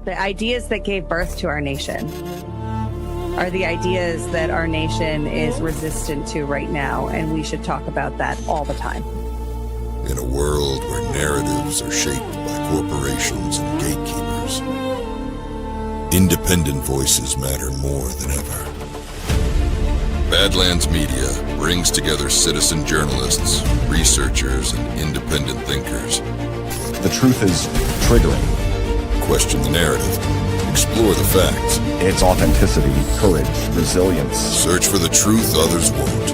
The ideas that gave birth to our nation are the ideas that our nation is resistant to right now, and we should talk about that all the time. In a world where narratives are shaped by corporations and gatekeepers, independent voices matter more than ever. Badlands Media brings together citizen journalists, researchers, and independent thinkers. The truth is triggering. Question the narrative. Explore the facts. It's authenticity, courage, resilience. Search for the truth others won't.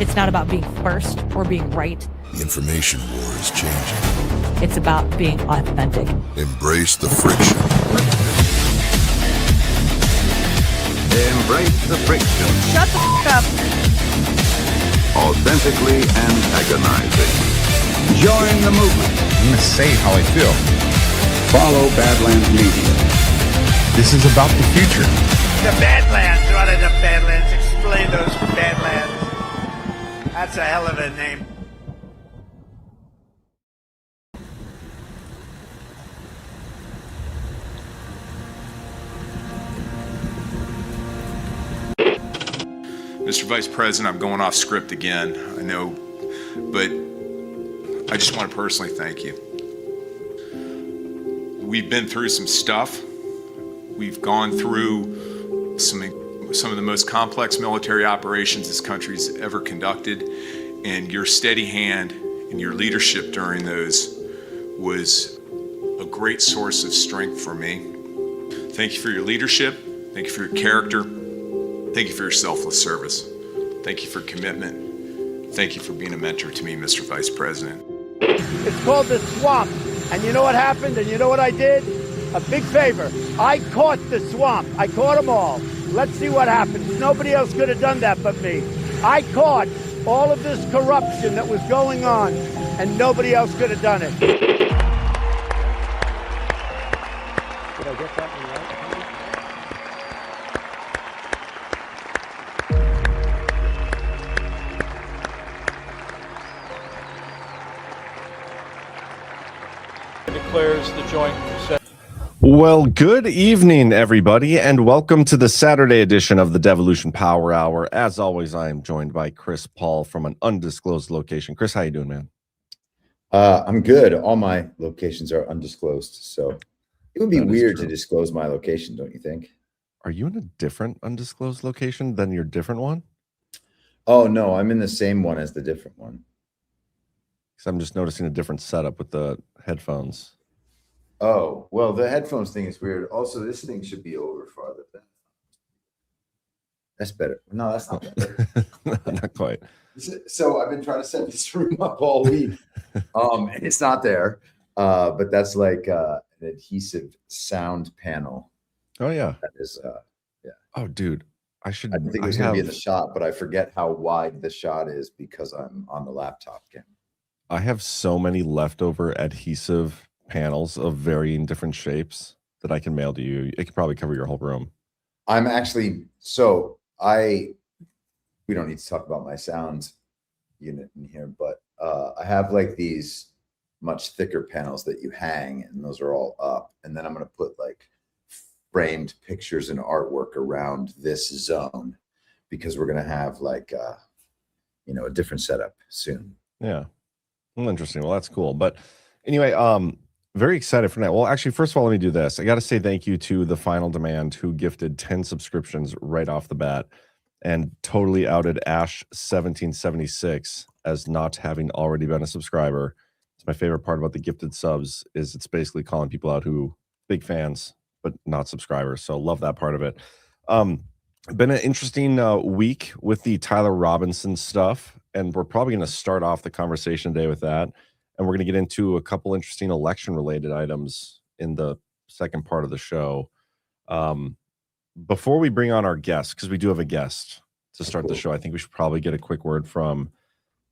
It's not about being first or being right. The information war is changing. It's about being authentic. Embrace the friction. Embrace the friction. Shut the f*** up. Authentically antagonizing. Join the movement. I'm going to say how I feel. Follow Badlands Media. This is about the future. The Badlands, what are the Badlands? Explain those Badlands. That's a hell of a name. Mr. Vice President, I'm going off script again, I know, but I just want to personally thank you. We've been through some stuff. We've gone through some of the most complex military operations this country's ever conducted, and your steady hand and your leadership during those was a great source of strength for me. Thank you for your leadership. Thank you for your character. Thank you for your selfless service. Thank you for commitment. Thank you for being a mentor to me, Mr. Vice President. It's called the swamp. And you know what happened? And you know what I did? A big favor. I caught the swamp. I caught them all. Let's see what happens. Nobody else could have done that but me. I caught all of this corruption that was going on, and nobody else could have done it. Did I get that one right? Declares the joint session. Well, good evening, everybody, and welcome to the Saturday edition of the Devolution Power Hour. As always, I am joined by Chris Paul from an undisclosed location. Chris, how you doing, man? I'm good. All my locations are undisclosed, so it would be weird to disclose my location, don't you think? Are you in a different undisclosed location than your different one? Oh, no, I'm in the same one as the different one. Because I'm just noticing a different setup with the headphones. Oh, well, the headphones thing is weird. Also, this thing should be over farther. That's better. No, that's not better. Not quite. So I've been trying to set this room up all week. And it's not there. But that's like an adhesive sound panel. Oh, yeah. That is, yeah. Oh, dude. I think it was going to be in the shot, but I forget how wide the shot is because I'm on the laptop camera. I have so many leftover adhesive panels of varying different shapes that I can mail to you. It could probably cover your whole room. I'm actually, we don't need to talk about my sound unit in here, but I have like these much thicker panels that you hang, and those are all up. And then I'm going to put like framed pictures and artwork around this zone because we're going to have like, a different setup soon. Yeah. Well, interesting. Well, that's cool. But anyway, very excited for that. Well, actually, first of all, let me do this. I got to say thank you to the Final Demand, who gifted 10 subscriptions right off the bat and totally outed Ash1776 as not having already been a subscriber. It's my favorite part about the gifted subs is it's basically calling people out who big fans, but not subscribers. So love that part of it. Been an interesting week with the Tyler Robinson stuff. And we're probably going to start off the conversation today with that. And we're going to get into a couple interesting election-related items in the second part of the show. Before we bring on our guest, because we do have a guest to start the show, I think we should probably get a quick word from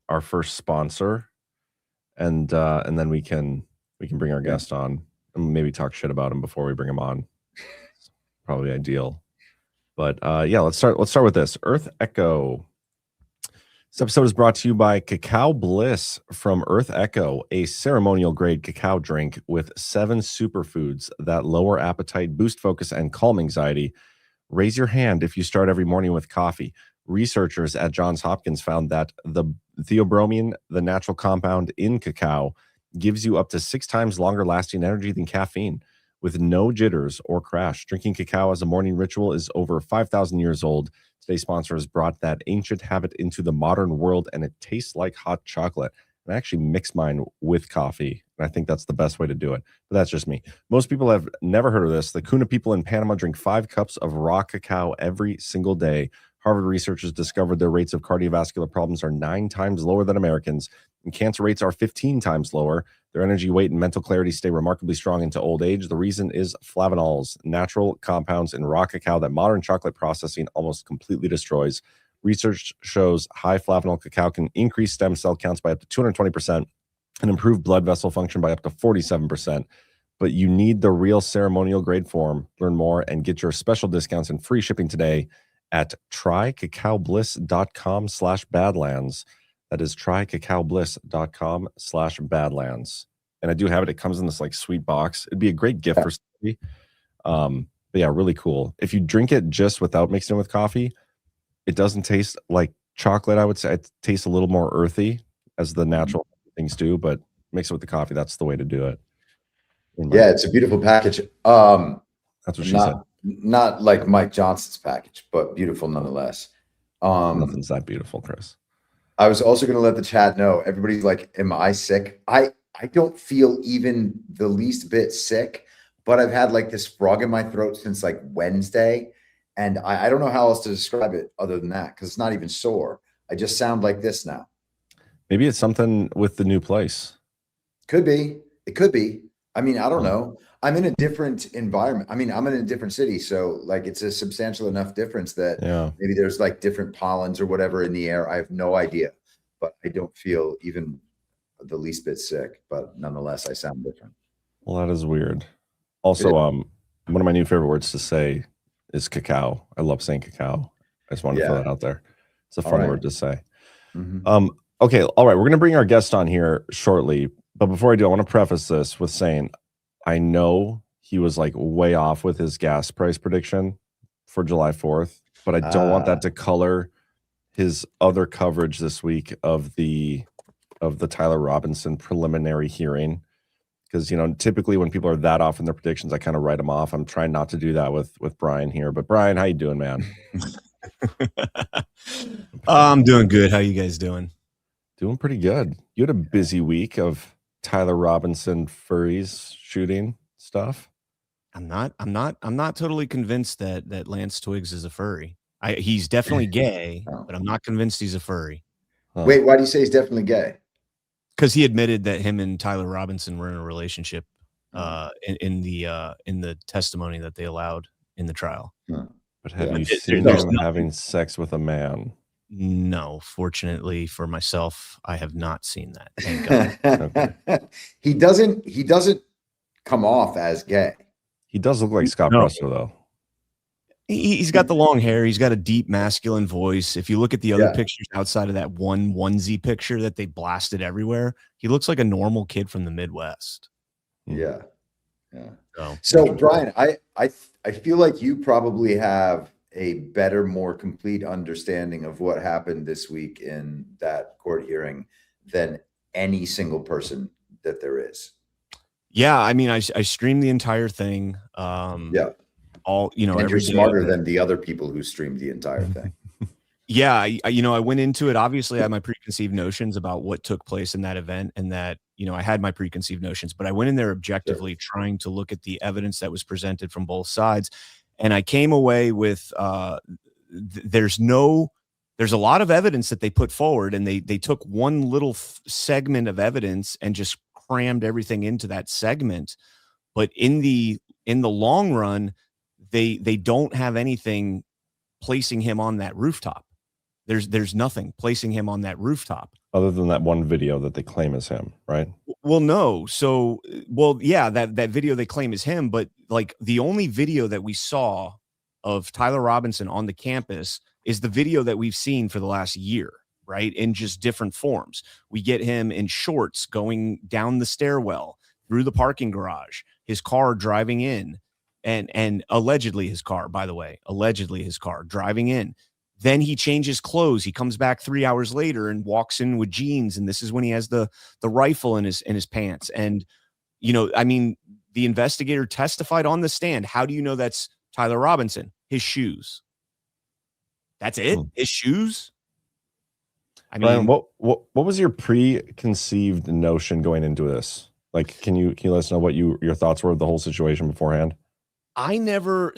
our first sponsor, and then we can bring our guest on and maybe talk shit about him before we bring him on. It's probably ideal. But yeah, let's start with this. Earth Echo This episode is brought to you by Cacao Bliss from Earth Echo, a ceremonial grade cacao drink with 7 superfoods that lower appetite, boost focus, and calm anxiety. Raise your hand if you start every morning with coffee. Researchers at Johns Hopkins found that the theobromine, the natural compound in cacao, gives you up to 6 times longer lasting energy than caffeine with no jitters or crash. Drinking cacao as a morning ritual is over 5,000 years old. Today's sponsor has brought that ancient habit into the modern world, and it tastes like hot chocolate. And I actually mix mine with coffee, and I think that's the best way to do it. But that's just me. Most people have never heard of this. The Kuna people in Panama drink 5 cups of raw cacao every single day. Harvard researchers discovered their rates of cardiovascular problems are 9 times lower than Americans, and cancer rates are 15 times lower. Their energy, weight, and mental clarity stay remarkably strong into old age. The reason is flavanols, natural compounds in raw cacao that modern chocolate processing almost completely destroys. Research shows high flavanol cacao can increase stem cell counts by up to 220% and improve blood vessel function by up to 47%. But you need the real ceremonial grade form. Learn more and get your special discounts and free shipping today at trycacaobliss.com/badlands. That is trycacaobliss.com/badlands. And I do have it. It comes in this like sweet box. It'd be a great gift for somebody. But yeah, really cool. If you drink it just without mixing it with coffee, it doesn't taste like chocolate. I would say it tastes a little more earthy as the natural things do, but mix it with the coffee. That's the way to do it. Yeah, it's a beautiful package. That's what she said. Not like Mike Johnson's package, but beautiful nonetheless. Nothing's that beautiful, Chris. I was also going to let the chat know. Everybody's like, "Am I sick?" I don't feel even the least bit sick, but I've had like this frog in my throat since like Wednesday, and I don't know how else to describe it other than that because it's not even sore. I just sound like this now. Maybe it's something with the new place. Could be. It could be. I mean, I don't know. I'm in a different environment. I mean, I'm in a different city. So like it's a substantial enough difference that maybe there's like different pollens or whatever in the air. I have no idea, but I don't feel even the least bit sick, but nonetheless, I sound different. Well, that is weird. Also, one of my new favorite words to say is cacao. I love saying cacao. I just wanted to throw that out there. It's a fun word to say. Mm-hmm. Okay. All right. We're going to bring our guest on here shortly. But before I do, I want to preface this with saying, I know he was like way off with his gas price prediction for July 4th, but I don't want that to color his other coverage this week of the Tyler Robinson preliminary hearing. Because, you know, typically when people are that off in their predictions, I kind of write them off. I'm trying not to do that with Brian here. But Brian, how you doing, man? I'm doing good. How you guys doing? Doing pretty good. You had a busy week of Tyler Robinson furries shooting stuff. I'm not totally convinced that Lance Twiggs is a furry. He's definitely gay, but I'm not convinced he's a furry. Wait, why do you say he's definitely gay? Because he admitted that him and Tyler Robinson were in a relationship in the testimony that they allowed in the trial. But have you seen him having sex with a man? No, fortunately for myself, I have not seen that. Thank God. Okay. He doesn't come off as gay. He does look like Scott Russell, though. He's got the long hair. He's got a deep masculine voice. If you look at the other pictures outside of that one onesie picture that they blasted everywhere, he looks like a normal kid from the Midwest. Yeah. So Brian, I feel like you probably have a better, more complete understanding of what happened this week in that court hearing than any single person that there is. Yeah, I mean, I streamed the entire thing. All and you're smarter than the other people who streamed the entire thing. Yeah, I went into it. Obviously, I had my preconceived notions about what took place in that event, and that I had my preconceived notions. But I went in there objectively, trying to look at the evidence that was presented from both sides. And I came away with there's a lot of evidence that they put forward, and they took one little segment of evidence and just crammed everything into that segment. But in the long run, they don't have anything placing him on that rooftop. There's nothing placing him on that rooftop other than that one video that they claim is him, right? Well, no. So, yeah, that video they claim is him, but like the only video that we saw of Tyler Robinson on the campus is the video that we've seen for the last year. right? In just different forms. We get him in shorts going down the stairwell through the parking garage, his car driving in, and allegedly his car, by the way, allegedly his car driving in. Then he changes clothes. He comes back 3 hours later and walks in with jeans. And this is when he has the rifle in his pants. And, you know, I mean, the investigator testified on the stand. How do you know that's Tyler Robinson? His shoes. That's it. His shoes. I mean, Brian, what was your preconceived notion going into this? Like, can you let us know what your thoughts were of the whole situation beforehand? I never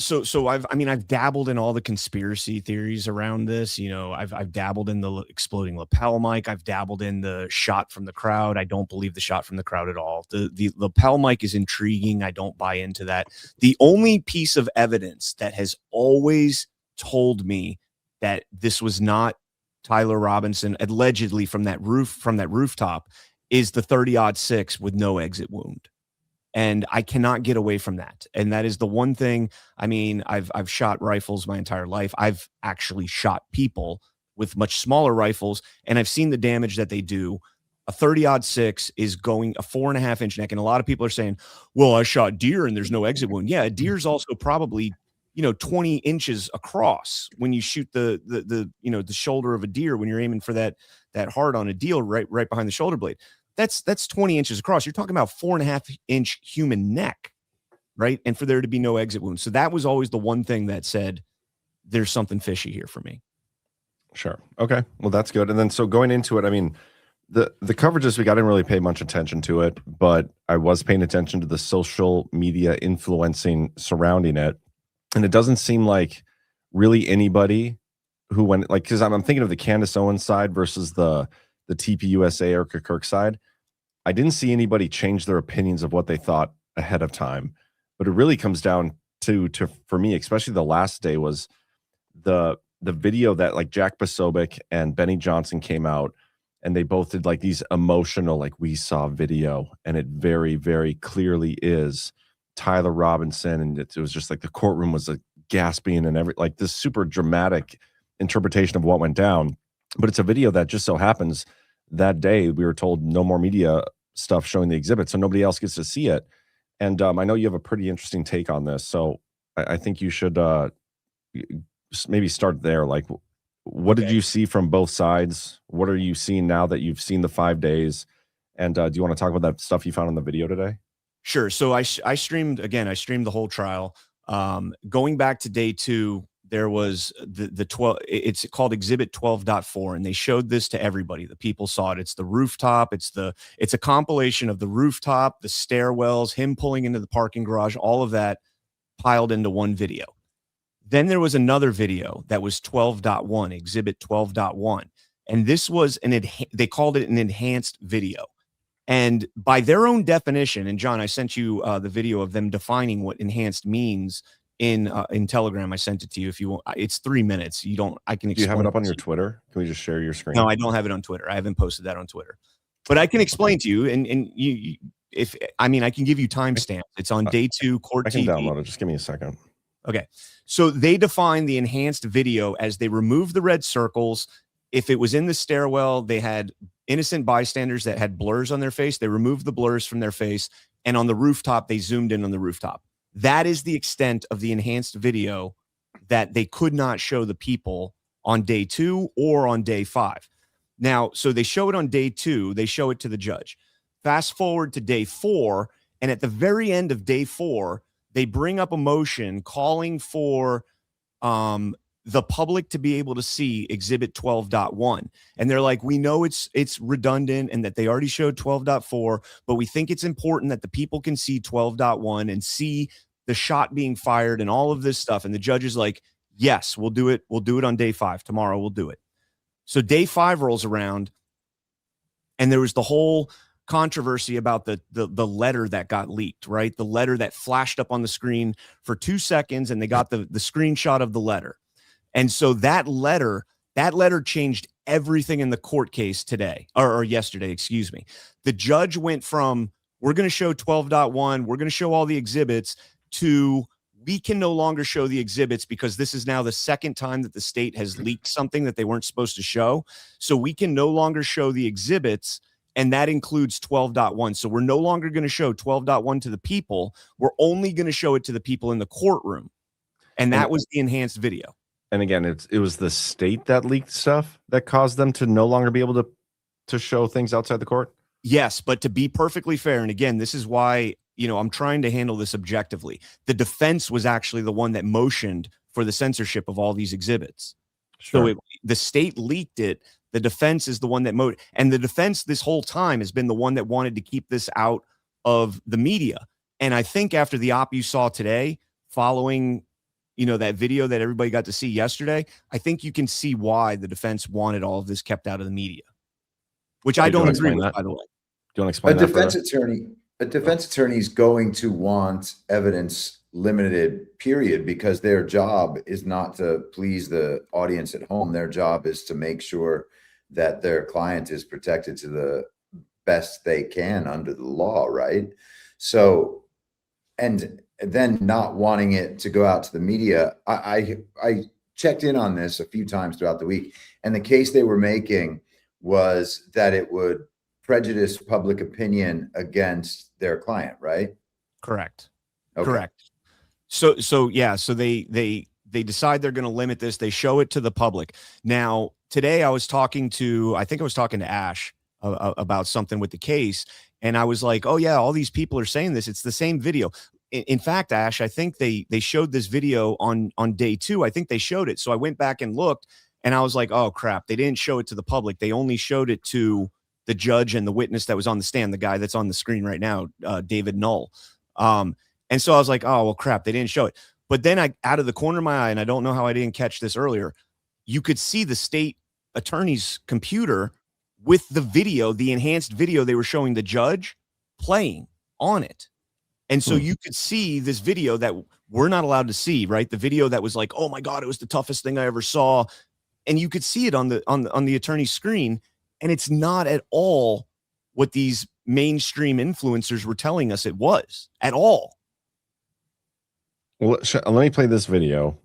I've dabbled in all the conspiracy theories around this. You know, I've dabbled in the exploding lapel mic. I've dabbled in the shot from the crowd. I don't believe the shot from the crowd at all. The lapel mic is intriguing. I don't buy into that. The only piece of evidence that has always told me that this was not Tyler Robinson allegedly from that rooftop is the 30-06 with no exit wound. And I cannot get away from that. And that is the one thing. I mean, I've shot rifles my entire life. I've actually shot people with much smaller rifles, and I've seen the damage that they do. A 30-06 is going a 4.5-inch neck. And a lot of people are saying, well, I shot deer and there's no exit wound. Yeah, a deer's also probably, 20 inches across when you shoot the shoulder of a deer when you're aiming for that heart on a deer right behind the shoulder blade. That's 20 inches across. You're talking about 4.5-inch human neck, right? And for there to be no exit wound. So that was always the one thing that said there's something fishy here for me. Sure. Okay. Well, that's good. And then so going into it, I mean, the coverage this week, I didn't really pay much attention to it, but I was paying attention to the social media influencing surrounding it. And it doesn't seem like really anybody who went, like, because I'm thinking of the Candace Owens side versus the TPUSA or Kirk side. I didn't see anybody change their opinions of what they thought ahead of time, but it really comes down to for me, especially the last day, was the video that like Jack Posobiec and Benny Johnson came out, and they both did like these emotional, like, we saw video, and it very, very clearly is Tyler Robinson, and it was just like the courtroom was like gasping and like this super dramatic interpretation of what went down. But it's a video that just so happens that day we were told no more media stuff showing the exhibit, so nobody else gets to see it. And I know you have a pretty interesting take on this, so I think you should maybe start there. Like, what did you see from both sides? What are you seeing now that you've seen the 5 days? And do you want to talk about that stuff you found on the video today? Sure. So I streamed the whole trial. Going back to day 2, there was the 12, it's called Exhibit 12.4, and they showed this to everybody. The people saw it. It's the rooftop. It's a compilation of the rooftop, the stairwells, him pulling into the parking garage, all of that piled into one video. Then there was another video that was 12.1, Exhibit 12.1. And this was they called it an enhanced video. And by their own definition, and John, I sent you the video of them defining what enhanced means in Telegram. I sent it to you if you want. It's 3 minutes. I can explain. Do you have it up on your Twitter? Can we just share your screen? No, I don't have it on Twitter. I haven't posted that on Twitter. But I can explain to you, and you I can give you timestamps. It's on day 2 court TV. I can download it. Just give me a second. Okay. So they define the enhanced video as they remove the red circles. If it was in the stairwell, they had innocent bystanders that had blurs on their face. They removed the blurs from their face. And on the rooftop, they zoomed in on the rooftop. That is the extent of the enhanced video that they could not show the people on day 2 or on day 5. Now, so they show it on day 2. They show it to the judge. Fast forward to day 4. And at the very end of day 4, they bring up a motion calling for the public to be able to see Exhibit 12.1. And they're like, we know it's redundant and that they already showed 12.4, but we think it's important that the people can see 12.1 and see the shot being fired and all of this stuff. And the judge is like, yes, we'll do it. We'll do it on day 5. Tomorrow we'll do it. So day 5 rolls around, and there was the whole controversy about the letter that got leaked, right? The letter that flashed up on the screen for 2 seconds, and they got the screenshot of the letter. And so that letter changed everything in the court case today, or yesterday, excuse me. The judge went from, we're going to show 12.1, we're going to show all the exhibits, to we can no longer show the exhibits because this is now the second time that the state has leaked something that they weren't supposed to show. So we can no longer show the exhibits, and that includes 12.1. So we're no longer going to show 12.1 to the people. We're only going to show it to the people in the courtroom. And that was the enhanced video. And again, it was the state that leaked stuff that caused them to no longer be able to show things outside the court? Yes, but to be perfectly fair, and again, this is why, I'm trying to handle this objectively. The defense was actually the one that motioned for the censorship of all these exhibits. Sure. So the state leaked it. The defense is the one that and the defense this whole time has been the one that wanted to keep this out of the media. And I think after the op you saw today, following that video that everybody got to see yesterday, I think you can see why the defense wanted all of this kept out of the media, which I don't agree with, by the way. Do you want to explain A defense attorney is going to want evidence limited, period, because their job is not to please the audience at home. Their job is to make sure that their client is protected to the best they can under the law, right? So, and then not wanting it to go out to the media. I checked in on this a few times throughout the week, and the case they were making was that it would prejudice public opinion against their client, right? Correct. Okay. Correct. So they decide they're going to limit this. They show it to the public. Now, today I was talking to Ash about something with the case, and I was like, oh yeah, all these people are saying this. It's the same video. In fact, Ash, I think they showed this video on day 2. I think they showed it. So I went back and looked, and I was like, oh crap, they didn't show it to the public. They only showed it to the judge and the witness that was on the stand, the guy that's on the screen right now, David Null. And so I was like, oh, well, crap, they didn't show it. But then out of the corner of my eye, and I don't know how I didn't catch this earlier, you could see the state attorney's computer with the video, the enhanced video they were showing the judge playing on it. And so you could see this video that we're not allowed to see, right? The video that was like, oh my God, it was the toughest thing I ever saw. And you could see it on the attorney's screen. And it's not at all what these mainstream influencers were telling us it was at all. Well, let me play this video.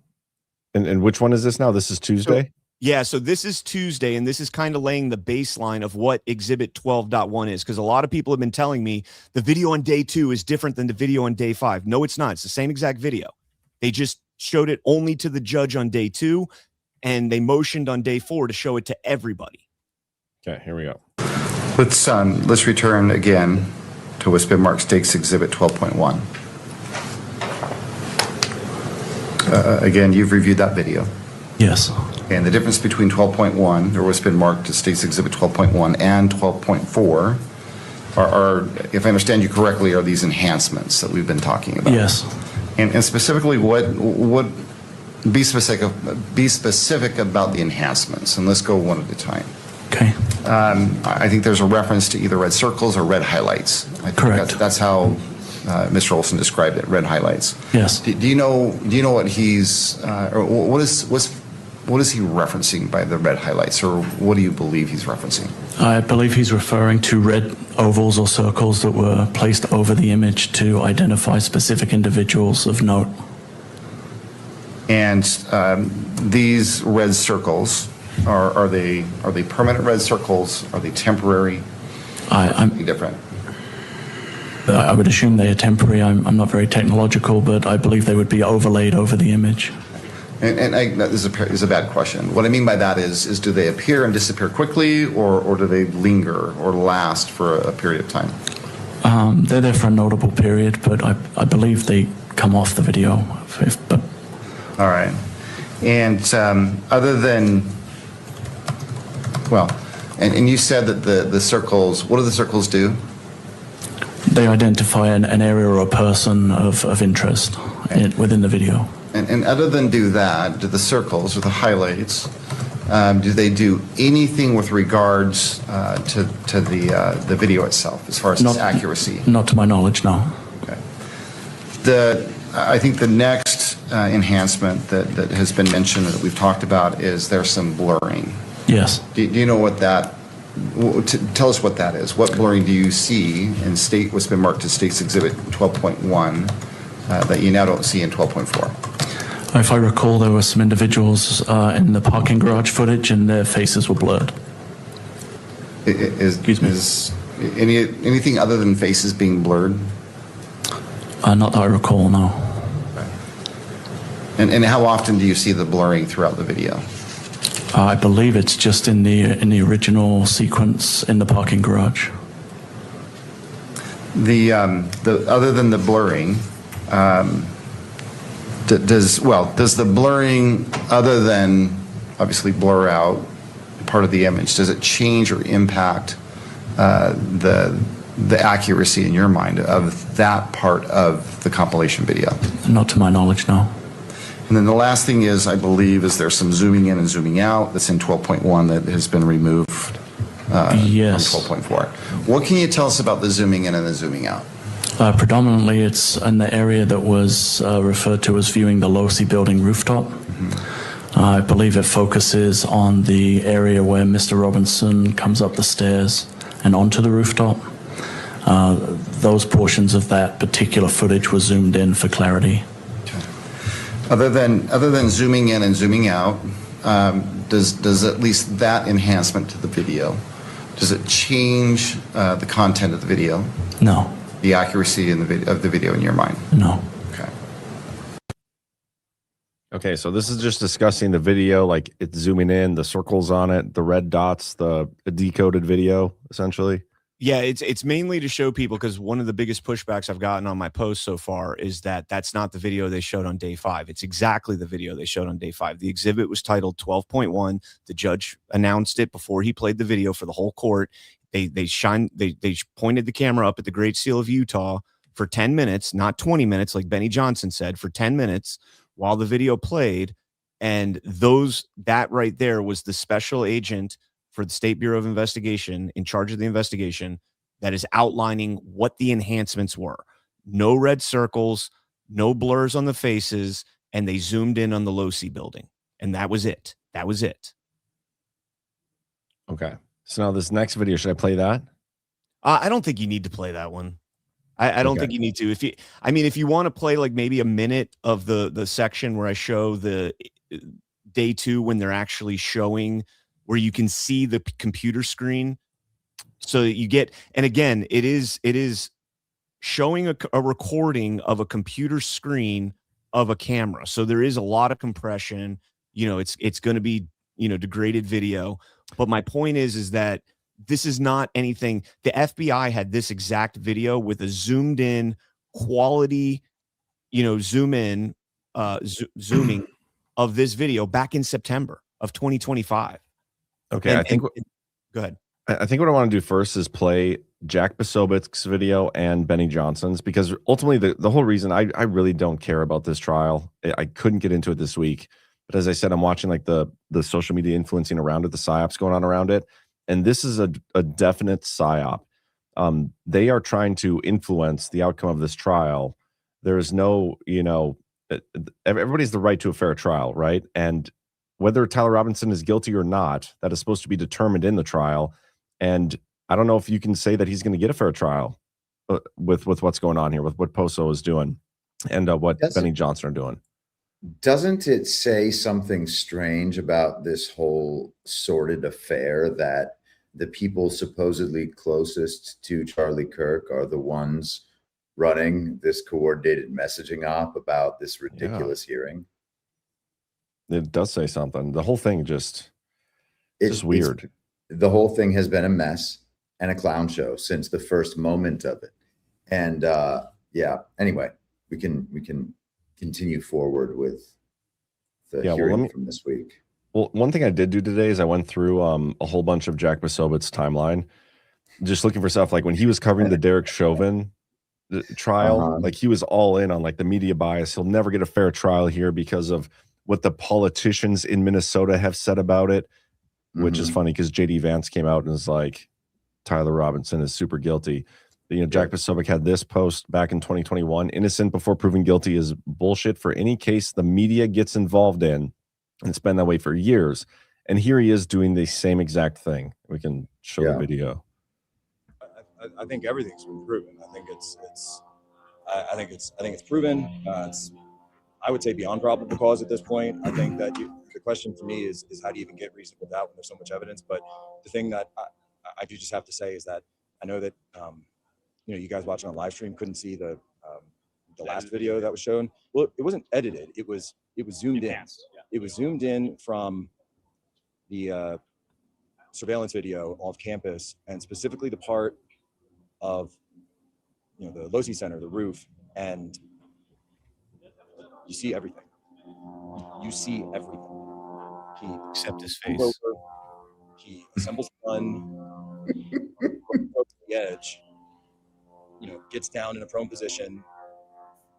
And which one is this now? This is Tuesday? So this is Tuesday, and this is kind of laying the baseline of what Exhibit 12.1 is, because a lot of people have been telling me the video on day 2 is different than the video on day 5. No, it's not. It's the same exact video. They just showed it only to the judge on day 2, and they motioned on day 4 to show it to everybody. Okay, here we go. Let's return again to what's been marked State's Exhibit 12.1. Again, you've reviewed that video. Yes. And the difference between 12.1, or what's been marked as State's Exhibit 12.1, and 12.4 are, if I understand you correctly, are these enhancements that we've been talking about. Yes. And specifically, what be specific about the enhancements, and let's go one at a time. Okay. I think there's a reference to either red circles or red highlights. I think correct. That's how Mr. Olson described it, red highlights. Yes. Do you know what he's, or what is he referencing by the red highlights, or what do you believe he's referencing? I believe he's referring to red ovals or circles that were placed over the image to identify specific individuals of note. And these red circles, are they permanent red circles? Are they temporary? I'm different. I would assume they are temporary. I'm not very technological, but I believe they would be overlaid over the image. And this is a bad question. What I mean by that is do they appear and disappear quickly, or do they linger or last for a period of time? They're there for a notable period, but I believe they come off the video. All right. And other than, well, and you said that the circles, what do the circles do? They identify an area or a person of interest within the video. And other than do that, do the circles or the highlights, do they do anything with regards to the video itself, as far as its accuracy? Not to my knowledge, no. Okay. I think the next enhancement that has been mentioned, that we've talked about, is there's some blurring. Yes. Do you know what that? Tell us what that is. What blurring do you see in what's been marked as State's Exhibit 12.1 that you now don't see in 12.4? If I recall, there were some individuals in the parking garage footage and their faces were blurred. Excuse me. Is anything other than faces being blurred? Not that I recall, no. And how often do you see the blurring throughout the video? I believe it's just in the original sequence in the parking garage. The other than the blurring, does the blurring, other than obviously blur out part of the image, does it change or impact the accuracy in your mind of that part of the compilation video? Not to my knowledge, no. And then the last thing is, I believe, is there some zooming in and zooming out that's in 12.1 that has been removed yes. from 12.4. What can you tell us about the zooming in and the zooming out? Predominantly, it's in the area that was referred to as viewing the Losi building rooftop. I believe it focuses on the area where Mr. Robinson comes up the stairs and onto the rooftop. Those portions of that particular footage were zoomed in for clarity. Other than zooming in and zooming out, does at least that enhancement to the video, does it change the content of the video? No. The accuracy of the video in your mind? No. Okay. Okay, so this is just discussing the video, like it's zooming in, the circles on it, the red dots, the decoded video, essentially. Yeah, it's mainly to show people, because one of the biggest pushbacks I've gotten on my post so far is that that's not the video they showed on day 5. It's exactly the video they showed on day 5. The exhibit was titled 12.1. The judge announced it before he played the video for the whole court. They pointed the camera up at the Great Seal of Utah for 10 minutes, not 20 minutes like Benny Johnson said, for 10 minutes while the video played. And that right there was the special agent for the State Bureau of Investigation in charge of the investigation that is outlining what the enhancements were. No red circles, no blurs on the faces, and they zoomed in on the Losi building. And that was it. That was it. Okay. So now this next video, should I play that? I don't think you need to play that one. I don't think you need to. If you want to play like maybe a minute of the section where I show the day 2 when they're actually showing, where you can see the computer screen, so that you get, and again, it is showing a recording of a computer screen of a camera. So there is a lot of compression. It's going to be, degraded video. But my point is that this is not anything. The FBI had this exact video with a zoomed in quality, zooming of this video back in September of 2025. Okay, go ahead. I think what I want to do first is play Jack Posobiec's video and Benny Johnson's, because ultimately the whole reason I really don't care about this trial. I couldn't get into it this week, but as I said, I'm watching like the social media influencing around it, the psyops going on around it, and this is a definite psyop. They are trying to influence the outcome of this trial. There is no, everybody's the right to a fair trial, right? And whether Tyler Robinson is guilty or not, that is supposed to be determined in the trial. And I don't know if you can say that he's going to get a fair trial with what's going on here, with what Poso is doing and what Benny Johnson are doing. Doesn't it say something strange about this whole sordid affair that the people supposedly closest to Charlie Kirk are the ones running this coordinated messaging op about this ridiculous hearing? It does say something. The whole thing it's weird. The whole thing has been a mess and a clown show since the first moment of it. And anyway, we can continue forward with the hearing from this week. Well, one thing I did do today is I went through a whole bunch of Jack Posobiec's timeline, just looking for stuff like when he was covering the Derek Chauvin trial, like he was all in on like the media bias. He'll never get a fair trial here because of what the politicians in Minnesota have said about it, which is funny because JD Vance came out and was like, Tyler Robinson is super guilty. But, Jack Posobiec had this post back in 2021, innocent before proven guilty is bullshit for any case the media gets involved in. And it's been that way for years. And here he is doing the same exact thing. We can show the video. I think everything's been proven. I think I think it's proven. I would say beyond probable cause at this point. I think that the question for me is how do you even get reasonable doubt when there's so much evidence? But the thing that I do just have to say is that I know that you guys watching on live stream couldn't see the last video that was shown. Well, it wasn't edited. It was zoomed in. It was zoomed in from the surveillance video off campus, and specifically the part of the Losi Center, the roof, and you see everything. You see everything. He except his face. Over, he assembles a gun, goes to the edge, gets down in a prone position,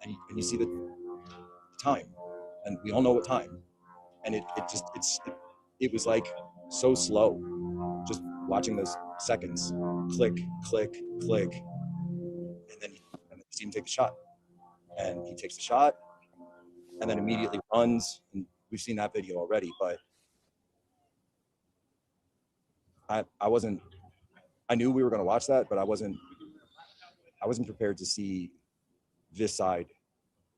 and you see the time, and we all know what time. And it was like so slow, just watching those seconds, click, click, click, and then you see him take the shot, and he takes the shot, and then immediately runs. And we've seen that video already, but I knew we were going to watch that, but I wasn't prepared to see this side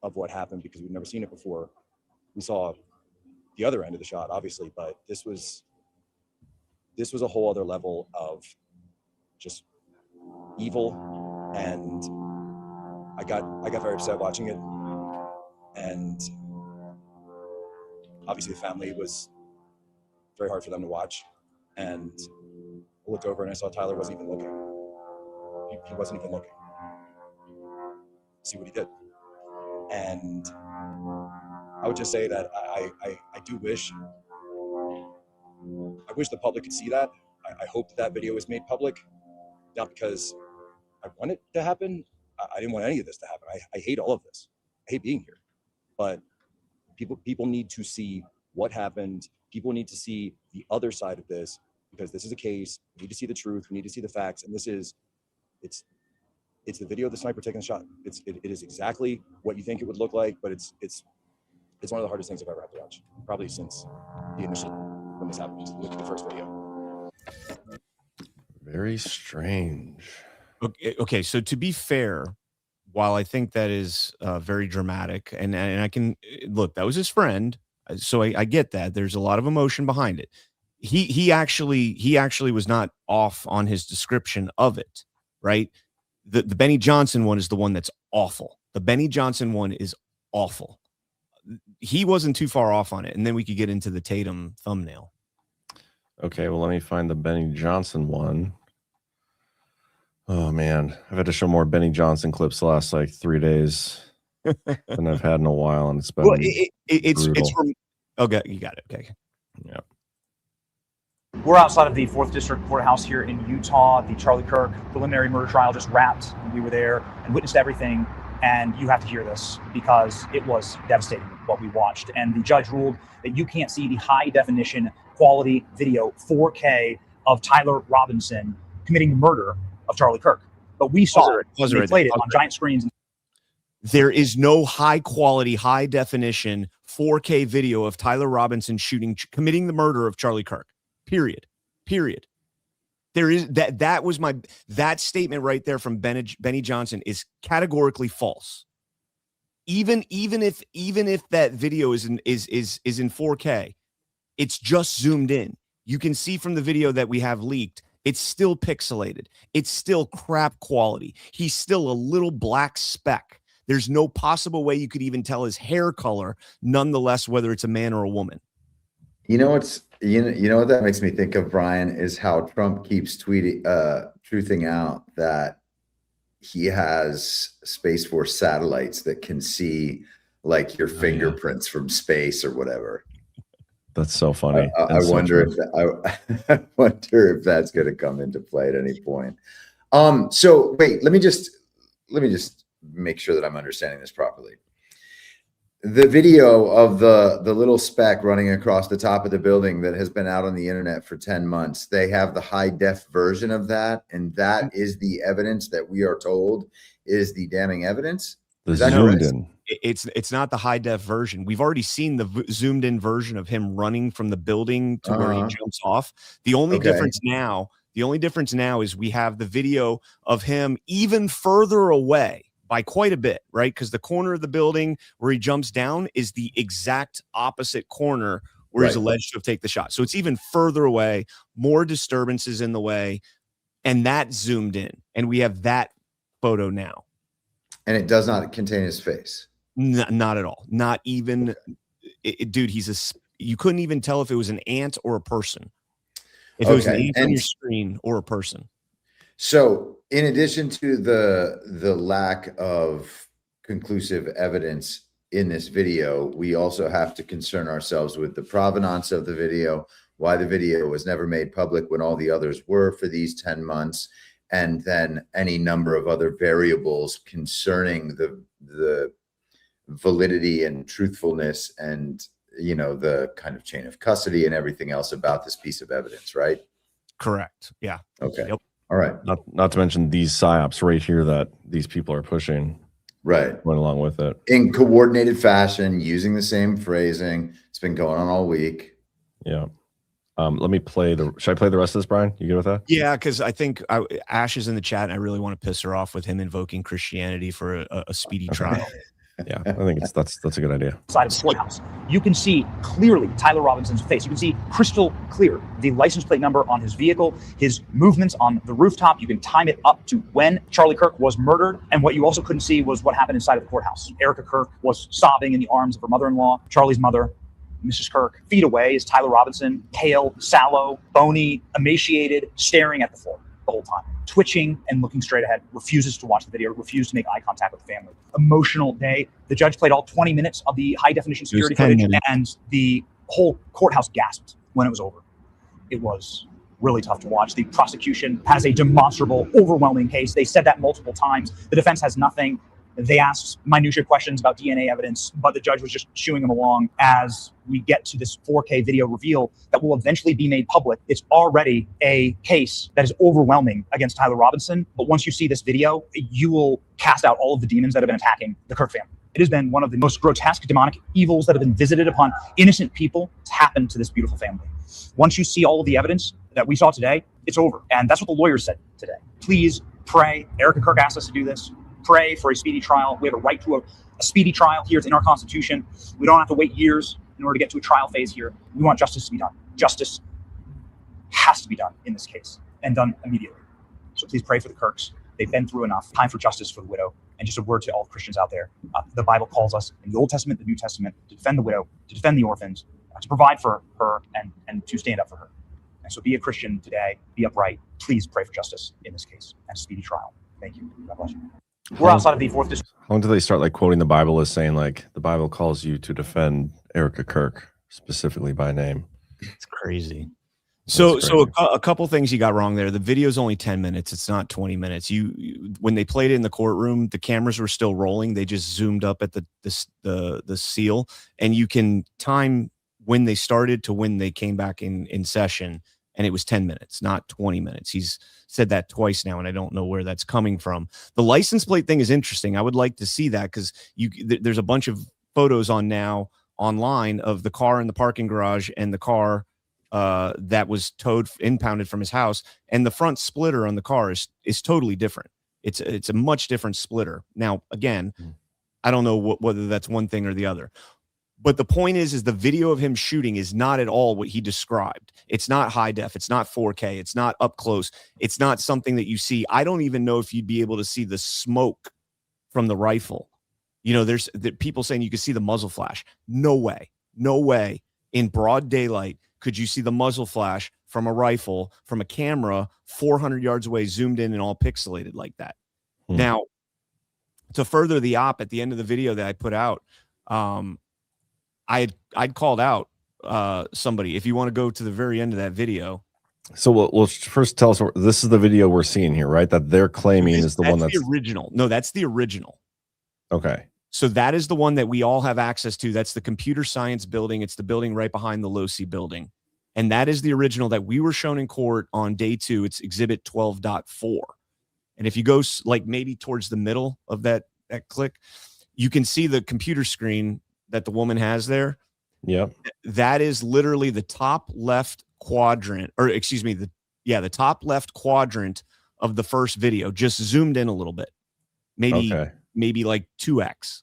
of what happened because we've never seen it before. We saw the other end of the shot, obviously, but this was a whole other level of just evil, and I got very upset watching it. And obviously the family was very hard for them to watch. And I looked over and I saw Tyler wasn't even looking. He wasn't even looking. See what he did. And I would just say that I do wish, the public could see that. I hope that video was made public, not because I want it to happen. I didn't want any of this to happen. I hate all of this. I hate being here. But people need to see what happened. People need to see the other side of this, because this is a case. We need to see the truth. We need to see the facts. And it's the video of the sniper taking the shot. It is exactly what you think it would look like, but it's one of the hardest things I've ever had to watch, probably since the initial, when this happened. Just look at the first video. Very strange. Okay, so to be fair, while I think that is very dramatic, and I can look, that was his friend, so I get that. There's a lot of emotion behind it. He actually was not off on his description of it, right? The Benny Johnson one is the one that's awful. The Benny Johnson one is awful. He wasn't too far off on it, and then we could get into the Tatum thumbnail. Okay, well, let me find the Benny Johnson one. Oh man, I've had to show more Benny Johnson clips the last like 3 days than I've had in a while, and it's been it's from, okay, you got it. Okay, yeah. We're outside of the 4th District Courthouse here in Utah. The Charlie Kirk preliminary murder trial just wrapped, and we were there and witnessed everything. And you have to hear this because it was devastating what we watched. And the judge ruled that you can't see the high definition quality video 4K of Tyler Robinson committing the murder of Charlie Kirk. But we saw it. They played it on giant screens. There is no high quality, high definition 4K video of Tyler Robinson committing the murder of Charlie Kirk. Period. There is that statement right there from Benny Johnson is categorically false. Even if that video is in 4K, it's just zoomed in. You can see from the video that we have leaked, it's still pixelated. It's still crap quality. He's still a little black speck. There's no possible way you could even tell his hair color, nonetheless, whether it's a man or a woman. You know what that makes me think of, Brian, is how Trump keeps truthing out that he has Space Force satellites that can see like your fingerprints from space or whatever. That's so funny. I wonder if that's going to come into play at any point. So wait, let me just make sure that I'm understanding this properly. The video of the little speck running across the top of the building that has been out on the internet for 10 months, they have the high def version of that, and that is the evidence that we are told is the damning evidence. It's not the high def version. We've already seen the zoomed in version of him running from the building to where he jumps off. The only difference now is we have the video of him even further away by quite a bit, right? Because the corner of the building where he jumps down is the exact opposite corner where he's alleged to have taken the shot. So it's even further away, more disturbances in the way, and that zoomed in. And we have that photo now. And it does not contain his face. Not at all. Not even, dude, you couldn't even tell if it was an ant or a person. If it was an ant on your screen or a person. So in addition to the lack of conclusive evidence in this video, we also have to concern ourselves with the provenance of the video, why the video was never made public when all the others were for these 10 months, and then any number of other variables concerning the validity and truthfulness and, you know, the kind of chain of custody and everything else about this piece of evidence, right? Correct. Yeah. Okay. Yep. All right. Not to mention these psyops right here that these people are pushing. Right. Went along with it. In coordinated fashion, using the same phrasing. It's been going on all week. Yeah. Let me play should I play the rest of this, Brian? You good with that? Yeah, because I think Ash is in the chat and I really want to piss her off with him invoking Christianity for a speedy trial. Yeah, I think that's a good idea. Side of the courthouse, you can see clearly Tyler Robinson's face. You can see crystal clear the license plate number on his vehicle, his movements on the rooftop. You can time it up to when Charlie Kirk was murdered. And what you also couldn't see was what happened inside of the courthouse. Erica Kirk was sobbing in the arms of her mother-in-law, Charlie's mother, Mrs. Kirk. Feet away is Tyler Robinson, pale, sallow, bony, emaciated, staring at the floor the whole time, twitching and looking straight ahead, refuses to watch the video, refused to make eye contact with the family. Emotional day. The judge played all 20 minutes of the high definition security footage and the whole courthouse gasped when it was over. It was really tough to watch. The prosecution has a demonstrable, overwhelming case. They said that multiple times. The defense has nothing. They asked minutiae questions about DNA evidence, but the judge was just chewing them along as we get to this 4K video reveal that will eventually be made public. It's already a case that is overwhelming against Tyler Robinson. But once you see this video, you will cast out all of the demons that have been attacking the Kirk family. It has been one of the most grotesque demonic evils that have been visited upon innocent people. It's happened to this beautiful family. Once you see all of the evidence that we saw today, it's over. And that's what the lawyers said today. Please pray. Erica Kirk asked us to do this. Pray for a speedy trial. We have a right to a speedy trial here. It's in our Constitution. We don't have to wait years in order to get to a trial phase here. We want justice to be done. Justice has to be done in this case and done immediately. So please pray for the Kirks. They've been through enough. Time for justice for the widow. And just a word to all Christians out there. The Bible calls us in the Old Testament, the New Testament, to defend the widow, to defend the orphans, to provide for her and to stand up for her. And so be a Christian today. Be upright. Please pray for justice in this case and a speedy trial. Thank you. God bless you. We're outside of the 4th District. How long do they start like quoting the Bible as saying like the Bible calls you to defend Erica Kirk specifically by name? It's crazy. So a couple things you got wrong there. The video is only 10 minutes. It's not 20 minutes. You when they played it in the courtroom, the cameras were still rolling. They just zoomed up at the seal, and you can time when they started to when they came back in session. And it was 10 minutes, not 20 minutes. He's said that twice now, and I don't know where that's coming from. The license plate thing is interesting. I would like to see that because there's a bunch of photos online of the car in the parking garage and the car that was impounded from his house, and the front splitter on the car is totally different. It's a much different splitter. Now, again, I don't know whether that's one thing or the other. But the point is the video of him shooting is not at all what he described. It's not high def. It's not 4K. It's not up close. It's not something that you see. I don't even know if you'd be able to see the smoke from the rifle. You know, there's people saying you could see the muzzle flash. No way. No way in broad daylight could you see the muzzle flash from a rifle, from a camera 400 yards away, zoomed in and all pixelated like that. Now, to further the op at the end of the video that I put out, I'd called out somebody. If you want to go to the very end of that video. So we'll first tell us, this is the video we're seeing here, right? That they're claiming is the one that's the original. No, that's the original. Okay. So that is the one that we all have access to. That's the computer science building. It's the building right behind the Losi building. And that is the original that we were shown in court on day 2. It's exhibit 12.4. And if you go like maybe towards the middle of that click, you can see the computer screen that the woman has there. Yeah. That is literally the top left quadrant, or excuse me, the top left quadrant of the first video, just zoomed in a little bit. Maybe maybe like 2x.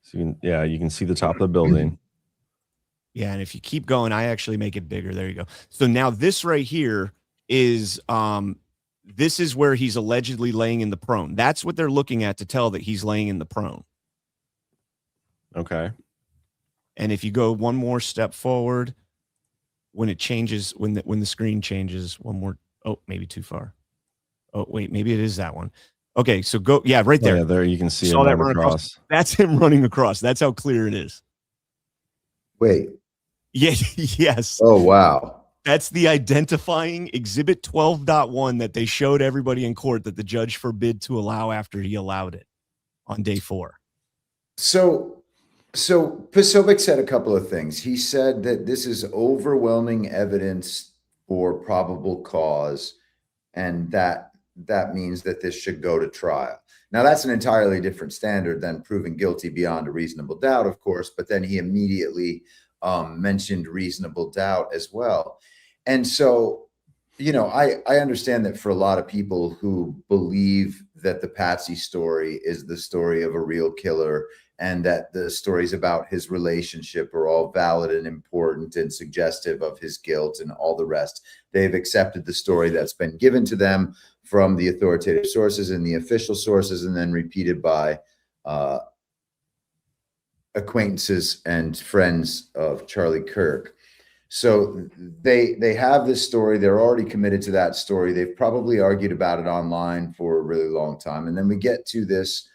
So you can see the top of the building. Yeah, and if you keep going, I actually make it bigger. There you go. So now this right here is this is where he's allegedly laying in the prone. That's what they're looking at to tell that he's laying in the prone. Okay. And if you go one more step forward, when it changes, when the screen changes, one more. Oh, maybe too far. Oh, wait, maybe it is that one. Okay, so go. Yeah, right there. Yeah, there you can see Saw him that run across. That's him running across. That's how clear it is. Wait. Yeah. Yes. Oh, wow. That's the identifying exhibit 12.1 that they showed everybody in court that the judge forbid to allow after he allowed it on day 4. So Posobiec said a couple of things. He said that this is overwhelming evidence for probable cause, and that means that this should go to trial. Now, that's an entirely different standard than proving guilty beyond a reasonable doubt, of course, but then he immediately mentioned reasonable doubt as well. And so, I understand that for a lot of people who believe that the Patsy story is the story of a real killer and that the stories about his relationship are all valid and important and suggestive of his guilt and all the rest, they've accepted the story that's been given to them from the authoritative sources and the official sources, and then repeated by acquaintances and friends of Charlie Kirk. So they have this story. They're already committed to that story. They've probably argued about it online for a really long time. And then we get to this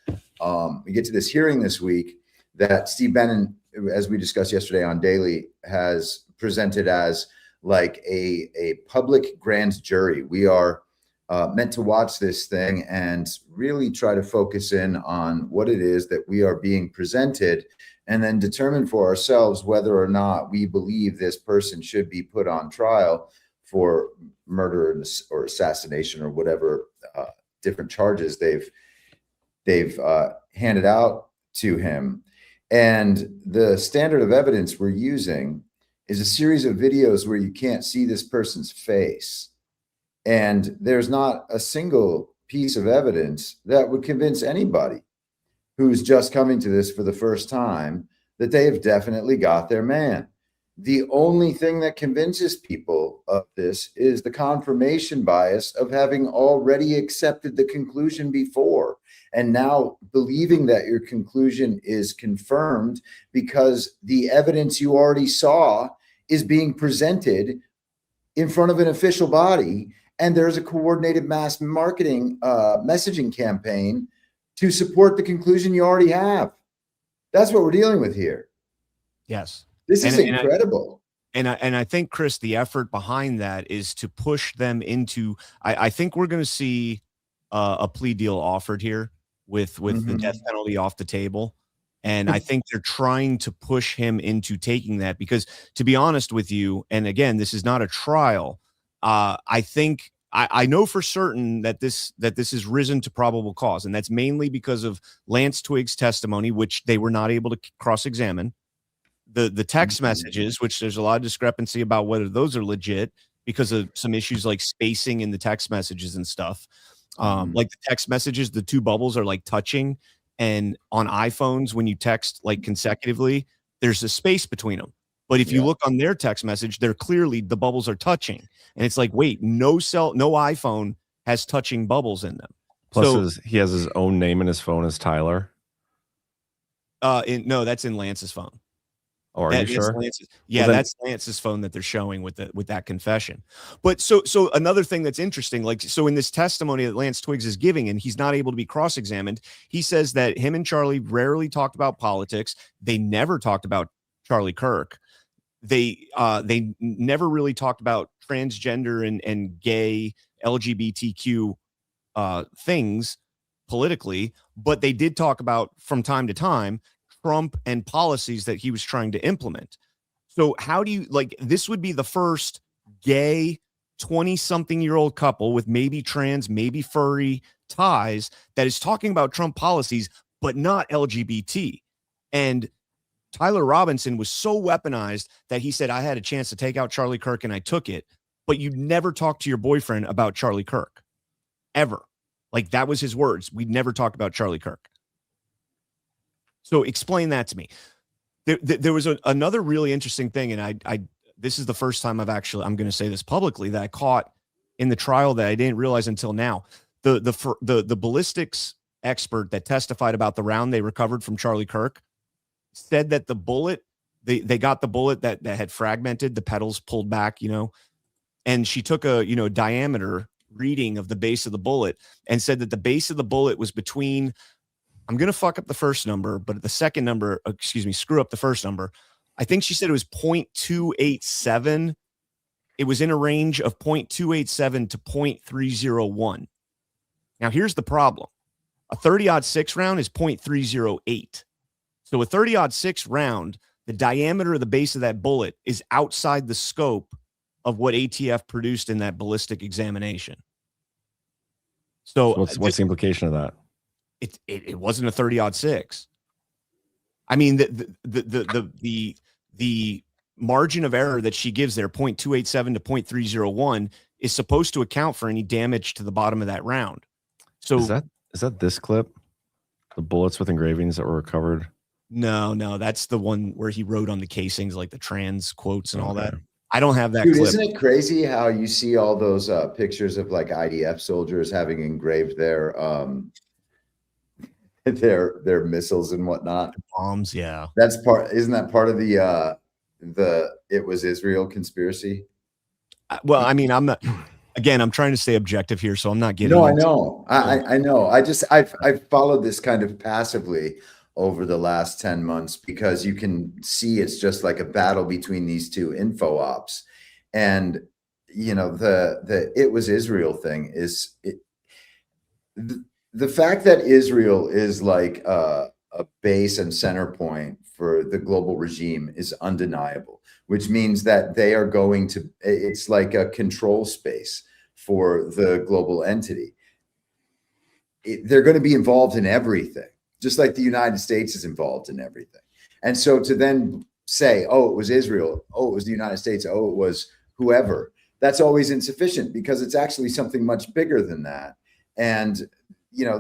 hearing this week that Steve Bannon, as we discussed yesterday on Daily, has presented as like a public grand jury. We are meant to watch this thing and really try to focus in on what it is that we are being presented, and then determine for ourselves whether or not we believe this person should be put on trial for murder or assassination or whatever different charges they've handed out to him. And the standard of evidence we're using is a series of videos where you can't see this person's face. And there's not a single piece of evidence that would convince anybody who's just coming to this for the first time that they have definitely got their man. The only thing that convinces people of this is the confirmation bias of having already accepted the conclusion before, and now believing that your conclusion is confirmed because the evidence you already saw is being presented in front of an official body, and there's a coordinated mass marketing messaging campaign to support the conclusion you already have. That's what we're dealing with here. Yes. This is incredible. And I think, Chris, the effort behind that is to push them into, I think we're going to see a plea deal offered here with the death penalty off the table. And I think they're trying to push him into taking that because, to be honest with you, and again, this is not a trial. I think I know for certain that this has risen to probable cause, and that's mainly because of Lance Twiggs' testimony, which they were not able to cross-examine. The text messages, which there's a lot of discrepancy about whether those are legit because of some issues like spacing in the text messages and stuff. Like the text messages, the two bubbles are like touching, and on iPhones, when you text like consecutively, there's a space between them. But if you look on their text message, they're clearly the bubbles are touching. And it's like, wait, no iPhone has touching bubbles in them. Plus, he has his own name in his phone as Tyler. No, that's in Lance's phone. Oh, are you sure? That's Lance's phone that they're showing with that confession. But so another thing that's interesting, like, so in this testimony that Lance Twiggs is giving, and he's not able to be cross-examined, he says that him and Charlie rarely talked about politics. They never talked about Charlie Kirk. They never really talked about transgender and gay LGBTQ things politically, but they did talk about from time to time Trump and policies that he was trying to implement. So how do you, like, this would be the first gay 20-something-year-old couple with maybe trans, maybe furry ties that is talking about Trump policies, but not LGBT. And Tyler Robinson was so weaponized that he said, I had a chance to take out Charlie Kirk and I took it, but you never talk to your boyfriend about Charlie Kirk ever. Like, that was his words. We'd never talk about Charlie Kirk. So explain that to me. There was another really interesting thing, and I this is the first time I'm going to say this publicly, that I caught in the trial that I didn't realize until now. The ballistics expert that testified about the round they recovered from Charlie Kirk said that the bullet, they got the bullet that had fragmented, the petals pulled back, and she took a diameter reading of the base of the bullet and said that the base of the bullet was between, I'm going to fuck up the first number, but the second number, screw up the first number. I think she said it was 0.287. It was in a range of 0.287 to 0.301. Now, here's the problem. A 30-06 round is 0.308. So a 30-06 round, the diameter of the base of that bullet is outside the scope of what ATF produced in that ballistic examination. So what's the implication of that? It wasn't a 30-06. I mean, the margin of error that she gives there, 0.287 to 0.301, is supposed to account for any damage to the bottom of that round. So is that this clip? The bullets with engravings that were recovered? No, that's the one where he wrote on the casings like the trans quotes and all that. I don't have that Dude, clip. isn't it crazy how you see all those pictures of like IDF soldiers having engraved their missiles and whatnot? Bombs, yeah. Isn't that part of the it was Israel conspiracy? Well, I mean, I'm trying to stay objective here, so I'm not getting. No, I know. I know. I've followed this kind of passively over the last 10 months because you can see it's just like a battle between these two info ops. And the it was Israel thing is the fact that Israel is like a base and center point for the global regime is undeniable, which means that they are going to, it's like a control space for the global entity. They're going to be involved in everything, just like the United States is involved in everything. And so to then say, oh, it was Israel, oh, it was the United States, oh, it was whoever, that's always insufficient because it's actually something much bigger than that. And,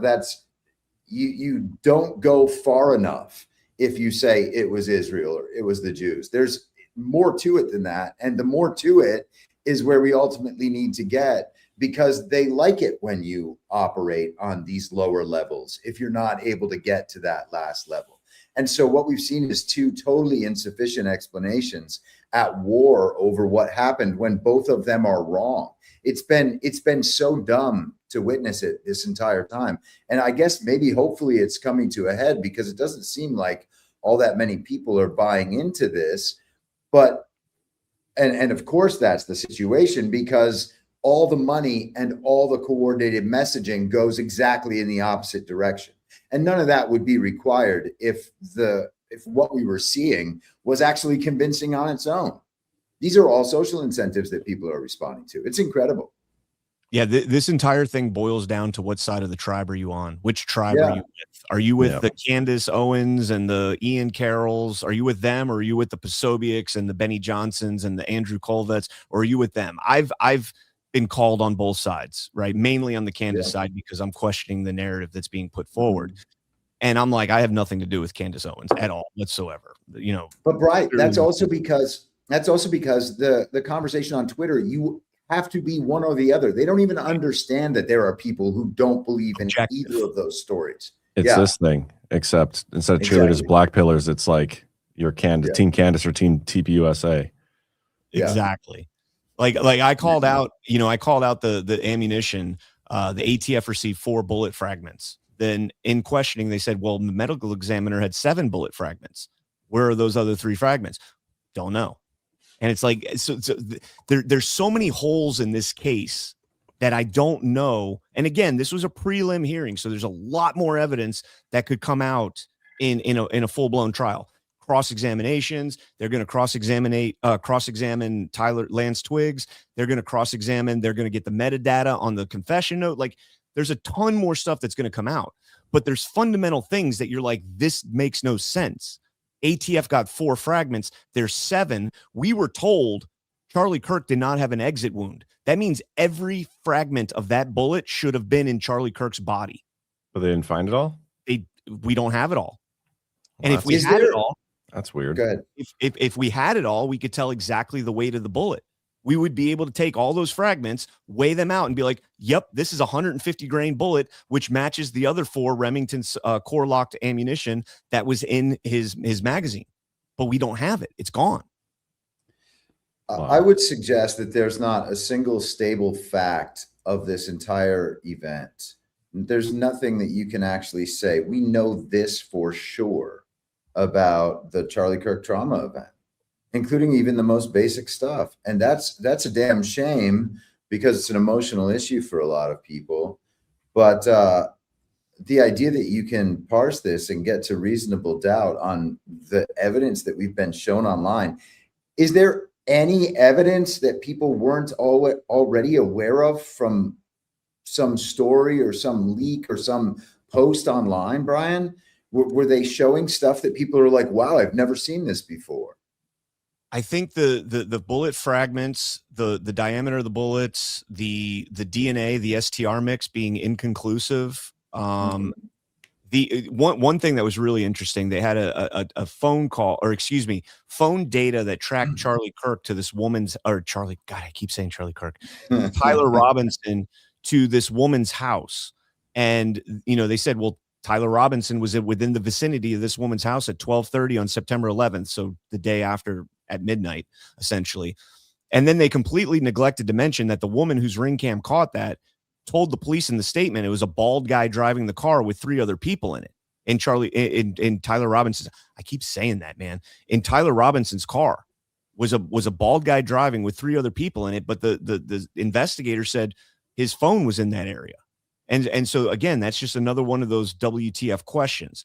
that's, you don't go far enough if you say it was Israel or it was the Jews. There's more to it than that. And the more to it is where we ultimately need to get, because they like it when you operate on these lower levels if you're not able to get to that last level. And so what we've seen is two totally insufficient explanations at war over what happened when both of them are wrong. It's been so dumb to witness it this entire time. And I guess maybe hopefully it's coming to a head because it doesn't seem like all that many people are buying into this. But and of course that's the situation because all the money and all the coordinated messaging goes exactly in the opposite direction. And none of that would be required if what we were seeing was actually convincing on its own. These are all social incentives that people are responding to. It's incredible. Yeah, this entire thing boils down to what side of the tribe are you on? Which tribe are you with? Are you with the Candace Owens and the Ian Carrolls? Are you with them, or are you with the Posobiec's and the Benny Johnsons and the Andrew Colvetts? Or are you with them? I've been called on both sides, right? Mainly on the Candace side because I'm questioning the narrative that's being put forward. And I'm like, I have nothing to do with Candace Owens at all whatsoever. But Bright, that's also because the conversation on Twitter, you have to be one or the other. They don't even understand that there are people who don't believe in either of those stories. It's this thing, except instead of cheerleaders, black pillars, it's like you're Team Candace or Team TPUSA. Exactly. Like I called out, the ammunition. The ATF received 4 bullet fragments. Then in questioning, they said, well, the medical examiner had 7 bullet fragments. Where are those other 3 fragments? Don't know. And it's like, so there's so many holes in this case that I don't know. And again, this was a prelim hearing, so there's a lot more evidence that could come out in a full-blown trial. Cross-examinations. They're going to cross-examine Lance Twiggs. They're going to cross-examine. They're going to get the metadata on the confession note. Like, there's a ton more stuff that's going to come out. But there's fundamental things that you're like, this makes no sense. ATF got 4 fragments. There's 7. We were told Charlie Kirk did not have an exit wound. That means every fragment of that bullet should have been in Charlie Kirk's body. But they didn't find it all? We don't have it all. Well, And if we had it all, that's weird. Go ahead. If we had it all, we could tell exactly the weight of the bullet. We would be able to take all those fragments, weigh them out, and be like, yep, this is a 150 grain bullet, which matches the other 4 Remington's core locked ammunition that was in his magazine. But we don't have it. It's gone. I would suggest that there's not a single stable fact of this entire event. There's nothing that you can actually say, we know this for sure about the Charlie Kirk trauma event, including even the most basic stuff. And that's a damn shame because it's an emotional issue for a lot of people. But the idea that you can parse this and get to reasonable doubt on the evidence that we've been shown online, is there any evidence that people weren't already aware of from some story or some leak or some post online, Brian? Were they showing stuff that people are like, wow, I've never seen this before? I think the bullet fragments, the diameter of the bullets, the DNA, the STR mix being inconclusive. The one thing that was really interesting, they had a phone call, or excuse me, phone data that tracked Charlie Kirk to this woman's, or Charlie, God, I keep saying Charlie Kirk, Tyler Robinson to this woman's house. And, they said, well, Tyler Robinson was within the vicinity of this woman's house at 12:30 on September 11th. So the day after at midnight, essentially. And then they completely neglected to mention that the woman whose ring cam caught that told the police in the statement it was a bald guy driving the car with 3 other people in it. And in Tyler Robinson's, I keep saying that, man. In Tyler Robinson's car was a bald guy driving with 3 other people in it. But the investigator said his phone was in that area. And so again, that's just another one of those WTF questions.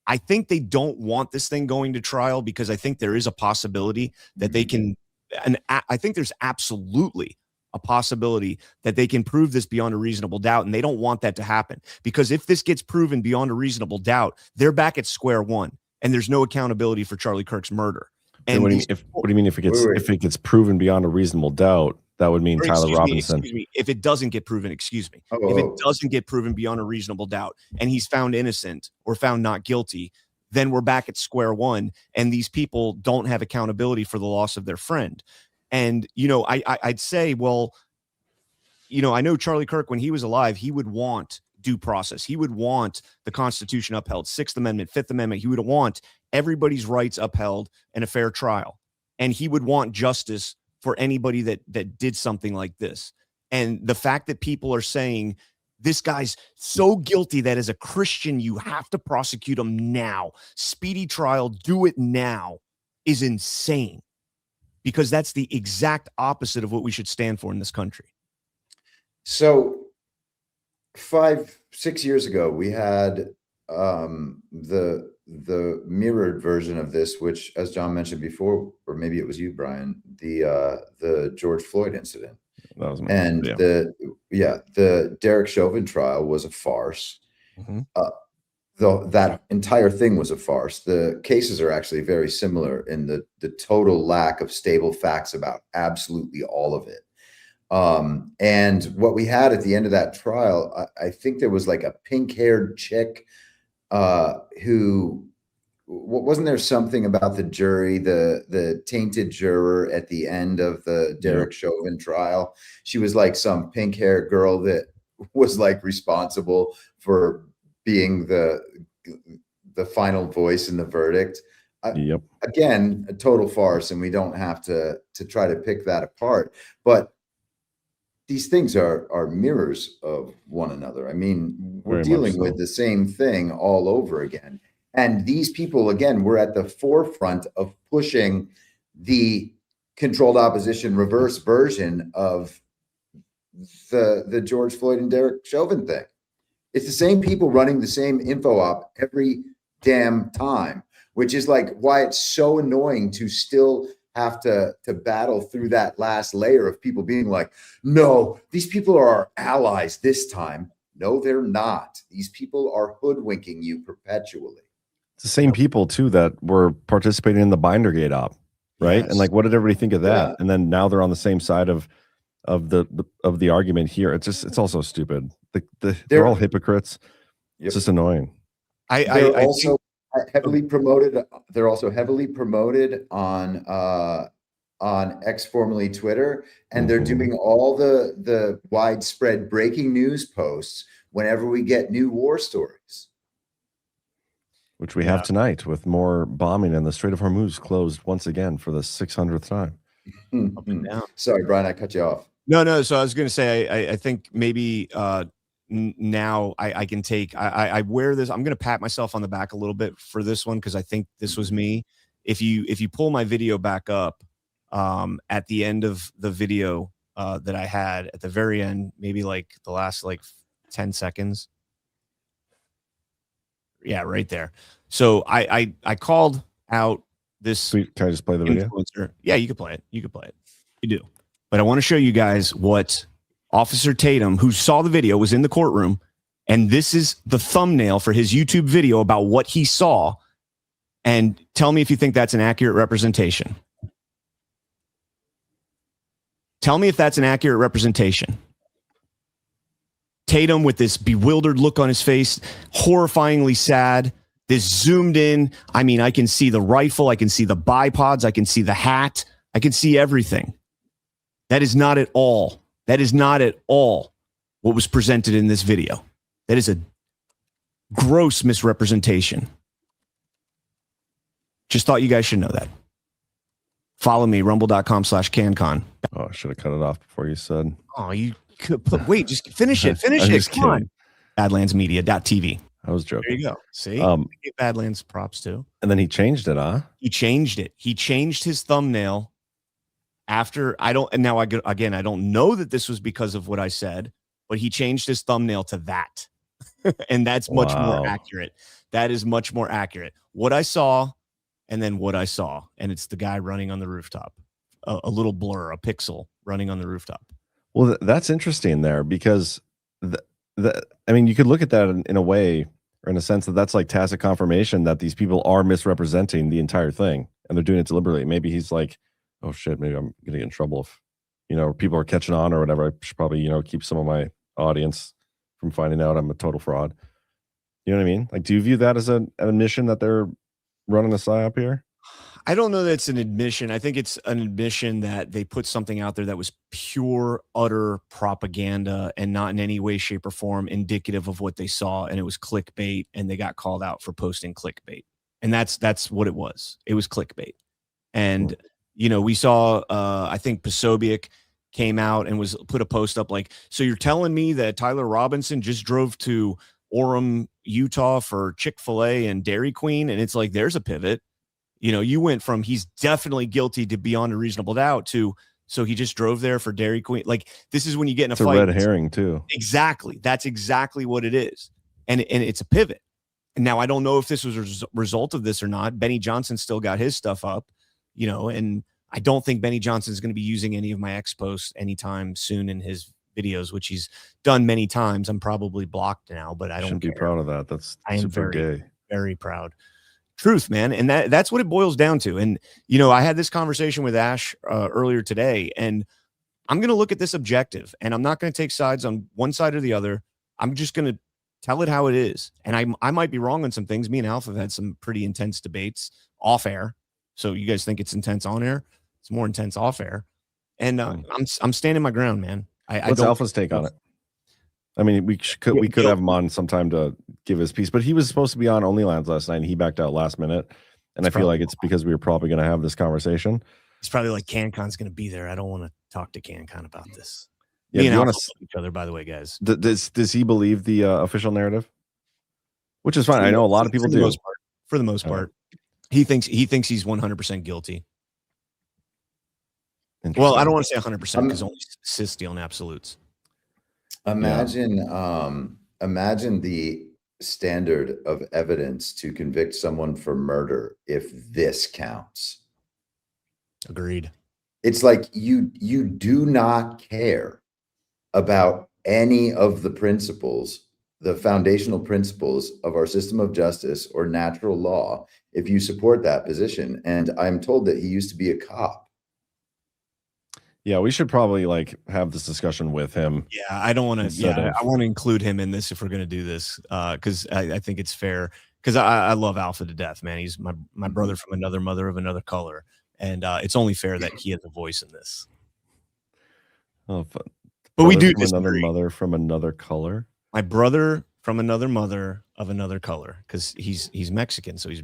I think they don't want this thing going to trial because I think there is a possibility that they can, and I think there's absolutely a possibility that they can prove this beyond a reasonable doubt. And they don't want that to happen, because if this gets proven beyond a reasonable doubt, they're back at square one and there's no accountability for Charlie Kirk's murder. And what do you mean if it gets proven beyond a reasonable doubt? That would mean Tyler Robinson. If it doesn't get proven, if it doesn't get proven beyond a reasonable doubt and he's found innocent or found not guilty, then we're back at square one. And these people don't have accountability for the loss of their friend. And, I'd say, well, I know Charlie Kirk, when he was alive, he would want due process. He would want the Constitution upheld, 6th Amendment, 5th Amendment. He would want everybody's rights upheld and a fair trial. And he would want justice for anybody that did something like this. And the fact that people are saying this guy's so guilty that as a Christian, you have to prosecute him now, speedy trial, do it now, is insane, because that's the exact opposite of what we should stand for in this country. So 5-6 years ago, we had the mirrored version of this, which, as John mentioned before, or maybe it was you, Brian, the George Floyd incident. That was the Derek Chauvin trial was a farce. Mm-hmm. That entire thing was a farce. The cases are actually very similar in the total lack of stable facts about absolutely all of it. And what we had at the end of that trial, I think there was like a pink-haired chick who, wasn't there something about the jury, the tainted juror at the end of the Derek Chauvin trial? She was like some pink-haired girl that was like responsible for being the final voice in the verdict. Again, a total farce, and we don't have to try to pick that apart. But these things are mirrors of one another. I mean, we're dealing with the same thing all over again. And these people, again, were at the forefront of pushing the controlled opposition reverse version of the George Floyd and Derek Chauvin thing. It's the same people running the same info op every damn time, which is like why it's so annoying to still have to battle through that last layer of people being like, no, these people are our allies this time. No, they're not. These people are hoodwinking you perpetually. It's the same people too that were participating in the Bindergate op, right? Yes. And like, what did everybody think of that? Yeah. And then now they're on the same side of of the argument here. It's also stupid. They're all hypocrites. It's just annoying. They're also heavily promoted. They're also heavily promoted on X, formerly Twitter, and they're doing all the widespread breaking news posts whenever we get new war stories. Which we have tonight with more bombing, and the Strait of Hormuz closed once again for the 600th time. Sorry, Brian, I cut you off. No. So I was going to say, I think maybe now I can take, I wear this. I'm going to pat myself on the back a little bit for this one, because I think this was me. If you pull my video back up, at the end of the video that I had at the very end, maybe like the last 10 seconds. Yeah, right there. So I called out this. Can I just play the video? Yeah, you can play it. You do. But I want to show you guys what Officer Tatum, who saw the video, was in the courtroom, and this is the thumbnail for his YouTube video about what he saw. And tell me if you think that's an accurate representation. Tell me if that's an accurate representation. Tatum with this bewildered look on his face, horrifyingly sad, this zoomed in. I mean, I can see the rifle. I can see the bipods. I can see the hat. I can see everything. That is not at all what was presented in this video. That is a gross misrepresentation. Just thought you guys should know that. Follow me, rumble.com/CanCon. Oh, I should have cut it off before you said. Oh, you could put, wait, just finish it. Finish it. Come on. Badlandsmedia.tv. I was joking. There you go. See? I give Badlands props too. And then he changed it, huh? He changed it. He changed his thumbnail after I don't know that this was because of what I said, but he changed his thumbnail to that. And that's much more accurate. That is much more accurate. What I saw and then what I saw. And it's the guy running on the rooftop. A little blur, a pixel running on the rooftop. Well, that's interesting there, because I mean, you could look at that in a way, or in a sense, that that's like tacit confirmation that these people are misrepresenting the entire thing, and they're doing it deliberately. Maybe he's like, oh shit, maybe I'm gonna get in trouble if people are catching on or whatever. I should probably keep some of my audience from finding out I'm a total fraud. You know what I mean? Like, do you view that as an admission that they're running a psyop here? I don't know that it's an admission. I think it's an admission that they put something out there that was pure, utter propaganda and not in any way, shape, or form indicative of what they saw. And it was clickbait, and they got called out for posting clickbait. And that's what it was. It was clickbait. And, we saw, I think Posobiec came out and put a post up like, so you're telling me that Tyler Robinson just drove to Orem, Utah for Chick-fil-A and Dairy Queen? And it's like, there's a pivot. You went from he's definitely guilty to beyond a reasonable doubt to so he just drove there for Dairy Queen. Like, this is when you get in a fight. It's a red herring too. Exactly. That's exactly what it is. And it's a pivot. And now I don't know if this was a result of this or not. Benny Johnson still got his stuff up, and I don't think Benny Johnson is going to be using any of my X posts anytime soon in his videos, which he's done many times. I'm probably blocked now, but I don't Shouldn't be proud of that. That's super gay. Very proud. Truth, man. And that's what it boils down to. And, I had this conversation with Ash earlier today, and I'm going to look at this objective, and I'm not going to take sides on one side or the other. I'm just going to tell it how it is. And I might be wrong on some things. Me and Alpha have had some pretty intense debates off air. So you guys think it's intense on air? It's more intense off air. And I'm standing my ground, man. What's Alpha's take on it? I mean, we could have him on sometime to give his piece, but he was supposed to be on OnlyLands last night, and he backed out last minute. And I feel like it's because we were probably going to have this conversation. It's probably like CanCon's going to be there. I don't want to talk to CanCon about this. Yeah, Me and Alpha love each other, by the way, guys. Does he believe the official narrative? Which is fine. I know a lot of people do. For the most part, he thinks he's 100% guilty. Well, I don't want to say 100% because only cis deal in absolutes. Imagine the standard of evidence to convict someone for murder if this counts. Agreed. It's like you do not care about any of the principles, the foundational principles of our system of justice or natural law, if you support that position. And I'm told that he used to be a cop. Yeah, we should probably like have this discussion with him. Yeah, I don't want to. Instead Yeah, of- I want to include him in this if we're going to do this, because I think it's fair. Because I love Alpha to death, man. He's my brother from another mother of another color, and it's only fair that he has a voice in this. Oh, fun. But we do From another disagree. mother from another color. My brother from another mother of another color, because he's Mexican, so he's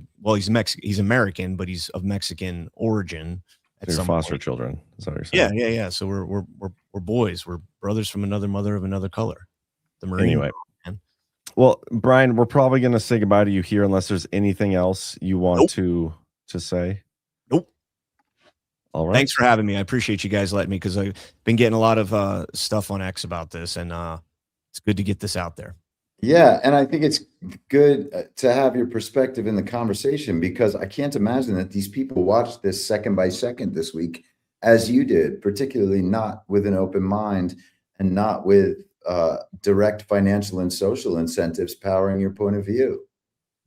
American, but he's of Mexican origin. At Your some foster point. children. Is that what you're saying? Yeah. So we're boys. We're brothers from another mother of another color. The Marine. Anyway. Man. Well, Brian, we're probably going to say goodbye to you here unless there's anything else you want to say. Nope. All right. Thanks for having me. I appreciate you guys letting me, because I've been getting a lot of stuff on X about this, and it's good to get this out there. Yeah, and I think it's good to have your perspective in the conversation, because I can't imagine that these people watched this second by second this week as you did, particularly not with an open mind and not with direct financial and social incentives powering your point of view.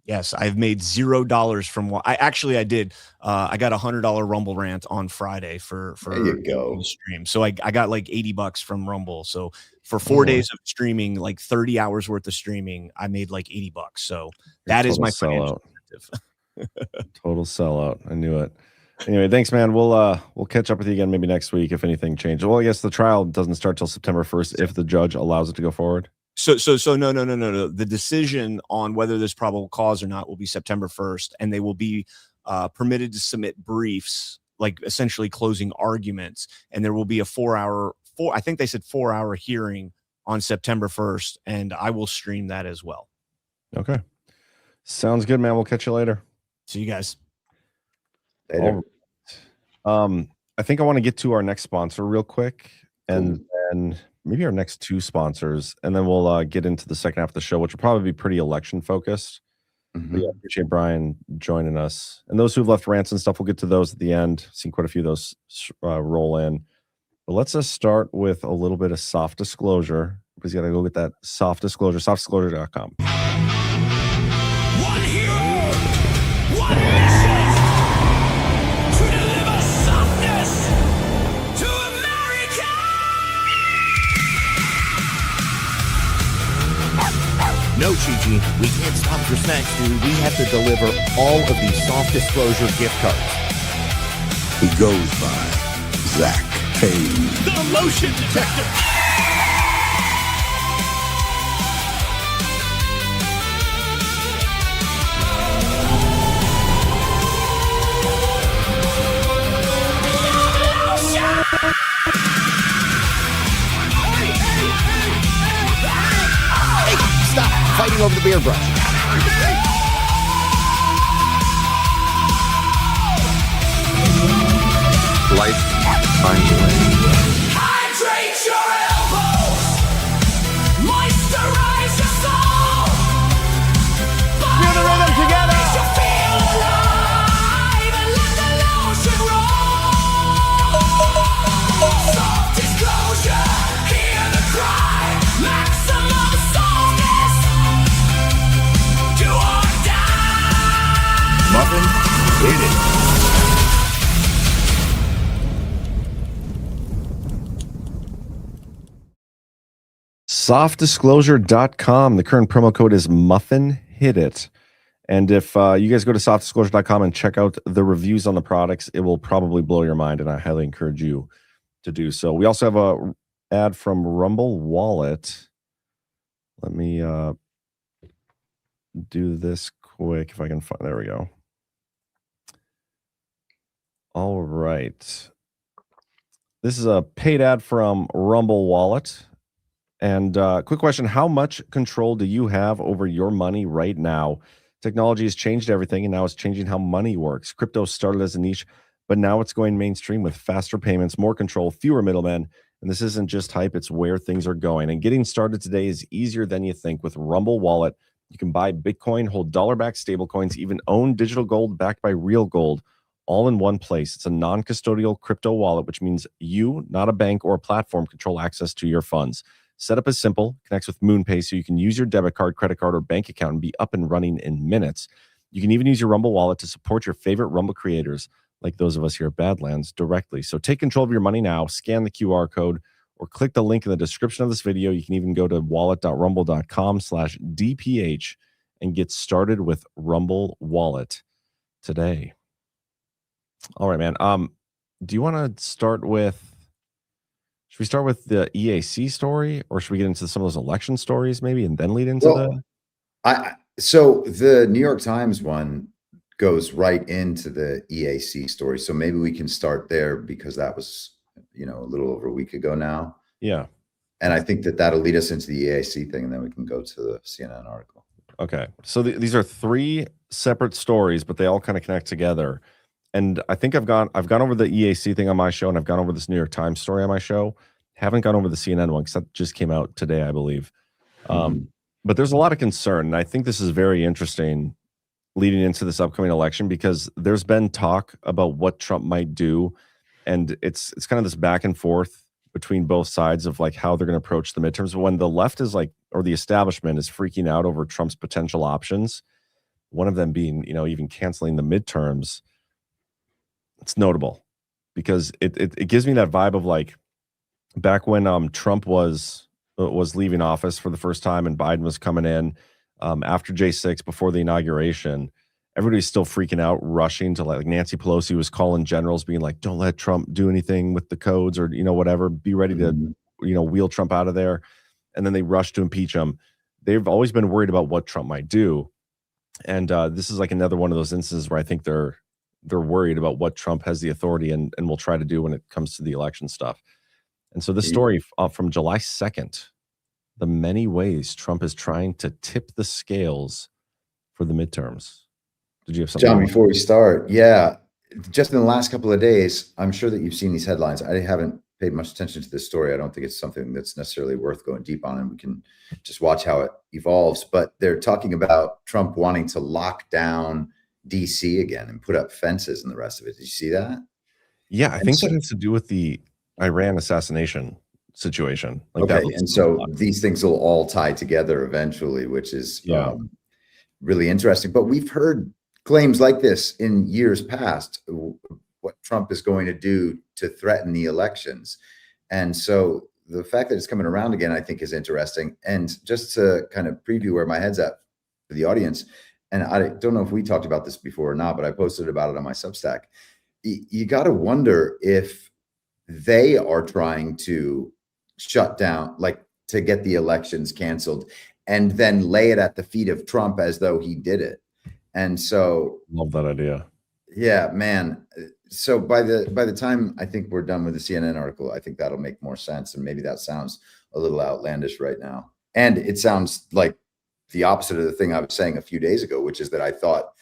Yes, I've made $0 from what I did. I got $100 Rumble rant on Friday for there you go. the stream. So I got like $80 from Rumble. So for 4 days of streaming, like 30 hours worth of streaming, I made like $80. So that is my financial incentive. Total sellout. I knew it. Anyway, thanks, man. We'll catch up with you again maybe next week if anything changes. Well, I guess the trial doesn't start till September 1st if the judge allows it to go forward. So no. The decision on whether there's probable cause or not will be September 1st, and they will be permitted to submit briefs, like essentially closing arguments, and there will be a 4-hour hearing on September 1st, and I will stream that as well. Okay. Sounds good, man. We'll catch you later. See you guys. Later. I think I want to get to our next sponsor real quick, and then maybe our next two sponsors, and then we'll get into the second half of the show, which will probably be pretty election focused. But yeah, I appreciate Brian joining us, and those who've left rants and stuff, we'll get to those at the end. Seen quite a few of those roll in, but let's just start with a little bit of soft disclosure, because you got to go get that soft disclosure, softdisclosure.com. One hero, one mission to deliver softness to America. No, Chi-Chi, we can't stop for snacks, dude. We have to deliver all of these soft disclosure gift cards. He goes by Zach Payne. The motion detector. Hey, stop fighting over the beer brush. Life finds a way. Hydrate your elbows. Moisturize your soul. Feel the rhythm together. You feel alive and let the lotion roll. Soft disclosure. Hear the cry. Maximum softness. Do or die. Muffin, hit it. Softdisclosure.com. The current promo code is Muffin Hit It. And if you guys go to softdisclosure.com and check out the reviews on the products, it will probably blow your mind, and I highly encourage you to do so. We also have a ad from Rumble Wallet. Let me do this quick if I can find. There we go. All right. This is a paid ad from Rumble Wallet. And quick question, how much control do you have over your money right now? Technology has changed everything, and now it's changing how money works. Crypto started as a niche, but now it's going mainstream with faster payments, more control, fewer middlemen. And this isn't just hype, it's where things are going. And getting started today is easier than you think with Rumble Wallet. You can buy Bitcoin, hold dollar-backed stablecoins, even own digital gold backed by real gold, all in one place. It's a non-custodial crypto wallet, which means you, not a bank or a platform, control access to your funds. Setup is simple, connects with MoonPay so you can use your debit card, credit card, or bank account and be up and running in minutes. You can even use your Rumble Wallet to support your favorite Rumble creators like those of us here at Badlands, directly. So take control of your money now, scan the QR code, or click the link in the description of this video. You can even go to wallet.rumble.com/DPH and get started with Rumble Wallet today. All right, man. Do you want to start with, should we start with the EAC story, or should we get into some of those election stories maybe and then lead into So the New York Times one goes right into the EAC story. So maybe we can start there because that was, a little over a week ago now. Yeah. And I think that that'll lead us into the EAC thing, and then we can go to the CNN article. Okay. So these are three separate stories, but they all kind of connect together. And I think I've gone over the EAC thing on my show, and I've gone over this New York Times story on my show. Haven't gone over the CNN one because that just came out today, I believe. But there's a lot of concern, and I think this is very interesting leading into this upcoming election because there's been talk about what Trump might do, and it's kind of this back and forth between both sides of like how they're going to approach the midterms. But when the left is like, or the establishment is freaking out over Trump's potential options, one of them being, even canceling the midterms, it's notable because it gives me that vibe of like back when Trump was leaving office for the first time and Biden was coming in after J6 before the inauguration. Everybody's still freaking out, rushing to like Nancy Pelosi was calling generals being like, don't let Trump do anything with the codes or, whatever, be ready to, wheel Trump out of there. And then they rush to impeach him. They've always been worried about what Trump might do. And this is like another one of those instances where I think they're worried about what Trump has the authority and will try to do when it comes to the election stuff. And so this story from July 2nd, the many ways Trump is trying to tip the scales for the midterms. Did you have something? John, before we start, just in the last couple of days, I'm sure that you've seen these headlines. I haven't paid much attention to this story. I don't think it's something that's necessarily worth going deep on, and we can just watch how it evolves. But they're talking about Trump wanting to lock down DC again and put up fences and the rest of it. Did you see that? Yeah, I think that has to do with the Iran assassination situation. And so these things will all tie together eventually, which is really interesting. But we've heard claims like this in years past, what Trump is going to do to threaten the elections. And so the fact that it's coming around again, I think is interesting. And just to kind of preview where my head's at for the audience, and I don't know if we talked about this before or not, but I posted about it on my Substack. You got to wonder if they are trying to shut down, like to get the elections canceled and then lay it at the feet of Trump as though he did it. And so love that idea. Yeah, man. So by the time I think we're done with the CNN article, I think that'll make more sense. And maybe that sounds a little outlandish right now. And it sounds like the opposite of the thing I was saying a few days ago, which is that I thought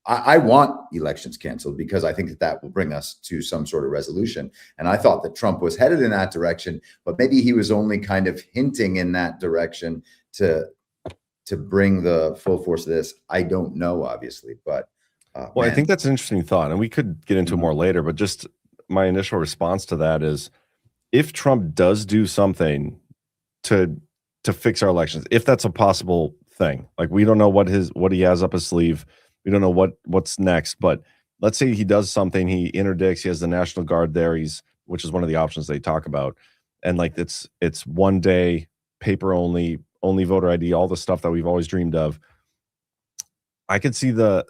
I want elections canceled because I think that will bring us to some sort of resolution. And I thought that Trump was headed in that direction, but maybe he was only kind of hinting in that direction to bring the full force of this. I don't know, obviously, but I think that's an interesting thought, and we could get into it more later, but just my initial response to that is if Trump does do something to fix our elections, if that's a possible thing, like we don't know what he has up his sleeve, we don't know what's next, but let's say he does something, he interdicts, he has the National Guard there, which is one of the options they talk about, and like it's 1 day, paper only voter ID, all the stuff that we've always dreamed of. I could see the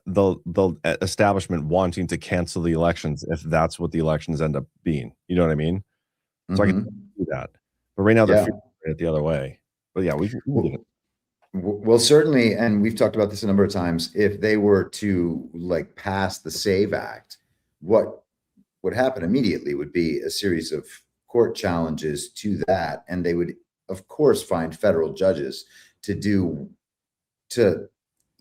establishment wanting to cancel the elections if that's what the elections end up being. You know what I mean? So I can do that. But right now they're feeling it the other way. But yeah, we can do it. Well, certainly, and we've talked about this a number of times, if they were to like pass the SAVE Act, what would happen immediately would be a series of court challenges to that. And they would, of course, find federal judges to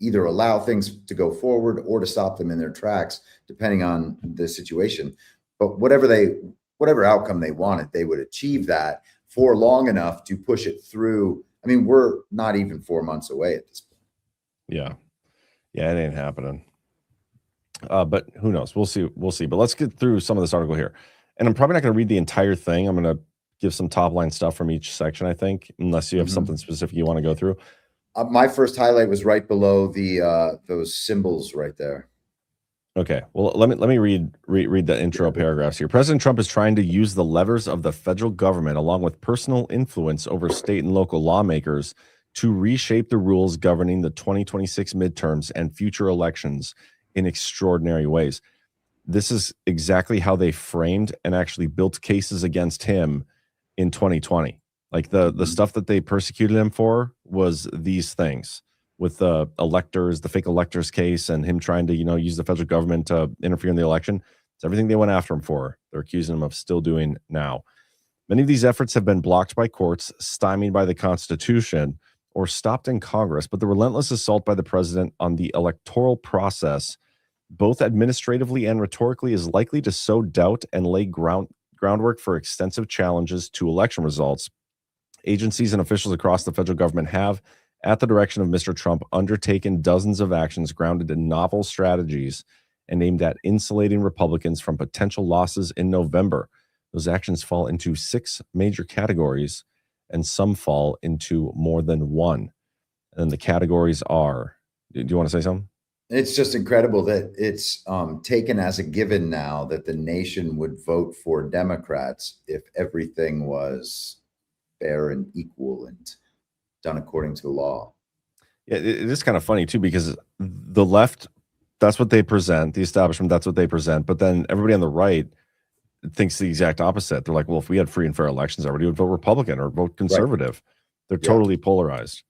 either allow things to go forward or to stop them in their tracks, depending on the situation. But whatever outcome they wanted, they would achieve that for long enough to push it through. I mean, we're not even 4 months away at this point. Yeah, it ain't happening. But who knows? We'll see. But let's get through some of this article here. And I'm probably not going to read the entire thing. I'm going to give some top line stuff from each section, I think, unless you have something specific you want to go through. My first highlight was right below the those symbols right there. Okay. Well, let me read the intro paragraphs here. President Trump is trying to use the levers of the federal government along with personal influence over state and local lawmakers to reshape the rules governing the 2026 midterms and future elections in extraordinary ways. This is exactly how they framed and actually built cases against him in 2020. Like the stuff that they persecuted him for was these things, with the electors, the fake electors case, and him trying to, use the federal government to interfere in the election. It's everything they went after him for. They're accusing him of still doing now. Many of these efforts have been blocked by courts, stymied by the Constitution, or stopped in Congress. But the relentless assault by the president on the electoral process, both administratively and rhetorically, is likely to sow doubt and lay groundwork for extensive challenges to election results. Agencies and officials across the federal government have, at the direction of Mr. Trump, undertaken dozens of actions grounded in novel strategies and aimed at insulating Republicans from potential losses in November. Those actions fall into 6 major categories, and some fall into more than one. And the categories are, do you want to say something? It's just incredible that it's taken as a given now that the nation would vote for Democrats if everything was fair and equal and done according to the law. Yeah, it is kind of funny too, because the left, that's what they present, the establishment, that's what they present, but then everybody on the right thinks the exact opposite. They're like, well, if we had free and fair elections, everybody would vote Republican or vote conservative. Right. They're totally polarized.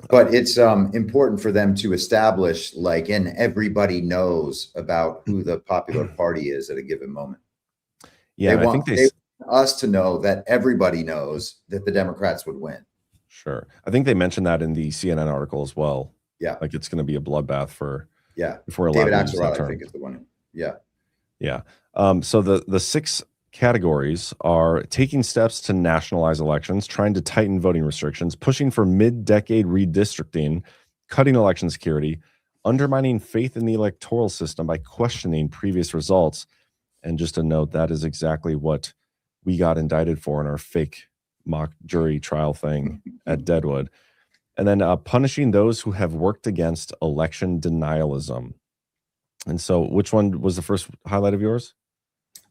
But it's important for them to establish, and everybody knows about who the popular party is at a given moment. Yeah, they want us to know that everybody knows that the Democrats would win. Sure. I think they mentioned that in the CNN article as well. Yeah. Like it's going to be a bloodbath before a David lot of Axelrod, I think, is the one. Yeah. Yeah. So the 6 categories are taking steps to nationalize elections, trying to tighten voting restrictions, pushing for mid-decade redistricting, cutting election security, undermining faith in the electoral system by questioning previous results. And just a note, that is exactly what we got indicted for in our fake mock jury trial thing at Deadwood. And then punishing those who have worked against election denialism. And so which one was the first highlight of yours?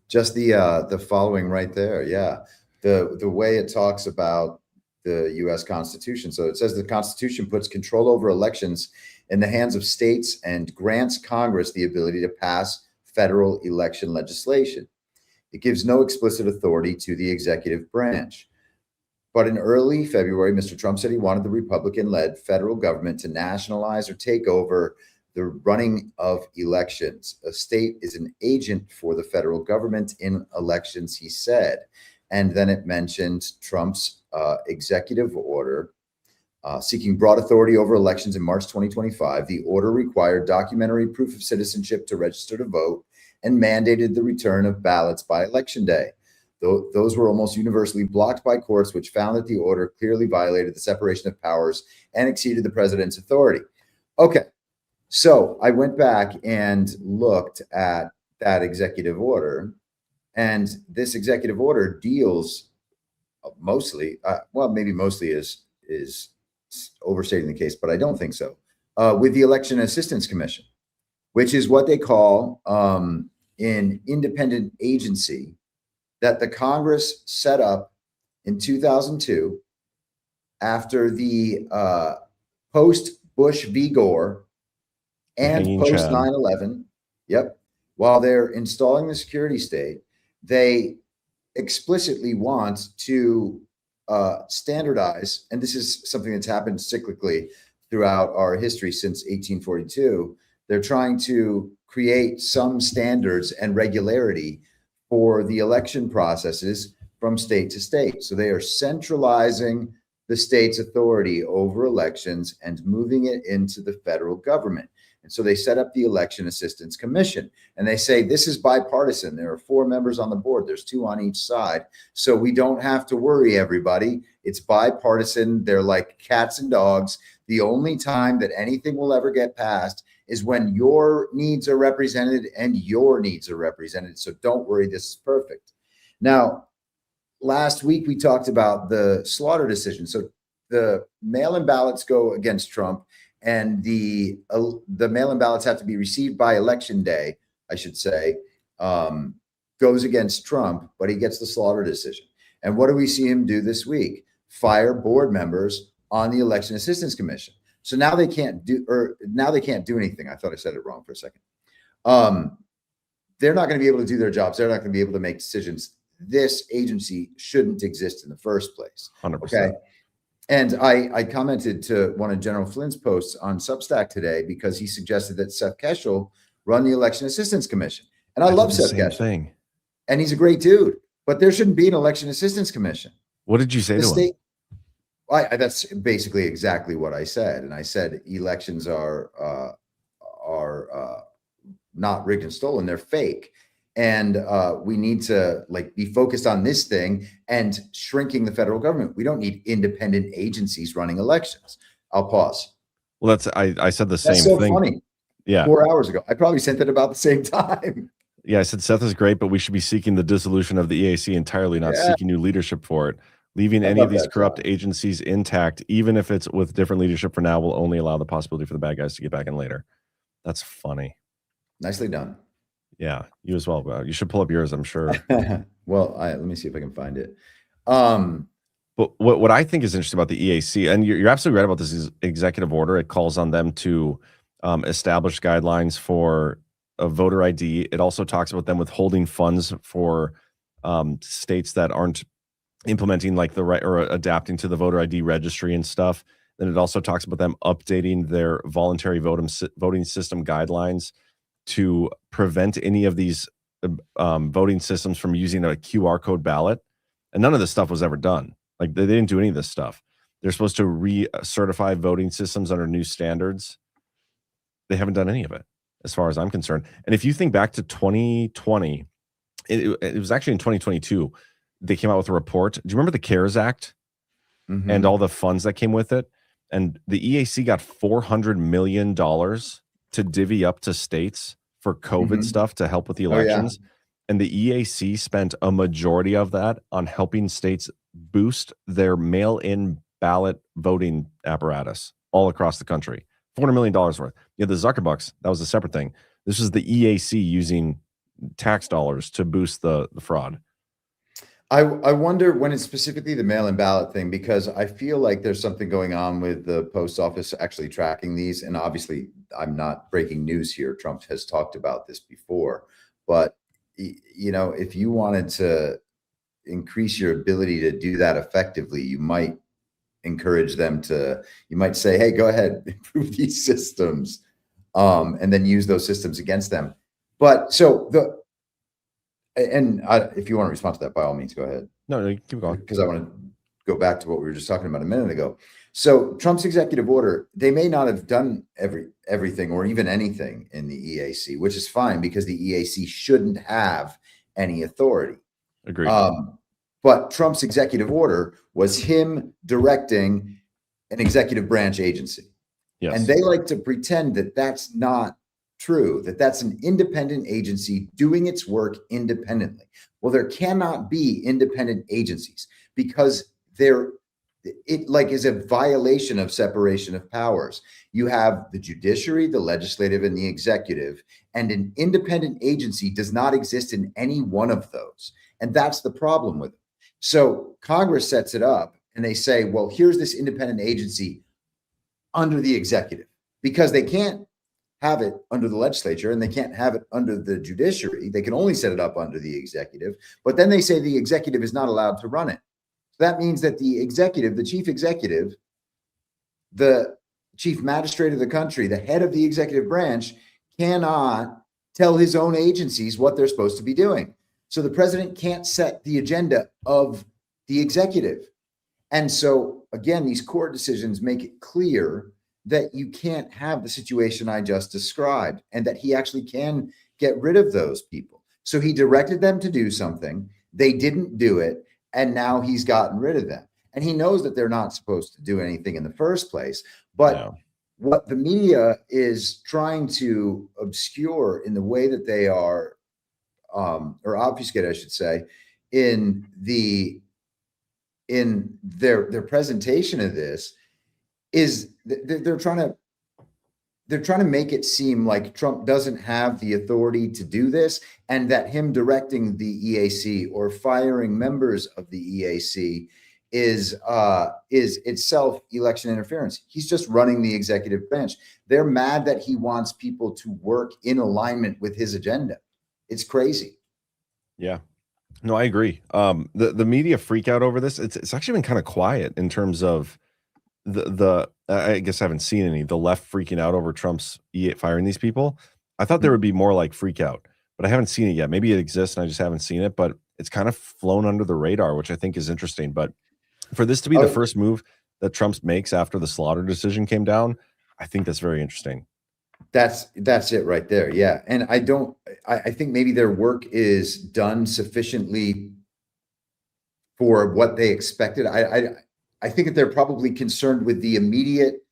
Just the following right there. Yeah. The way it talks about the U.S. Constitution. So it says the Constitution puts control over elections in the hands of states and grants Congress the ability to pass federal election legislation. It gives no explicit authority to the executive branch. But in early February, Mr. Trump said he wanted the Republican-led federal government to nationalize or take over the running of elections. A state is an agent for the federal government in elections, he said. And then it mentioned Trump's executive order seeking broad authority over elections in March 2025. The order required documentary proof of citizenship to register to vote and mandated the return of ballots by election day. Those were almost universally blocked by courts, which found that the order clearly violated the separation of powers and exceeded the president's authority. Okay, so I went back and looked at that executive order, and this executive order deals mostly, maybe mostly is overstating the case, but I don't think so, with the Election Assistance Commission, which is what they call an independent agency that the Congress set up in 2002 after the post-Bush v. Gore and post 9/11. Yep. While they're installing the security state, they explicitly want to standardize, and this is something that's happened cyclically throughout our history since 1842. They're trying to create some standards and regularity for the election processes from state to state. So they are centralizing the state's authority over elections and moving it into the federal government. And so they set up the Election Assistance Commission, and they say this is bipartisan. There are 4 members on the board. There's 2 on each side. So we don't have to worry, everybody. It's bipartisan. They're like cats and dogs. The only time that anything will ever get passed is when your needs are represented and your needs are represented. So don't worry, this is perfect. Now, last week we talked about the slaughter decision. So the mail-in ballots go against Trump, and the mail-in ballots have to be received by election day, I should say, goes against Trump, but he gets the slaughter decision. And what do we see him do this week? Fire board members on the Election Assistance Commission. So now they can't do anything. I thought I said it wrong for a second. They're not going to be able to do their jobs. They're not going to be able to make decisions. This agency shouldn't exist in the first place. 100%. Okay. And I commented to one of General Flynn's posts on Substack today because he suggested that Seth Keshel run the Election Assistance Commission. And I love Seth Keshel. And he's a great dude, but there shouldn't be an Election Assistance Commission. What did you say to him? That's basically exactly what I said. And I said elections are not rigged and stolen. They're fake. And we need to be focused on this thing and shrinking the federal government. We don't need independent agencies running elections. I'll pause. Well, I said the same That's so thing. Funny. Yeah. 4 hours ago. I probably sent it about the same time. Yeah, I said Seth is great, but we should be seeking the dissolution of the EAC entirely, not seeking new leadership for it. Leaving any of these corrupt agencies intact, even if it's with different leadership for now, will only allow the possibility for the bad guys to get back in later. That's funny. Nicely done. Yeah, you as well. You should pull up yours, I'm sure. Well, let me see if I can find it. But what I think is interesting about the EAC, and you're absolutely right about this executive order, it calls on them to establish guidelines for a voter ID. It also talks about them withholding funds for states that aren't implementing the right or adapting to the voter ID registry and stuff. Then it also talks about them updating their voluntary voting system guidelines to prevent any of these voting systems from using a QR code ballot. And none of this stuff was ever done. They didn't do any of this stuff. They're supposed to recertify voting systems under new standards. They haven't done any of it, as far as I'm concerned. And if you think back to 2020, it was actually in 2022, they came out with a report. Do you remember the CARES Act and all the funds that came with it? And the EAC got $400 million to divvy up to states for COVID stuff to help with the elections. And the EAC spent a majority of that on helping states boost their mail-in ballot voting apparatus all across the country. $400 million worth. Yeah, the Zuckerbucks, that was a separate thing. This is the EAC using tax dollars to boost the fraud. I wonder when it's specifically the mail-in ballot thing, because I feel like there's something going on with the post office actually tracking these. And obviously, I'm not breaking news here. Trump has talked about this before. But, if you wanted to increase your ability to do that effectively, you might encourage them you might say, hey, go ahead, improve these systems, and then use those systems against them. But if you want to respond to that, by all means, go ahead. No, keep going. Because I want to go back to what we were just talking about a minute ago. So Trump's executive order, they may not have done everything or even anything in the EAC, which is fine because the EAC shouldn't have any authority. Agreed. But Trump's executive order was him directing an executive branch agency. Yes. And they like to pretend that that's not true, that that's an independent agency doing its work independently. Well, there cannot be independent agencies because it is a violation of separation of powers. You have the judiciary, the legislative, and the executive, and an independent agency does not exist in any one of those. And that's the problem with it. So Congress sets it up and they say, well, here's this independent agency under the executive, because they can't have it under the legislature and they can't have it under the judiciary. They can only set it up under the executive, but then they say the executive is not allowed to run it. So that means that the executive, the chief executive, the chief magistrate of the country, the head of the executive branch, cannot tell his own agencies what they're supposed to be doing. So the president can't set the agenda of the executive. And so again, these court decisions make it clear that you can't have the situation I just described and that he actually can get rid of those people. So he directed them to do something. They didn't do it. And now he's gotten rid of them. And he knows that they're not supposed to do anything in the first place. But what the media is trying to obscure in the way that they are, or obfuscate, I should say, in their presentation of this is they're trying to they're trying to make it seem like Trump doesn't have the authority to do this, and that him directing the EAC or firing members of the EAC is itself election interference. He's just running the executive branch. They're mad that he wants people to work in alignment with his agenda. It's crazy. Yeah. No, I agree. The media freak out over this. It's actually been kind of quiet in terms of the I guess I haven't seen any the left freaking out over Trump's firing these people. I thought there would be more like freak out, but I haven't seen it yet. Maybe it exists and I just haven't seen it, but it's kind of flown under the radar, which I think is interesting. But for this to be the first move that Trump makes after the Slaughter decision came down, I think that's very interesting. That's it right there. Yeah. And I think maybe their work is done sufficiently for what they expected. I think that they're probably concerned with the immediate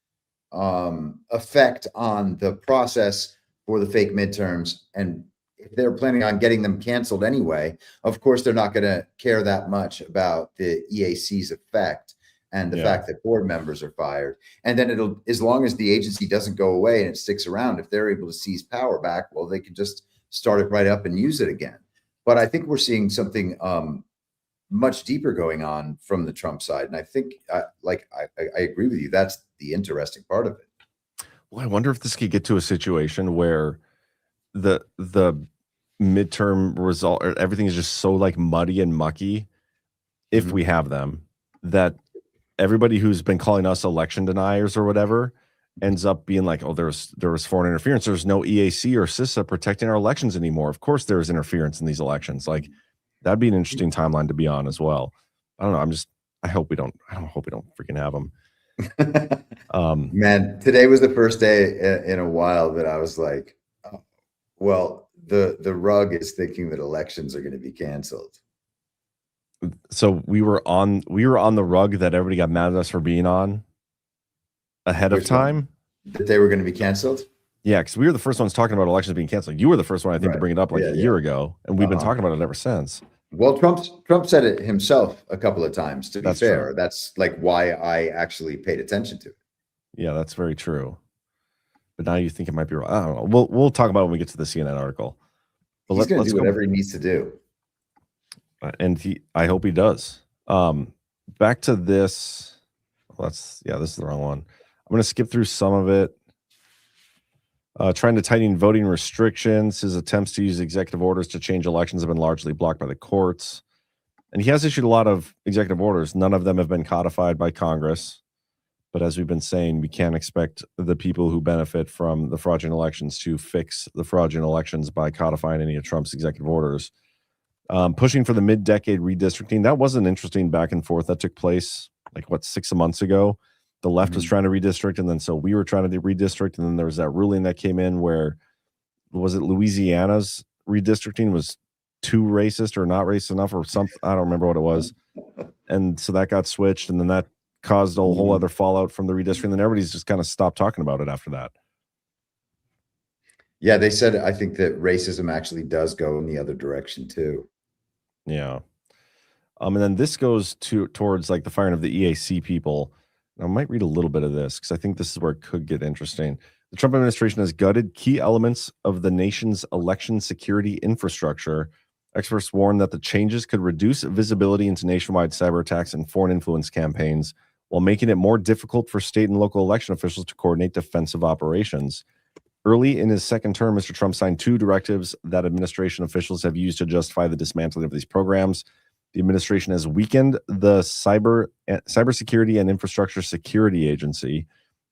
effect on the process for the fake midterms. And if they're planning on getting them canceled anyway, of course, they're not going to care that much about the EAC's effect and the fact that board members are fired. And then as long as the agency doesn't go away and it sticks around, if they're able to seize power back, well, they can just start it right up and use it again. But I think we're seeing something much deeper going on from the Trump side. And I think, I agree with you. That's the interesting part of it. Well, I wonder if this could get to a situation where the midterm result or everything is just so like muddy and mucky, if we have them, that everybody who's been calling us election deniers or whatever ends up being like, oh, there was foreign interference. There's no EAC or CISA protecting our elections anymore. Of course there is interference in these elections. Like, that'd be an interesting timeline to be on as well. I don't know. I hope we don't freaking have them. Man, today was the first day in a while that I was like, oh, well, the rug is thinking that elections are going to be canceled. So we were on the rug that everybody got mad at us for being on ahead of time. That they were going to be canceled? Yeah, because we were the first ones talking about elections being canceled. You were the first one, I think, to bring it up a year ago, and we've been talking about it ever since. Well, Trump said it himself a couple of times, to be fair. True. That's like why I actually paid attention to it. Yeah, that's very true. But now you think it might be wrong. I don't know. We'll talk about it when we get to the CNN article. But He's going to do whatever he needs to do. And I hope he does. Back to this. This is the wrong one. I'm going to skip through some of it. Trying to tighten voting restrictions. His attempts to use executive orders to change elections have been largely blocked by the courts. And he has issued a lot of executive orders. None of them have been codified by Congress. But as we've been saying, we can't expect the people who benefit from the fraudulent elections to fix the fraudulent elections by codifying any of Trump's executive orders. Pushing for the mid-decade redistricting. That was an interesting back and forth that took place 6 months ago. The left was trying to redistrict, and then so we were trying to redistrict, and then there was that ruling that came in where, was it Louisiana's redistricting was too racist or not racist enough or something? I don't remember what it was. And so that got switched, and then that caused a whole other fallout from the redistricting, and then everybody's just kind of stopped talking about it after that. Yeah, they said, I think that racism actually does go in the other direction too. Yeah. And then this goes towards like the firing of the EAC people. I might read a little bit of this because I think this is where it could get interesting. The Trump administration has gutted key elements of the nation's election security infrastructure. Experts warn that the changes could reduce visibility into nationwide cyber attacks and foreign influence campaigns while making it more difficult for state and local election officials to coordinate defensive operations. Early in his second term, Mr. Trump signed 2 directives that administration officials have used to justify the dismantling of these programs. The administration has weakened the Cybersecurity and Infrastructure Security Agency,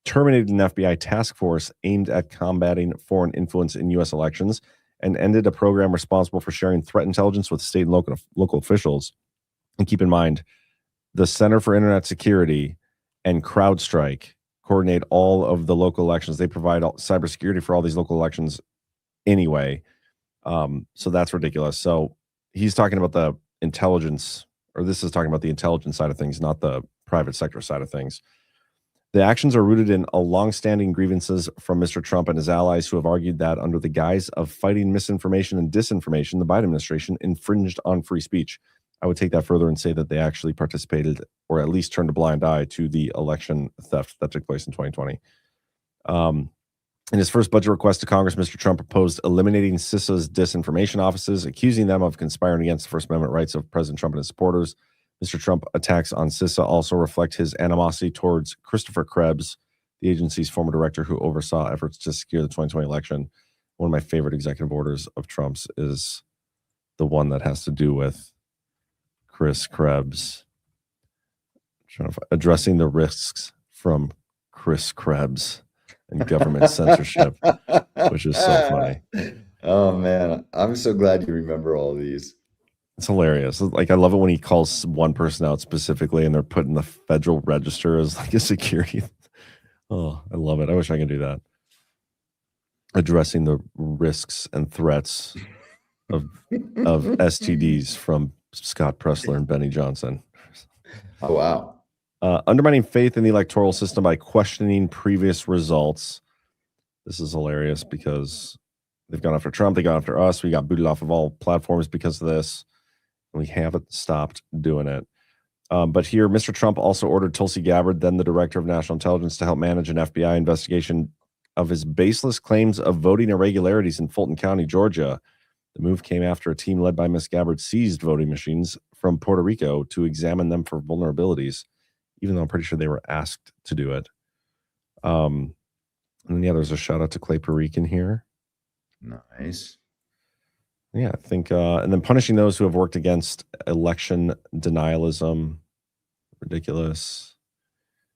terminated an FBI task force aimed at combating foreign influence in U.S. elections, and ended a program responsible for sharing threat intelligence with state and local officials. And keep in mind, the Center for Internet Security and CrowdStrike coordinate all of the local elections. They provide cybersecurity for all these local elections anyway. So that's ridiculous. So he's talking about the intelligence, or this is talking about the intelligence side of things, not the private sector side of things. The actions are rooted in a long-standing grievances from Mr. Trump and his allies who have argued that under the guise of fighting misinformation and disinformation, the Biden administration infringed on free speech. I would take that further and say that they actually participated or at least turned a blind eye to the election theft that took place in 2020. In his first budget request to Congress, Mr. Trump proposed eliminating CISA's disinformation offices, accusing them of conspiring against the First Amendment rights of President Trump and his supporters. Mr. Trump attacks on CISA also reflect his animosity towards Christopher Krebs, the agency's former director who oversaw efforts to secure the 2020 election. One of my favorite executive orders of Trump's is the one that has to do with Chris Krebs, addressing the risks from Chris Krebs and government censorship, which is so funny. Oh man, I'm so glad you remember all these. It's hilarious. Like, I love it when he calls one person out specifically and they're put in the Federal Register as like a security. Oh, I love it. I wish I could do that. Addressing the risks and threats of STDs from Scott Pressler and Benny Johnson. Oh, wow. Undermining faith in the electoral system by questioning previous results. This is hilarious because they've gone after Trump. They got after us. We got booted off of all platforms because of this. And we haven't stopped doing it. But here, Mr. Trump also ordered Tulsi Gabbard, then the director of national intelligence, to help manage an FBI investigation of his baseless claims of voting irregularities in Fulton County, Georgia. The move came after a team led by Ms. Gabbard seized voting machines from Puerto Rico to examine them for vulnerabilities, even though I'm pretty sure they were asked to do it. And then, yeah, there's a shout out to Clay Parikh in here. Nice. Yeah, I think, and then punishing those who have worked against election denialism. Ridiculous.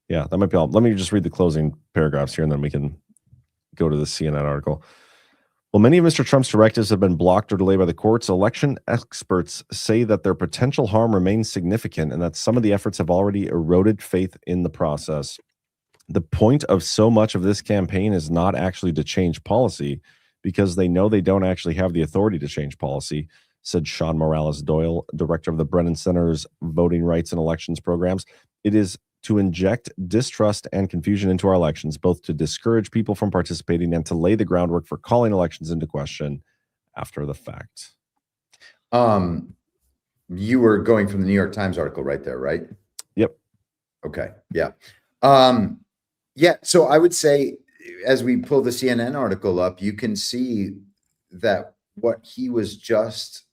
Yeah, that might be all. Let me just read the closing paragraphs here and then we can go to the CNN article. Well, many of Mr. Trump's directives have been blocked or delayed by the courts. Election experts say that their potential harm remains significant and that some of the efforts have already eroded faith in the process. The point of so much of this campaign is not actually to change policy, because they know they don't actually have the authority to change policy, said Sean Morales Doyle, director of the Brennan Center's Voting Rights and Elections Programs. It is to inject distrust and confusion into our elections, both to discourage people from participating and to lay the groundwork for calling elections into question after the fact. You were going from the New York Times article right there, right? Yep. Okay. Yeah. Yeah. So I would say, as we pull the CNN article up, you can see that what he was just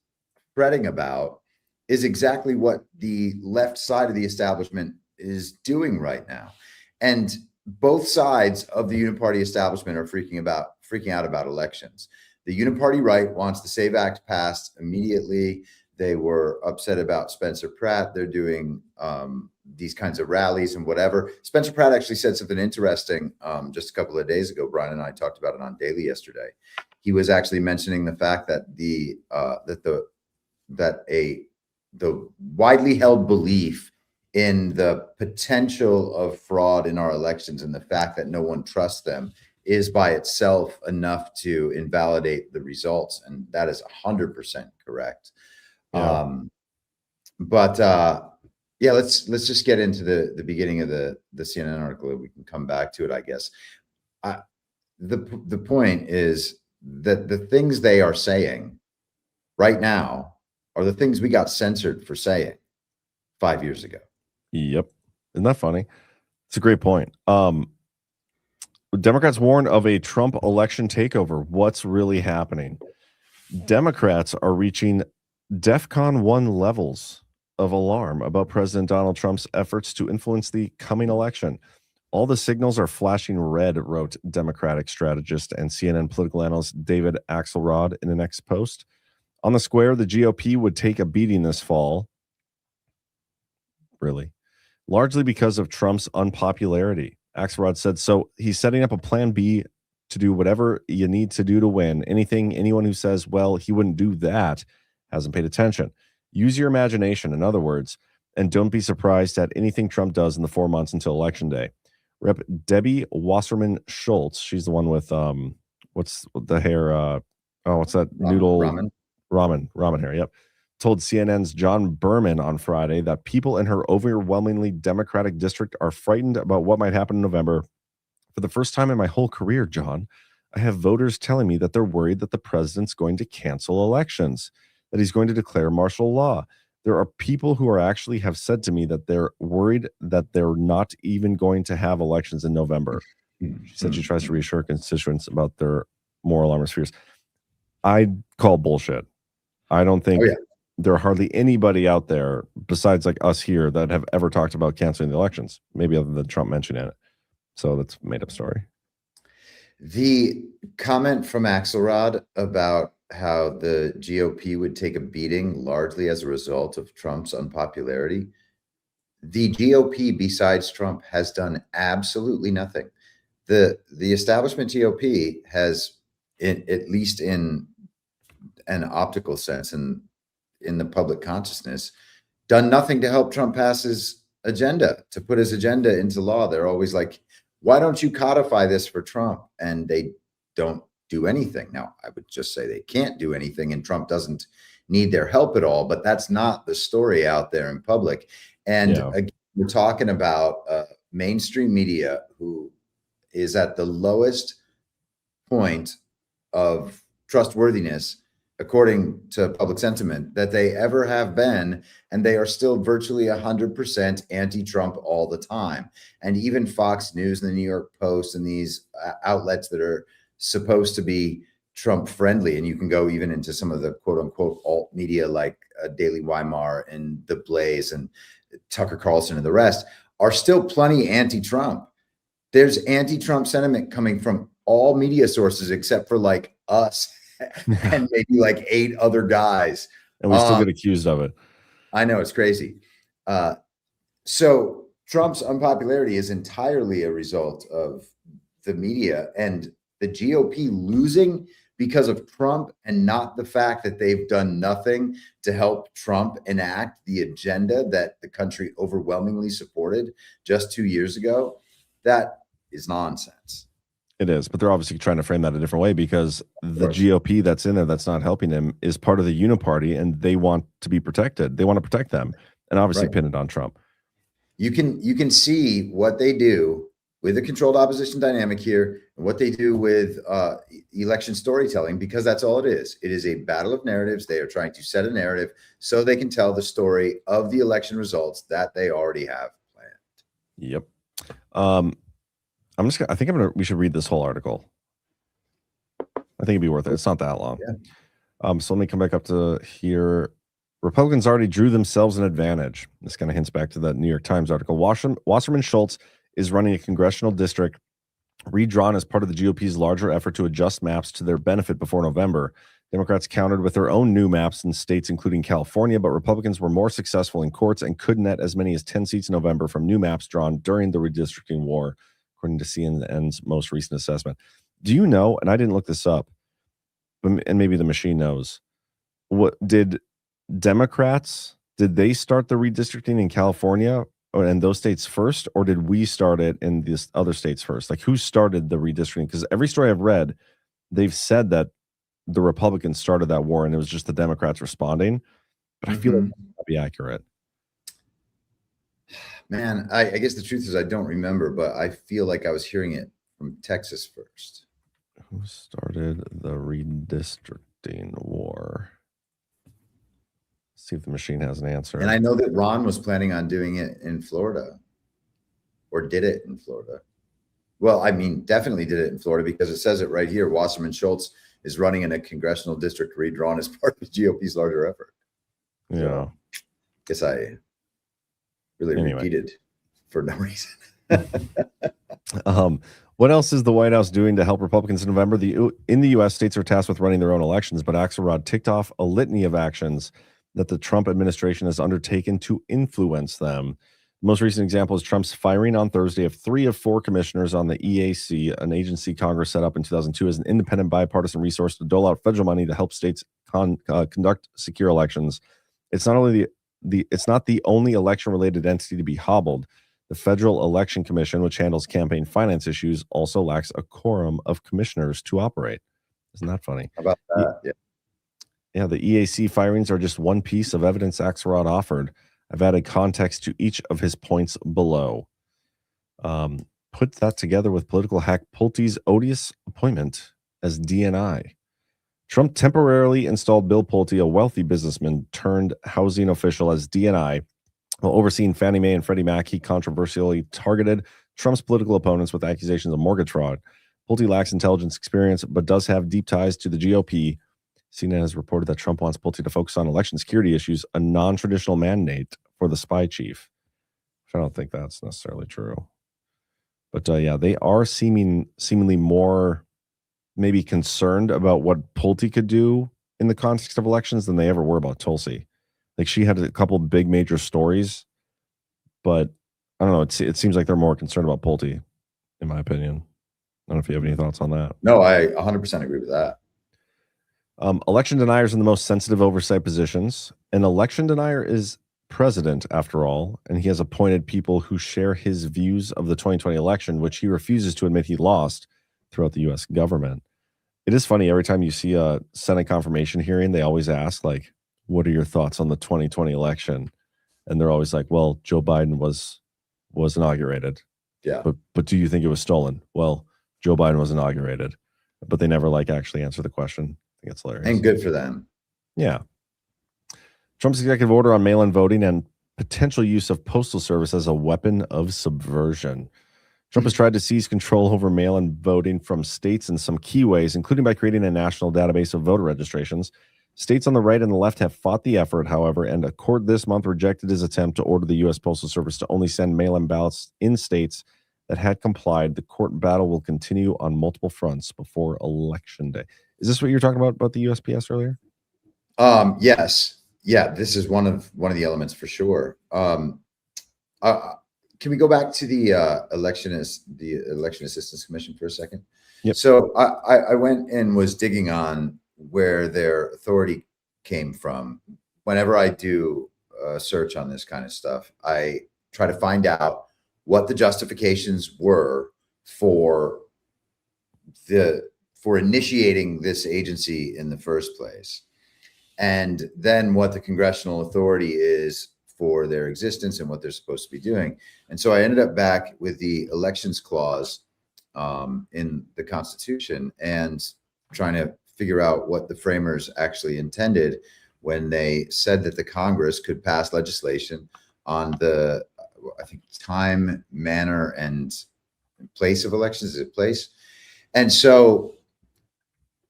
fretting about is exactly what the left side of the establishment is doing right now. And both sides of the uniparty establishment are freaking out about elections. The uniparty right wants the SAVE Act passed immediately. They were upset about Spencer Pratt. They're doing these kinds of rallies and whatever. Spencer Pratt actually said something interesting just a couple of days ago. Brian and I talked about it on Daily yesterday. He was actually mentioning the fact that the widely held belief in the potential of fraud in our elections and the fact that no one trusts them is by itself enough to invalidate the results, and that is 100% correct. Yeah. Yeah, let's just get into the beginning of the CNN article. We can come back to it, I guess. The point is that the things they are saying right now are the things we got censored for saying 5 years ago. Yep. Isn't that funny? It's a great point. Democrats warn of a Trump election takeover. What's really happening? Democrats are reaching DEFCON 1 levels of alarm about President Donald Trump's efforts to influence the coming election. All the signals are flashing red, wrote Democratic strategist and CNN political analyst David Axelrod in an X post. On the square, the GOP would take a beating this fall. Really? Largely because of Trump's unpopularity. Axelrod said, so he's setting up a plan B to do whatever you need to do to win. Anyone who says, well, he wouldn't do that hasn't paid attention. Use your imagination, in other words, and don't be surprised at anything Trump does in the 4 months until Election Day. Rep. Debbie Wasserman Schultz, she's the one with what's the hair? What's that noodle? Ramen hair. Yep. Told CNN's John Berman on Friday that people in her overwhelmingly Democratic district are frightened about what might happen in November. For the first time in my whole career, John, I have voters telling me that they're worried that the president's going to cancel elections, that he's going to declare martial law. There are people who have said to me that they're worried that they're not even going to have elections in November. She said she tries to reassure constituents about their more alarmist fears. I call bullshit. I don't think there are hardly anybody out there besides like us here that have ever talked about canceling the elections, maybe other than Trump mentioning it. So that's a made up story. The comment from Axelrod about how the GOP would take a beating largely as a result of Trump's unpopularity. The GOP, besides Trump, has done absolutely nothing. The establishment GOP has, at least in an optical sense and in the public consciousness, done nothing to help Trump pass his agenda, to put his agenda into law. They're always like, why don't you codify this for Trump? And they don't do anything. Now, I would just say they can't do anything, and Trump doesn't need their help at all, but that's not the story out there in public. And again, we're talking about mainstream media, who is at the lowest point of trustworthiness, according to public sentiment, that they ever have been, and they are still virtually 100% anti-Trump all the time. And even Fox News and the New York Post and these outlets that are supposed to be Trump friendly, and you can go even into some of the quote unquote alt media like Daily Weimar and The Blaze and Tucker Carlson and the rest, are still plenty anti-Trump. There's anti-Trump sentiment coming from all media sources except for like us and maybe like 8 other guys. And we still get accused of it. I know, it's crazy. So Trump's unpopularity is entirely a result of the media and the GOP losing because of Trump, and not the fact that they've done nothing to help Trump enact the agenda that the country overwhelmingly supported just 2 years ago. That is nonsense. It is, but they're obviously trying to frame that a different way, because the GOP that's in there that's not helping him is part of the uniparty, and they want to be protected. They want to protect them, and obviously pin it on Trump. You can see what they do with the controlled opposition dynamic here, and what they do with election storytelling, because that's all it is. It is a battle of narratives. They are trying to set a narrative so they can tell the story of the election results that they already have planned. Yep. We should read this whole article. I think it'd be worth it. It's not that long. So let me come back up to here. Republicans already drew themselves an advantage. This kind of hints back to the New York Times article. Wasserman Schultz is running a congressional district redrawn as part of the GOP's larger effort to adjust maps to their benefit before November. Democrats countered with their own new maps in states including California, but Republicans were more successful in courts and could net as many as 10 seats in November from new maps drawn during the redistricting war, according to CNN's most recent assessment. Do you know, and I didn't look this up, and maybe the machine knows, what did Democrats, did they start the redistricting in California and those states first, or did we start it in these other states first? Like, who started the redistricting? Because every story I've read, they've said that the Republicans started that war and it was just the Democrats responding. But I feel like that would be accurate. Man, I guess the truth is I don't remember, but I feel like I was hearing it from Texas first. Who started the redistricting war? See if the machine has an answer. And I know that Ron was planning on doing it in Florida, or did it in Florida. Well, I mean, definitely did it in Florida, because it says it right here. Wasserman Schultz is running in a congressional district redrawn as part of the GOP's larger effort. Yeah. So, guess I really repeated for no reason. What else is the White House doing to help Republicans in November? In the U.S., states are tasked with running their own elections, but Axelrod ticked off a litany of actions that the Trump administration has undertaken to influence them. The most recent example is Trump's firing on Thursday of 3 of 4 commissioners on the EAC, an agency Congress set up in 2002 as an independent bipartisan resource to dole out federal money to help states conduct secure elections. It's not only it's not the only election-related entity to be hobbled. The Federal Election Commission, which handles campaign finance issues, also lacks a quorum of commissioners to operate. Isn't that funny? How about that? Yeah, the EAC firings are just one piece of evidence Axelrod offered. I've added context to each of his points below. Put that together with political hack Pulte's odious appointment as DNI. Trump temporarily installed Bill Pulte, a wealthy businessman turned housing official, as DNI. While overseeing Fannie Mae and Freddie Mac, he controversially targeted Trump's political opponents with accusations of mortgage fraud. Pulte lacks intelligence experience, but does have deep ties to the GOP. CNN has reported that Trump wants Pulte to focus on election security issues, a non-traditional mandate for the spy chief. I don't think that's necessarily true. But yeah, they are seemingly more maybe concerned about what Pulte could do in the context of elections than they ever were about Tulsi. Like, she had a couple big major stories, but I don't know. It seems like they're more concerned about Pulte, in my opinion. I don't know if you have any thoughts on that. No, I 100% agree with that. Election deniers in the most sensitive oversight positions. An election denier is president, after all, and he has appointed people who share his views of the 2020 election, which he refuses to admit he lost throughout the U.S. government. It is funny, every time you see a Senate confirmation hearing, they always ask, like, what are your thoughts on the 2020 election? And they're always like, well, Joe Biden was inaugurated. Yeah. But do you think it was stolen? Well, Joe Biden was inaugurated. But they never actually answer the question. I think it's hilarious. And good for them. Yeah. Trump's executive order on mail-in voting and potential use of postal service as a weapon of subversion. Trump has tried to seize control over mail-in voting from states in some key ways, including by creating a national database of voter registrations. States on the right and the left have fought the effort, however, and a court this month rejected his attempt to order the U.S. Postal Service to only send mail-in ballots in states that had complied. The court battle will continue on multiple fronts before Election Day. Is this what you were talking about the USPS earlier? Yes. Yeah, this is one of the elements for sure. Can we go back to the Election Assistance Commission for a second? Yep. So I went and was digging on where their authority came from. Whenever I do a search on this kind of stuff, I try to find out what the justifications were for initiating this agency in the first place, and then what the congressional authority is for their existence and what they're supposed to be doing. And so I ended up back with the elections clause in the Constitution and trying to figure out what the framers actually intended when they said that the Congress could pass legislation on the, I think, time, manner, and place of elections. Is it place? And so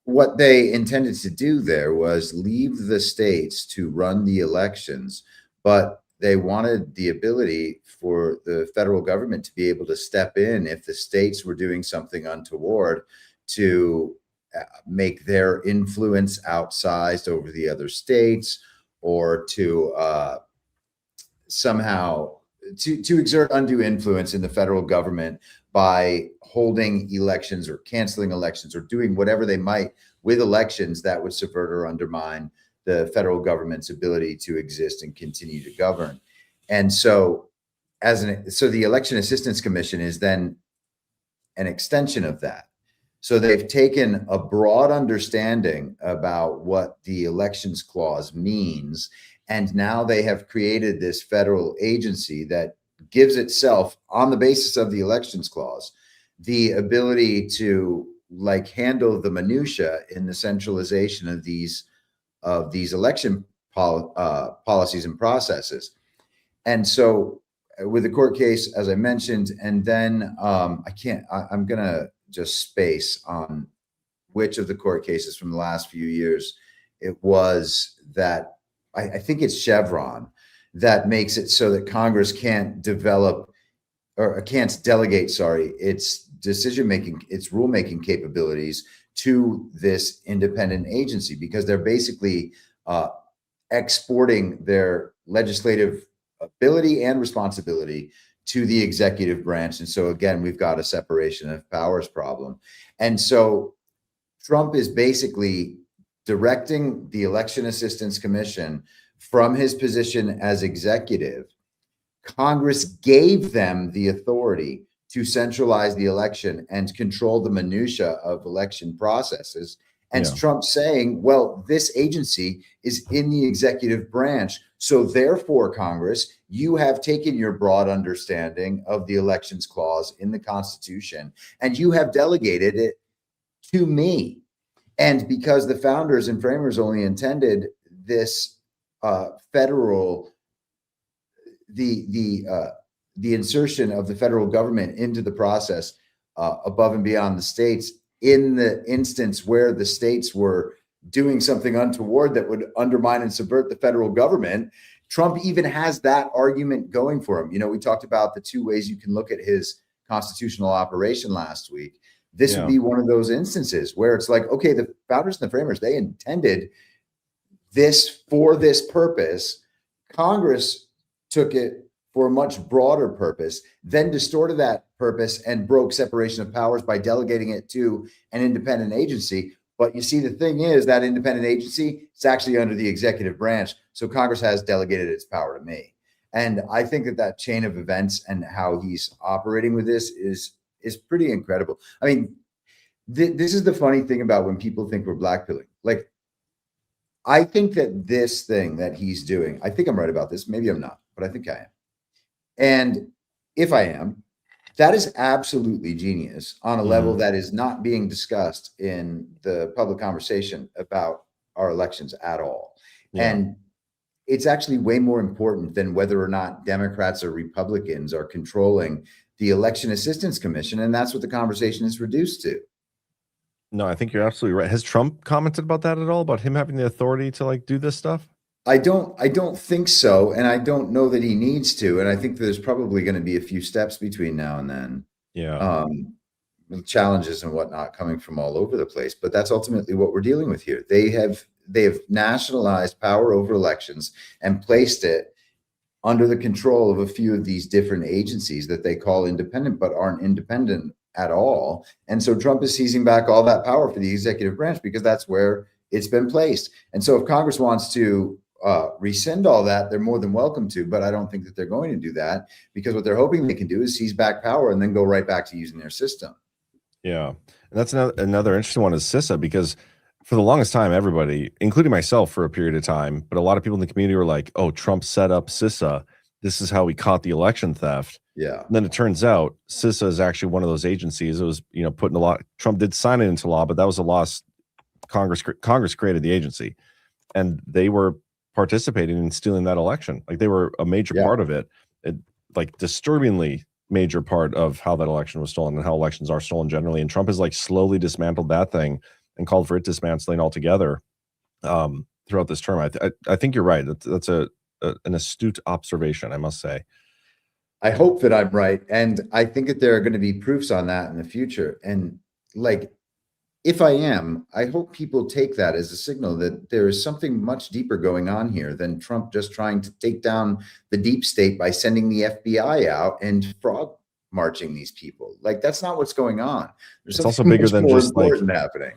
what they intended to do there was leave the states to run the elections, but they wanted the ability for the federal government to be able to step in if the states were doing something untoward, to make their influence outsized over the other states, or to somehow to exert undue influence in the federal government by holding elections or canceling elections or doing whatever they might with elections that would subvert or undermine the federal government's ability to exist and continue to govern. And so so the Election Assistance Commission is then an extension of that. So they've taken a broad understanding about what the elections clause means, and now they have created this federal agency that gives itself, on the basis of the elections clause, the ability to handle the minutia in the centralization of these election policies and processes. And so with the court case, as I mentioned, and then I'm going to just space on which of the court cases from the last few years it was that I think it's Chevron that makes it so that Congress can't delegate, its decision-making, its rulemaking capabilities to this independent agency, because they're basically exporting their legislative ability and responsibility to the executive branch. And so again, we've got a separation of powers problem. And so Trump is basically directing the Election Assistance Commission from his position as executive. Congress gave them the authority to centralize the election and control the minutia of election processes. And Trump's saying, well, this agency is in the executive branch. So therefore, Congress, you have taken your broad understanding of the elections clause in the Constitution and you have delegated it to me. And because the founders and framers only intended this federal, the the insertion of the federal government into the process above and beyond the states in the instance where the states were doing something untoward that would undermine and subvert the federal government. Trump even has that argument going for him. You know, we talked about the two ways you can look at his constitutional operation last week. This would be one of those instances where it's like, okay, the founders and the framers, they intended this for this purpose. Congress took it for a much broader purpose, then distorted that purpose and broke separation of powers by delegating it to an independent agency. But you see, the thing is that independent agency is actually under the executive branch. So Congress has delegated its power to me. And I think that chain of events and how he's operating with this is pretty incredible. I mean, this is the funny thing about when people think we're blackpilling. Like, I think that this thing that he's doing, I think I'm right about this. Maybe I'm not, but I think I am. And if I am, that is absolutely genius on a level that is not being discussed in the public conversation about our elections at all. And it's actually way more important than whether or not Democrats or Republicans are controlling the Election Assistance Commission. And that's what the conversation is reduced to. No, I think you're absolutely right. Has Trump commented about that at all? About him having the authority to like do this stuff? I don't think so. And I don't know that he needs to. And I think there's probably going to be a few steps between now and then. Yeah. Challenges and whatnot coming from all over the place. But that's ultimately what we're dealing with here. They have nationalized power over elections and placed it under the control of a few of these different agencies that they call independent, but aren't independent at all. And so Trump is seizing back all that power for the executive branch because that's where it's been placed. And so if Congress wants to rescind all that, they're more than welcome to, but I don't think that they're going to do that because what they're hoping they can do is seize back power and then go right back to using their system. Yeah. And that's another interesting one is CISA, because for the longest time, everybody, including myself for a period of time, but a lot of people in the community were like, oh, Trump set up CISA. This is how we caught the election theft. Yeah. And then it turns out CISA is actually one of those agencies. It was, putting a lot, Trump did sign it into law, but that was a loss. Congress created the agency and they were participating in stealing that election. Like they were a major part of it, like disturbingly major part of how that election was stolen and how elections are stolen generally. And Trump has like slowly dismantled that thing and called for it dismantling altogether throughout this term. I think you're right. That's an astute observation, I must say. I hope that I'm right. And I think that there are going to be proofs on that in the future. And like, if I am, I hope people take that as a signal that there is something much deeper going on here than Trump just trying to take down the deep state by sending the FBI out and frog marching these people. Like, that's not what's going on. There's it's also bigger than just like happening.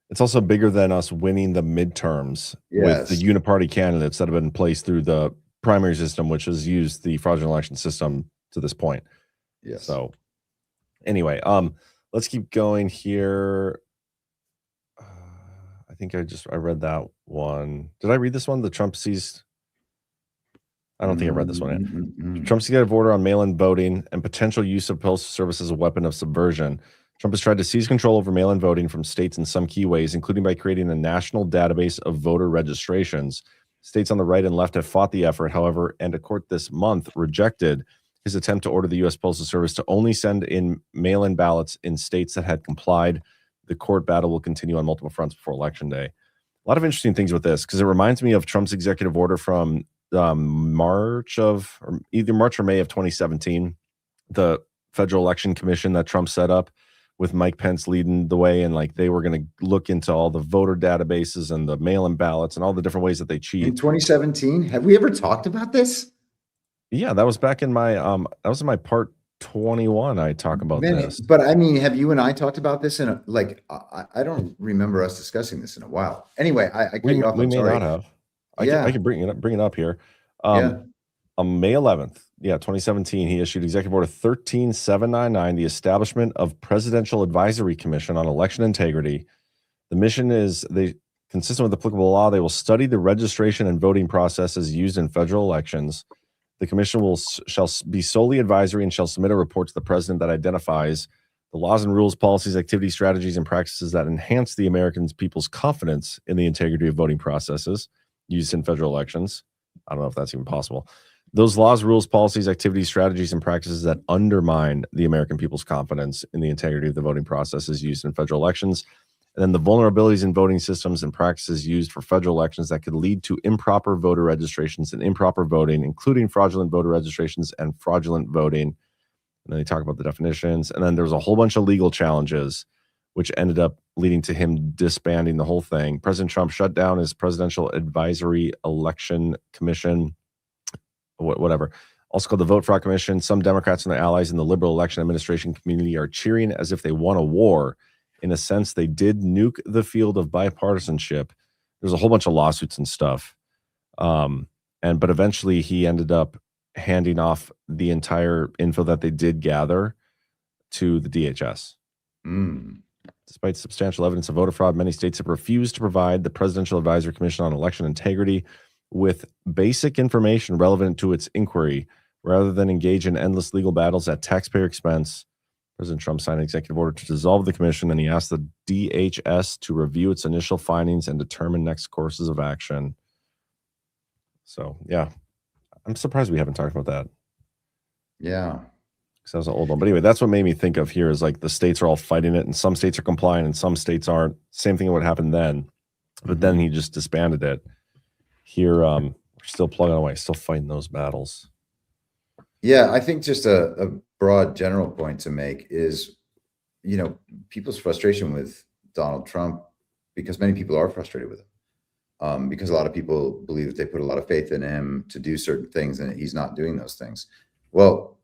It's also bigger than us winning the midterms with the uniparty candidates that have been placed through the primary system, which has used the fraudulent election system to this point. Yes. So anyway, let's keep going here. I think I read that one. Did I read this one? The Trump seized. I don't think I read this one yet. Trump's executive order on mail-in voting and potential use of postal service as a weapon of subversion. Trump has tried to seize control over mail-in voting from states in some key ways, including by creating a national database of voter registrations. States on the right and left have fought the effort, however, and a court this month rejected his attempt to order the U.S. Postal Service to only send in mail-in ballots in states that had complied. The court battle will continue on multiple fronts before Election Day. A lot of interesting things with this because it reminds me of Trump's executive order from either March or May of 2017, the Federal Election Commission that Trump set up with Mike Pence leading the way, and like they were going to look into all the voter databases and the mail-in ballots and all the different ways that they cheat. In 2017, have we ever talked about this? Yeah, that was back in my that was in my part 21. I talk about this. But I mean, have you and I talked about this in I don't remember us discussing this in a while. Anyway, we may not have. I can bring it up here. On May 11th, 2017, he issued Executive Order 13799, the establishment of Presidential Advisory Commission on Election Integrity. The mission is consistent with applicable law. They will study the registration and voting processes used in federal elections. The commission shall be solely advisory and shall submit a report to the president that identifies the laws and rules, policies, activities, strategies, and practices that enhance the American people's confidence in the integrity of voting processes used in federal elections. I don't know if that's even possible. those laws, rules, policies, activities, strategies, and practices that undermine the American people's confidence in the integrity of the voting process is used in federal elections. And then the vulnerabilities in voting systems and practices used for federal elections that could lead to improper voter registrations and improper voting, including fraudulent voter registrations and fraudulent voting. And then they talk about the definitions. And then there's a whole bunch of legal challenges, which ended up leading to him disbanding the whole thing. President Trump shut down his Presidential Advisory Election Commission, whatever, also called the Vote Fraud Commission. Some Democrats and their allies in the liberal election administration community are cheering as if they won a war. In a sense, they did nuke the field of bipartisanship. There's a whole bunch of lawsuits and stuff. But eventually he ended up handing off the entire info that they did gather to the DHS. Despite substantial evidence of voter fraud, many states have refused to provide the Presidential Advisory Commission on Election Integrity with basic information relevant to its inquiry, rather than engage in endless legal battles at taxpayer expense. President Trump signed an executive order to dissolve the commission, and he asked the DHS to review its initial findings and determine next courses of action. So, yeah, I'm surprised we haven't talked about that. Yeah. Because that was an old one. But anyway, that's what made me think of here is like the states are all fighting it, and some states are complying and some states aren't. Same thing that would happen then. But then he just disbanded it. Here, we're still plugging away, still fighting those battles. Yeah, I think just a broad general point to make is, you know, people's frustration with Donald Trump, because many people are frustrated with him, because a lot of people believe that they put a lot of faith in him to do certain things and he's not doing those things. Well,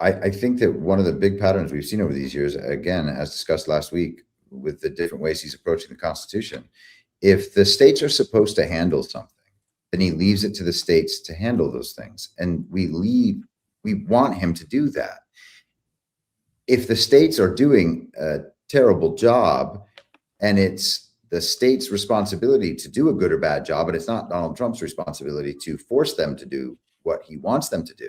I think that one of the big patterns we've seen over these years, again, as discussed last week, with the different ways he's approaching the Constitution, if the states are supposed to handle something, then he leaves it to the states to handle those things. And we want him to do that. If the states are doing a terrible job and it's the state's responsibility to do a good or bad job, and it's not Donald Trump's responsibility to force them to do what he wants them to do,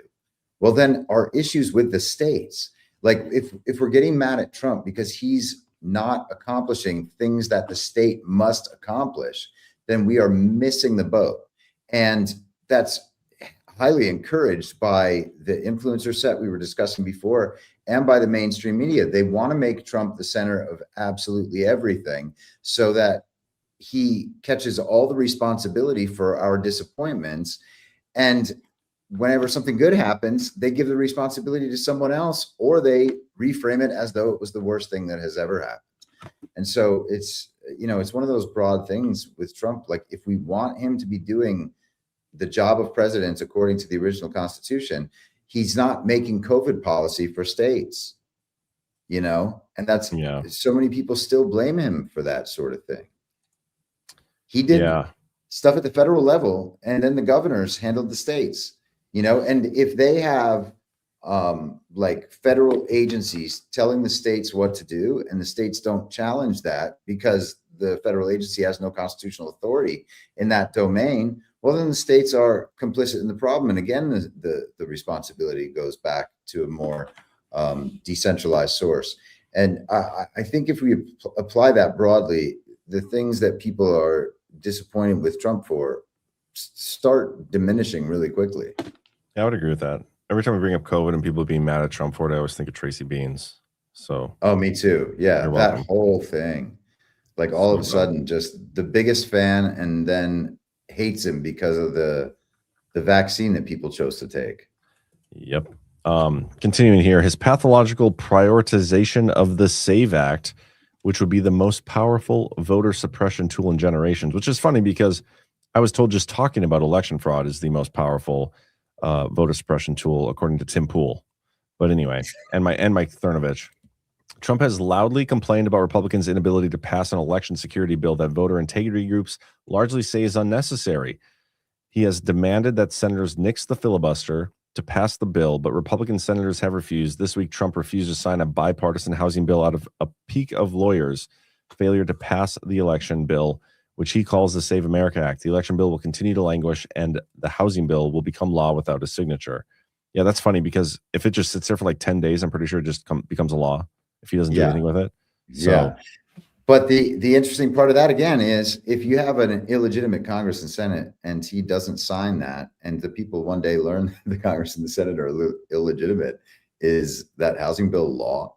well, then our issues with the states, like if we're getting mad at Trump because he's not accomplishing things that the state must accomplish, then we are missing the boat. And that's highly encouraged by the influencer set we were discussing before and by the mainstream media. They want to make Trump the center of absolutely everything so that he catches all the responsibility for our disappointments. And whenever something good happens, they give the responsibility to someone else, or they reframe it as though it was the worst thing that has ever happened. And so it's, you know, it's one of those broad things with Trump. Like, if we want him to be doing the job of president according to the original Constitution, he's not making COVID policy for states, you know, and that's, so many people still blame him for that sort of thing. He did stuff at the federal level, and then the governors handled the states, you know. And if they have like federal agencies telling the states what to do, and the states don't challenge that because the federal agency has no constitutional authority in that domain, well, then the states are complicit in the problem. And again, the responsibility goes back to a more decentralized source. And I think if we apply that broadly, the things that people are disappointed with Trump for start diminishing really quickly. Yeah, I would agree with that. Every time we bring up COVID and people being mad at Trump for it, I always think of Tracy Beans. So, oh, me too. Yeah, that whole thing, like all of a sudden, just the biggest fan, and then hates him because of the vaccine that people chose to take. Yep. Continuing here, his pathological prioritization of the SAVE Act, which would be the most powerful voter suppression tool in generations, which is funny because I was told just talking about election fraud is the most powerful voter suppression tool, according to Tim Pool. But anyway, and Mike Cernovich. Trump has loudly complained about Republicans' inability to pass an election security bill that voter integrity groups largely say is unnecessary. He has demanded that senators nix the filibuster to pass the bill, but Republican senators have refused. This week, Trump refused to sign a bipartisan housing bill out of a peak of lawyers' failure to pass the election bill, which he calls the Save America Act. The election bill will continue to languish, and the housing bill will become law without a signature. Yeah, that's funny, because if it just sits there for like 10 days, I'm pretty sure it just becomes a law if he doesn't do anything with it. So, But the interesting part of that again is if you have an illegitimate Congress and Senate and he doesn't sign that, and the people one day learn the Congress and the Senate are illegitimate, is that housing bill law?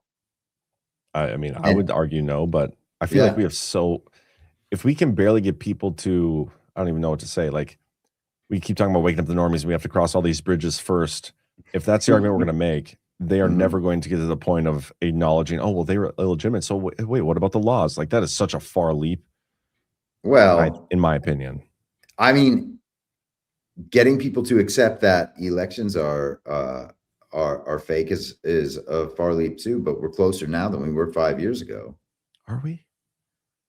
I mean, I would argue no, but I feel like we have if we can barely get people to, I don't even know what to say. Like, we keep talking about waking up the normies. We have to cross all these bridges first. If that's the argument we're going to make, they are never going to get to the point of acknowledging, oh, well, they were illegitimate. So wait, what about the laws? Like, that is such a far leap. Well, in my opinion, I mean, getting people to accept that elections are fake is a far leap too, but we're closer now than we were 5 years ago. Are we?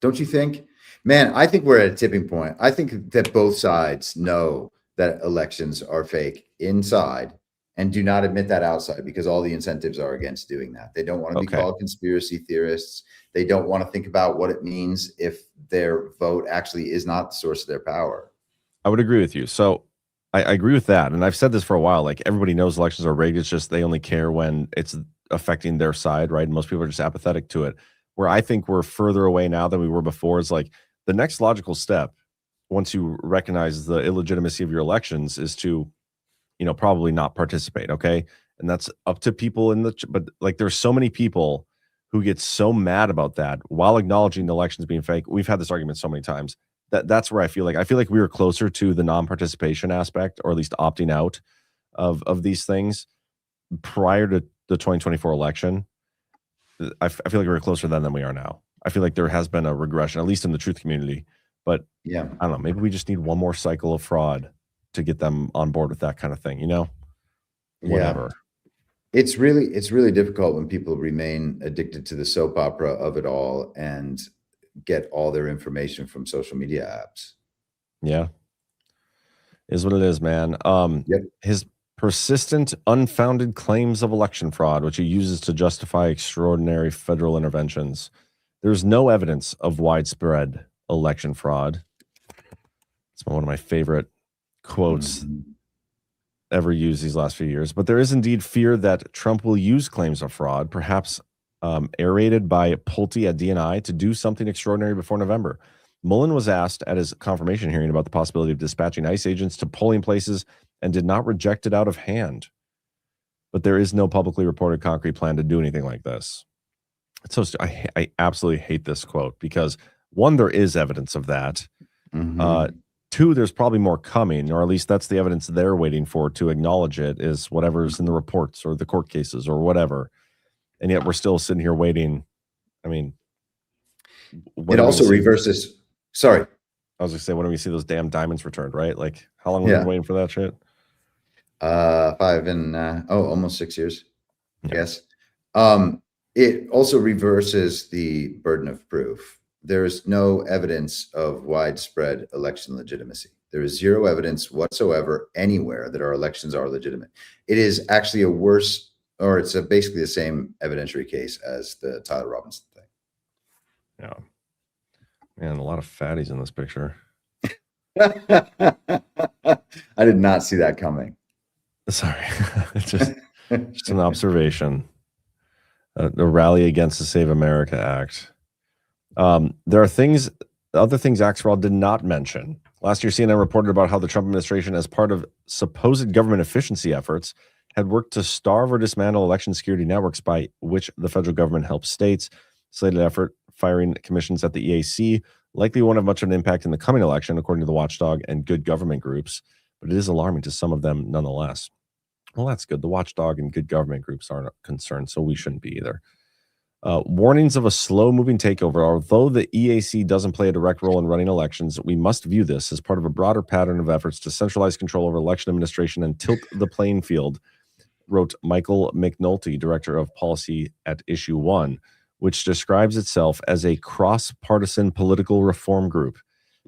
Don't you think? Man, I think we're at a tipping point. I think that both sides know that elections are fake inside and do not admit that outside because all the incentives are against doing that. They don't want to be called conspiracy theorists. They don't want to think about what it means if their vote actually is not the source of their power. I would agree with you. So I agree with that. And I've said this for a while, like everybody knows elections are rigged. It's just they only care when it's affecting their side, right? And most people are just apathetic to it. Where I think we're further away now than we were before is like the next logical step, once you recognize the illegitimacy of your elections, is to, probably not participate. Okay. And that's up to people but like there's so many people who get so mad about that while acknowledging the elections being fake. We've had this argument so many times that's where I feel like we were closer to the non-participation aspect, or at least opting out of these things prior to the 2024 election. I feel like we were closer then than we are now. I feel like there has been a regression, at least in the truth community. But yeah, I don't know. Maybe we just need one more cycle of fraud to get them on board with that kind of thing, Whatever. Yeah. It's really difficult when people remain addicted to the soap opera of it all and get all their information from social media apps. Yeah. Is what it is, man. His persistent, unfounded claims of election fraud, which he uses to justify extraordinary federal interventions. There's no evidence of widespread election fraud. It's one of my favorite quotes ever used these last few years. But there is indeed fear that Trump will use claims of fraud, perhaps aerated by Pulte at DNI, to do something extraordinary before November. Mullen was asked at his confirmation hearing about the possibility of dispatching ICE agents to polling places and did not reject it out of hand. But there is no publicly reported concrete plan to do anything like this. It's so I absolutely hate this quote because, one, there is evidence of that. Two, there's probably more coming, or at least that's the evidence they're waiting for to acknowledge it, is whatever's in the reports or the court cases or whatever. And yet we're still sitting here waiting. I mean, it also reverses. Sorry. I was going to say, when do we see those damn diamonds returned, right? Like, how long have we been waiting for that shit? 5 and almost 6 years, I guess. It also reverses the burden of proof. There is no evidence of widespread election legitimacy. There is zero evidence whatsoever anywhere that our elections are legitimate. It is actually a worse, or it's basically the same evidentiary case as the Tyler Robinson thing. Yeah. Man, a lot of fatties in this picture. I did not see that coming. Sorry. It's just an observation. The Rally Against the Save America Act. There are other things Axelrod did not mention. Last year, CNN reported about how the Trump administration, as part of supposed government efficiency efforts, had worked to starve or dismantle election security networks by which the federal government helps states. Slated effort firing commissions at the EAC likely won't have much of an impact in the coming election, according to the Watchdog and Good Government groups, but it is alarming to some of them nonetheless. Well, that's good. The Watchdog and Good Government groups aren't concerned, so we shouldn't be either. Warnings of a slow-moving takeover. Although the EAC doesn't play a direct role in running elections, we must view this as part of a broader pattern of efforts to centralize control over election administration and tilt the playing field, wrote Michael McNulty, Director of Policy at Issue 1, which describes itself as a cross-partisan political reform group.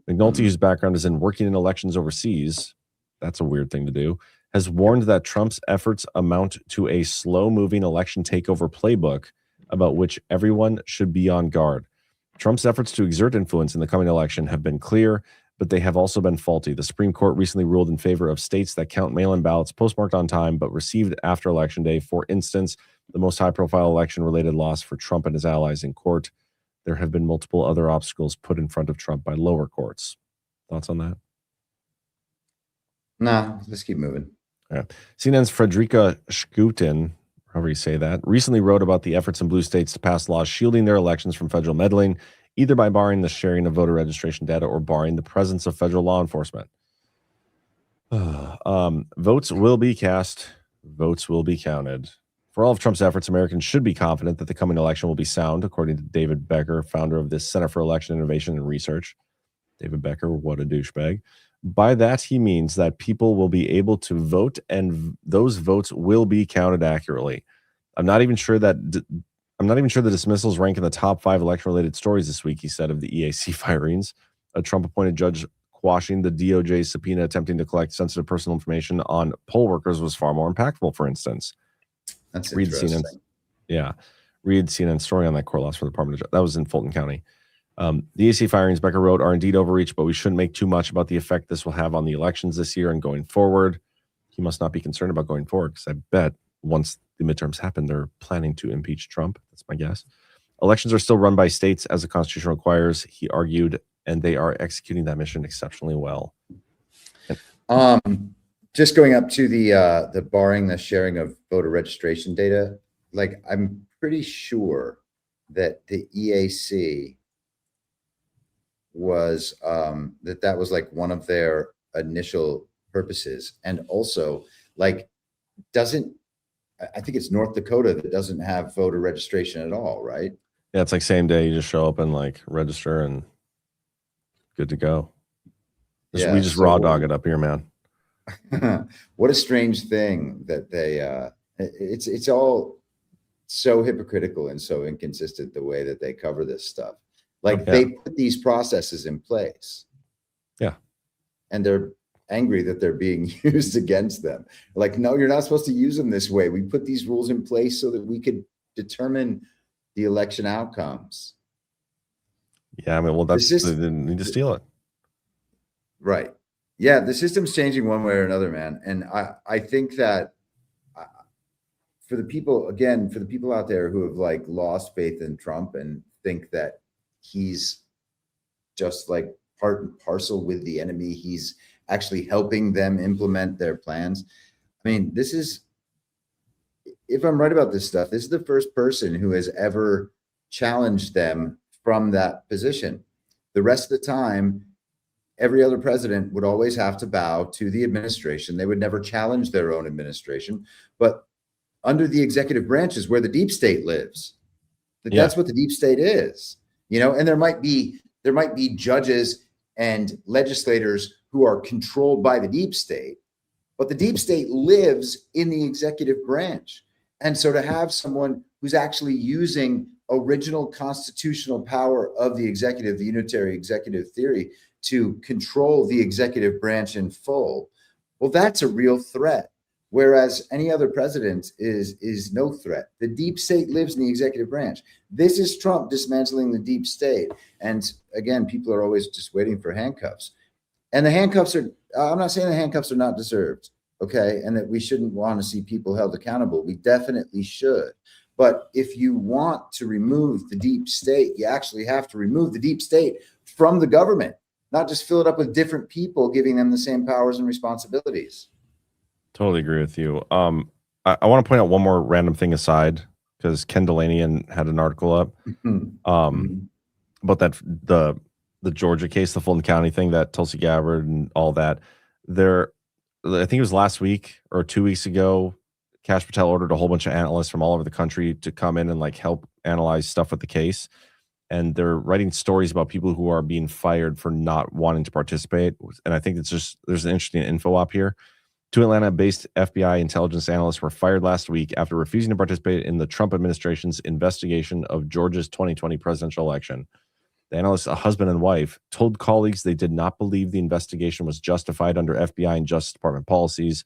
McNulty, whose background is in working in elections overseas, that's a weird thing to do, has warned that Trump's efforts amount to a slow-moving election takeover playbook about which everyone should be on guard. Trump's efforts to exert influence in the coming election have been clear, but they have also been faulty. The Supreme Court recently ruled in favor of states that count mail-in ballots postmarked on time but received after Election Day. For instance, the most high-profile election-related loss for Trump and his allies in court. there have been multiple other obstacles put in front of Trump by lower courts. Thoughts on that? Nah, let's keep moving. Yeah. CNN's Frederica Schuten, however you say that, recently wrote about the efforts in blue states to pass laws shielding their elections from federal meddling, either by barring the sharing of voter registration data or barring the presence of federal law enforcement. Votes will be cast. Votes will be counted. For all of Trump's efforts, Americans should be confident that the coming election will be sound, according to David Becker, founder of the Center for Election Innovation and Research. David Becker, what a douchebag. By that, he means that people will be able to vote and those votes will be counted accurately. I'm not even sure the dismissals rank in the top 5 election-related stories this week, he said of the EAC firings. A Trump-appointed judge quashing the DOJ's subpoena attempting to collect sensitive personal information on poll workers was far more impactful, for instance. That's Read interesting. Read CNN story on that court loss for the Department of Justice. That was in Fulton County. The EAC firings, Becker wrote, are indeed overreach, but we shouldn't make too much about the effect this will have on the elections this year and going forward. He must not be concerned about going forward because I bet once the midterms happen, they're planning to impeach Trump. That's my guess. Elections are still run by states as the Constitution requires, he argued, and they are executing that mission exceptionally well. Just going up to the barring the sharing of voter registration data, like I'm pretty sure that the EAC was that was like one of their initial purposes, and also like I think it's North Dakota that doesn't have voter registration at all, right? Yeah, it's like same day you just show up and like register and good to go. We just raw dog it up here, man. What a strange thing that they it's all so hypocritical and so inconsistent the way that they cover this stuff. Like they put these processes in place. Yeah. And they're angry that they're being used against them. Like, no, you're not supposed to use them this way. We put these rules in place so that we could determine the election outcomes. Yeah, I mean, well, they didn't need to steal it. Right. Yeah, the system's changing one way or another, man. And I think that for the people out there who have like lost faith in Trump and think that he's just like part and parcel with the enemy, he's actually helping them implement their plans. I mean, this is, if I'm right about this stuff, this is the first person who has ever challenged them from that position. The rest of the time, every other president would always have to bow to the administration. They would never challenge their own administration. But under the executive branch is where the deep state lives. That's what the deep state is, you know. And there might be judges and legislators who are controlled by the deep state, but the deep state lives in the executive branch. And so to have someone who's actually using original constitutional power of the executive, the unitary executive theory, to control the executive branch in full, well, that's a real threat. Whereas any other president is no threat. The deep state lives in the executive branch. This is Trump dismantling the deep state. And again, people are always just waiting for handcuffs. And the handcuffs are, I'm not saying the handcuffs are not deserved, okay? And that we shouldn't want to see people held accountable. We definitely should. But if you want to remove the deep state, you actually have to remove the deep state from the government, not just fill it up with different people, giving them the same powers and responsibilities. Totally agree with you. I want to point out one more random thing aside, because Ken Delaney had an article up about that the Georgia case, the Fulton County thing, that Tulsi Gabbard and all that. I think it was last week or 2 weeks ago, Kash Patel ordered a whole bunch of analysts from all over the country to come in and like help analyze stuff with the case. And they're writing stories about people who are being fired for not wanting to participate. And I think there's an interesting info op here. 2 Atlanta-based FBI intelligence analysts were fired last week after refusing to participate in the Trump administration's investigation of Georgia's 2020 presidential election. The analysts, a husband and wife, told colleagues they did not believe the investigation was justified under FBI and Justice Department policies.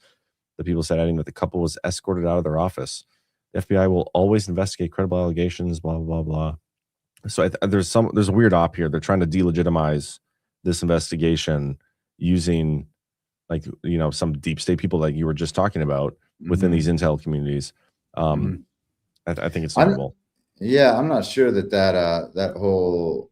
The people said, adding that the couple was escorted out of their office. The FBI will always investigate credible allegations, blah, blah, blah. So there's a weird op here. They're trying to delegitimize this investigation using, like, you know, some deep state people like you were just talking about within these intel communities. I think it's notable. Yeah, I'm not sure that whole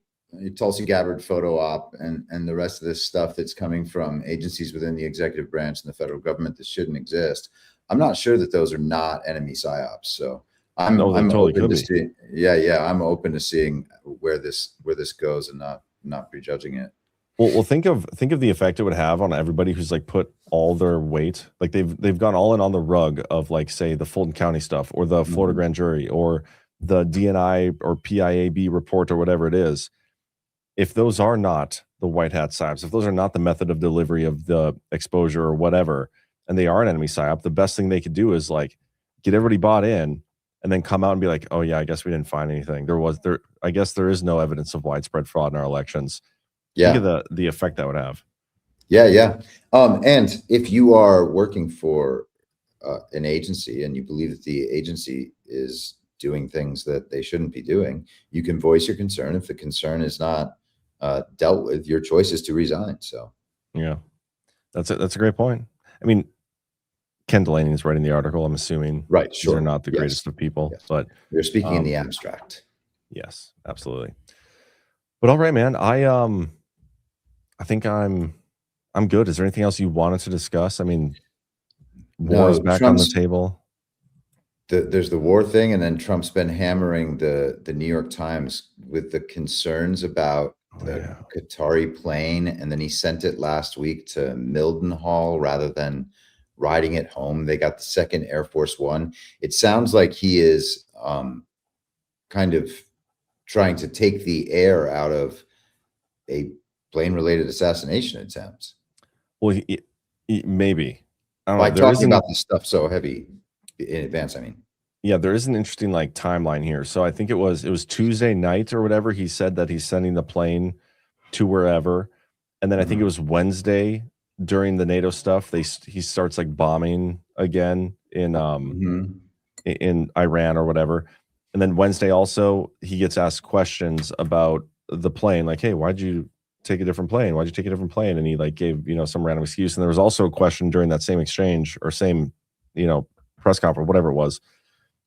Tulsi Gabbard photo op and the rest of this stuff that's coming from agencies within the executive branch and the federal government that shouldn't exist. I'm not sure that those are not enemy psyops. So I'm totally open to could be. see. Yeah, I'm open to seeing where this goes and not prejudging it. Well, think of the effect it would have on everybody who's like put all their weight, like they've gone all in on the rug of like, say, the Fulton County stuff or the Florida grand jury or the DNI or PIAB report or whatever it is. If those are not the white hat psyops, if those are not the method of delivery of the exposure or whatever, and they are an enemy psyop, the best thing they could do is like get everybody bought in and then come out and be like, oh yeah, I guess we didn't find anything. I guess there is no evidence of widespread fraud in our elections. Yeah. Think of the effect that would have. Yeah. And if you are working for an agency and you believe that the agency is doing things that they shouldn't be doing, you can voice your concern. If the concern is not dealt with, your choice is to resign. So yeah, that's a great point. I mean, Ken Delaney is writing the article. I'm assuming right. Sure. These are not the greatest of people, but they're speaking in the abstract. Yes, absolutely. But all right, man. I think I'm good. Is there anything else you wanted to discuss? I mean, war is back on the table. There's the war thing, and then Trump's been hammering the New York Times with the concerns about the Qatari plane, and then he sent it last week to Mildenhall rather than riding it home. They got the second Air Force One. It sounds like he is kind of trying to take the air out of a plane-related assassination attempt. Well, maybe. I don't By know. talking about this stuff so heavy in advance, I mean. Yeah, there is an interesting like timeline here. So I think it was Tuesday night or whatever. He said that he's sending the plane to wherever, and then I think it was Wednesday during the NATO stuff. He starts like bombing again in Iran or whatever, and then Wednesday also he gets asked questions about the plane, like, hey, why'd you take a different plane? Why'd you take a different plane? And he like gave some random excuse. And there was also a question during that same exchange or same press conference, whatever it was,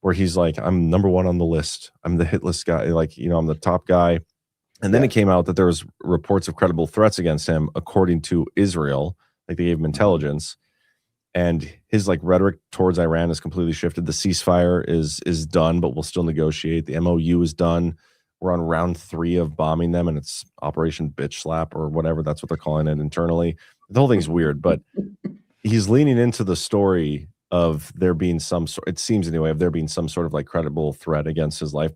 where he's like, I'm number one on the list. I'm the hit list guy. Like, I'm the top guy. And then it came out that there was reports of credible threats against him, according to Israel. Like they gave him intelligence. And his like rhetoric towards Iran has completely shifted. The ceasefire is done, but we'll still negotiate. The MOU is done. We're on round 3 of bombing them, and it's Operation Bitch Slap or whatever. That's what they're calling it internally. The whole thing's weird, but he's leaning into the story of there being some sort, it seems anyway, of there being some sort of like credible threat against his life.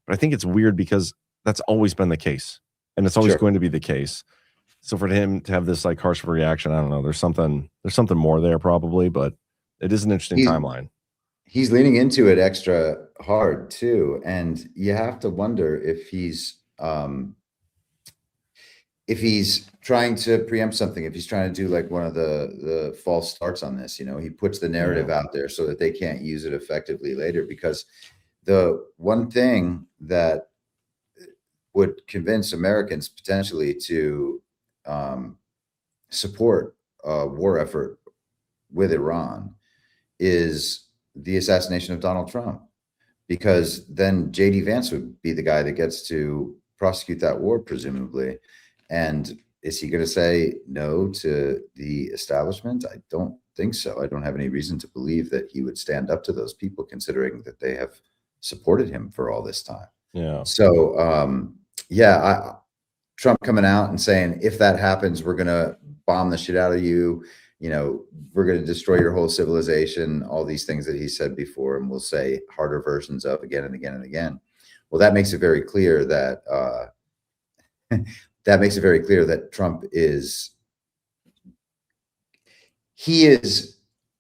But I think it's weird because that's always been the case, and it's always going to be the case. So for him to have this like harsh reaction, I don't know. There's something more there probably, but it is an interesting timeline. He's leaning into it extra hard too, and you have to wonder if he's trying to preempt something, if he's trying to do like one of the false starts on this. He puts the narrative out there so that they can't use it effectively later. Because the one thing that would convince Americans potentially to support a war effort with Iran is the assassination of Donald Trump, because then JD Vance would be the guy that gets to prosecute that war, presumably. And is he going to say no to the establishment? I don't think so. I don't have any reason to believe that he would stand up to those people, considering that they have supported him for all this time. Yeah. So, Trump coming out and saying, if that happens, we're going to bomb the shit out of you. We're going to destroy your whole civilization, all these things that he said before, and we'll say harder versions of again and again and again. Well, that makes it very clear that Trump is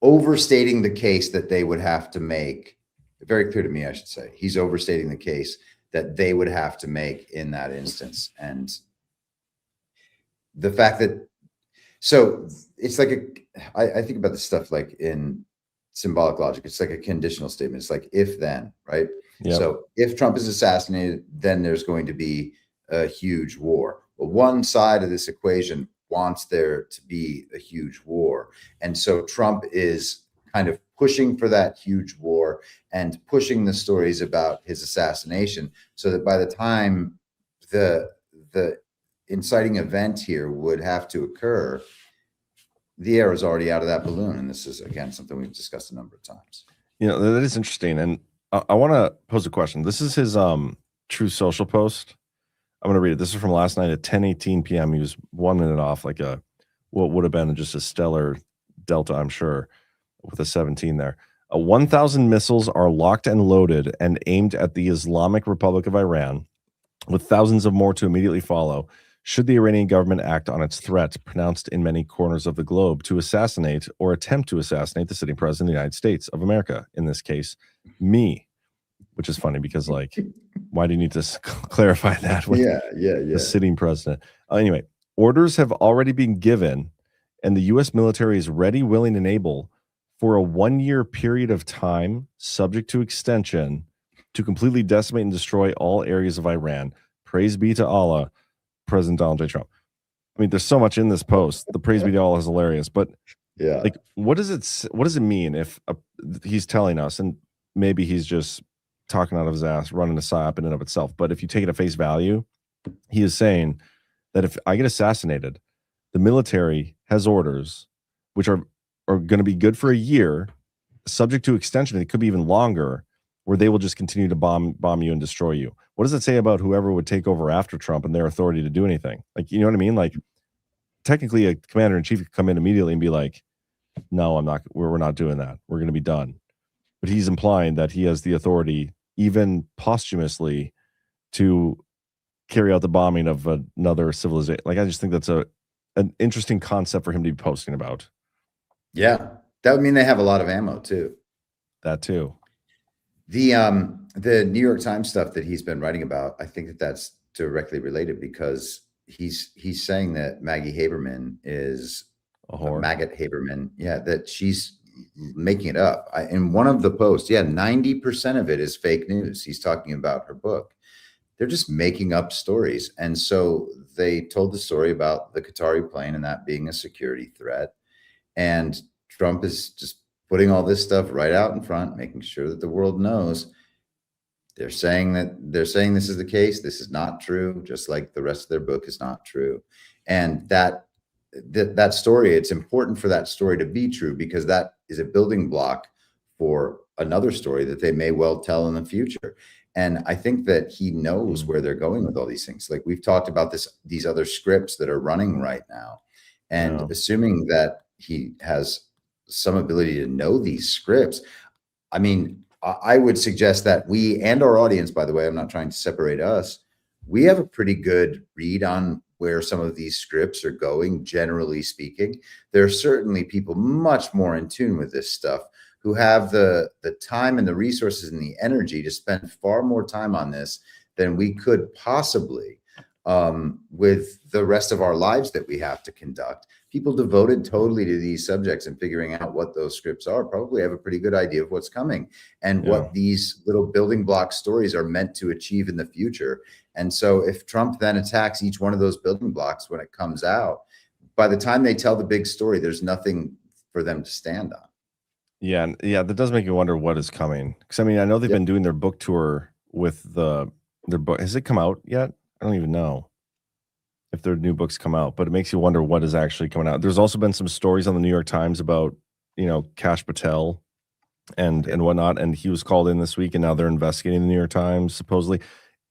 overstating the case that they would have to make. Very clear to me, I should say. He's overstating the case that they would have to make in that instance. And the fact that, so it's like I think about this stuff like in symbolic logic. It's like a conditional statement. It's like if then, right? Yep. So if Trump is assassinated, then there's going to be a huge war. Well, one side of this equation wants there to be a huge war. And so Trump is kind of pushing for that huge war and pushing the stories about his assassination, so that by the time the inciting event here would have to occur, the air is already out of that balloon. And this is, again, something we've discussed a number of times. You know, that is interesting. And I want to pose a question. This is his Truth Social post. I'm going to read it. This is from last night at 10:18 p.m. He was 1 minute off, like what would have been just a stellar Delta, I'm sure, with a 17 there. 1,000 missiles are locked and loaded and aimed at the Islamic Republic of Iran, with thousands of more to immediately follow, should the Iranian government act on its threat pronounced in many corners of the globe to assassinate or attempt to assassinate the sitting president of the United States of America, in this case, me, which is funny because, like, why do you need to clarify that with the sitting president? Anyway, orders have already been given, and the U.S. military is ready, willing, and able for a 1-year period of time, subject to extension, to completely decimate and destroy all areas of Iran. Praise be to Allah, President Donald J. Trump. I mean, there's so much in this post. The praise be to Allah is hilarious, but like, what does it mean if he's telling us, and maybe he's just talking out of his ass, running a psyop in and of itself, but if you take it at face value, he is saying that if I get assassinated, the military has orders which are going to be good for a year, subject to extension. It could be even longer, where they will just continue to bomb you and destroy you. What does it say about whoever would take over after Trump and their authority to do anything? Like, you know what I mean? Like, technically, a commander-in-chief could come in immediately and be like, no, I'm not, we're not doing that. We're going to be done. But he's implying that he has the authority, even posthumously, to carry out the bombing of another civilization. Like, I just think that's an interesting concept for him to be posting about. Yeah, that would mean they have a lot of ammo too. That too. The New York Times stuff that he's been writing about, I think that's directly related, because he's saying that Maggie Haberman is Maggot Haberman. Yeah, that she's making it up. In one of the posts, 90% of it is fake news. He's talking about her book. They're just making up stories. And so they told the story about the Qatari plane and that being a security threat. And Trump is just putting all this stuff right out in front, making sure that the world knows. They're saying this is the case. This is not true, just like the rest of their book is not true. And that story, it's important for that story to be true, because that is a building block for another story that they may well tell in the future. And I think that he knows where they're going with all these things. Like, we've talked about these other scripts that are running right now, and assuming that he has some ability to know these scripts. I mean, I would suggest that we, and our audience, by the way, I'm not trying to separate us, we have a pretty good read on where some of these scripts are going, generally speaking. There are certainly people much more in tune with this stuff who have the time and the resources and the energy to spend far more time on this than we could possibly with the rest of our lives that we have to conduct. People devoted totally to these subjects and figuring out what those scripts are probably have a pretty good idea of what's coming and what these little building block stories are meant to achieve in the future. And so if Trump then attacks each one of those building blocks when it comes out, by the time they tell the big story, there's nothing for them to stand on. Yeah, that does make you wonder what is coming. Because I mean, I know they've been doing their book tour with their book. Has it come out yet? I don't even know if their new books come out, but it makes you wonder what is actually coming out. There's also been some stories on the New York Times about, Kash Patel and whatnot, and he was called in this week, and now they're investigating the New York Times, supposedly.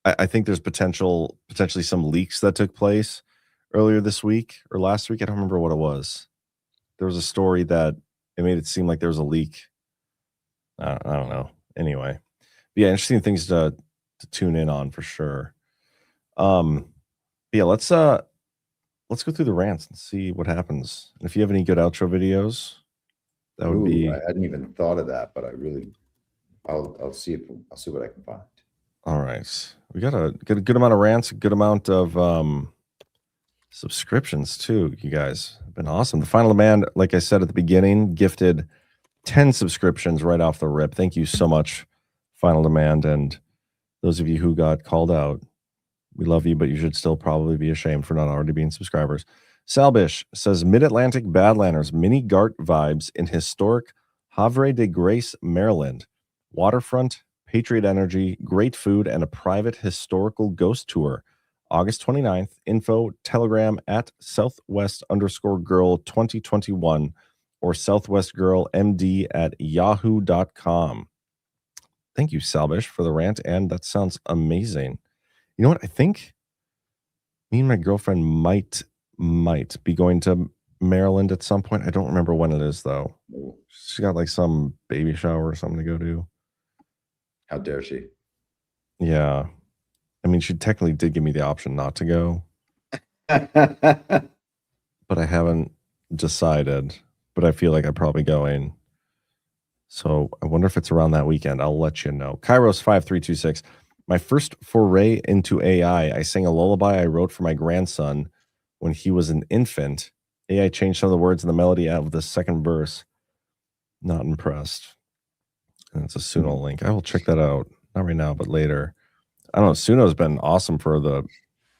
I think there's potentially some leaks that took place earlier this week or last week. I don't remember what it was. There was a story that it made it seem like there was a leak. I don't know. Anyway, but yeah, interesting things to tune in on for sure. Let's go through the rants and see what happens. And if you have any good outro videos, that would be. I hadn't even thought of that, but I'll see what I can find. All right, we got a good amount of rants, a good amount of subscriptions too. You guys have been awesome. The Final Demand, like I said at the beginning, gifted 10 subscriptions right off the rip. Thank you so much, Final Demand, and those of you who got called out. We love you, but you should still probably be ashamed for not already being subscribers. Salbish says, Mid-Atlantic Badlanders, mini GART vibes in historic Havre de Grace, Maryland. Waterfront, Patriot Energy, great food, and a private historical ghost tour. August 29th. Info, telegram at southwest_girl 2021 or southwestgirlmd@yahoo.com. Thank you, Salbish, for the rant, and that sounds amazing. You know what? I think me and my girlfriend might be going to Maryland at some point. I don't remember when it is, though. She got like some baby shower or something to go to. How dare she? Yeah. I mean, she technically did give me the option not to go, but I haven't decided. But I feel like I'm probably going. So I wonder if it's around that weekend. I'll let you know. Kairos5326. My first foray into AI, I sang a lullaby I wrote for my grandson when he was an infant. AI changed some of the words and the melody out of the second verse. Not impressed. And it's a Suno link. I will check that out. Not right now, but later. I don't know. Suno's been awesome for the.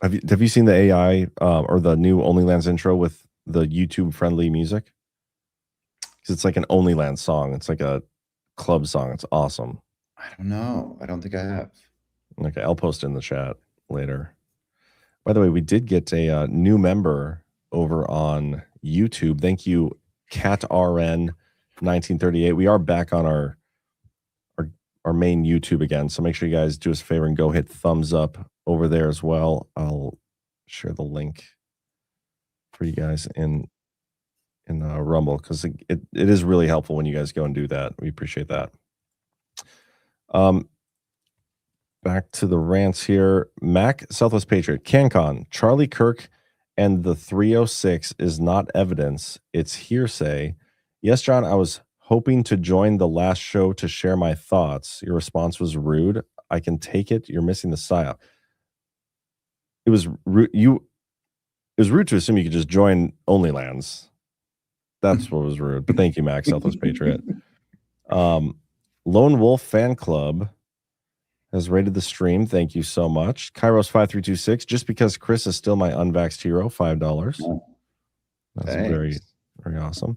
Have you seen the AI or the new OnlyLands intro with the YouTube friendly music? Because it's like an OnlyLands song. It's like a club song. It's awesome. I don't know. I don't think I have. Okay, I'll post it in the chat later. By the way, we did get a new member over on YouTube. Thank you, CatRN1938. We are back on our main YouTube again, so make sure you guys do us a favor and go hit thumbs up over there as well. I'll share the link for you guys in Rumble, because it is really helpful when you guys go and do that. We appreciate that. Back to the rants here. Mac, Southwest Patriot, CanCon, Charlie Kirk and the 306 is not evidence. It's hearsay. Yes, John, I was hoping to join the last show to share my thoughts. Your response was rude. I can take it. You're missing the style. It was rude. It was rude to assume you could just join OnlyLands. That's what was rude. But thank you, Max, Southwest Patriot. Lone Wolf Fan Club has rated the stream. Thank you so much. Kairos5326. Just because Chris is still my unvaxxed hero, $5. That's very, very awesome.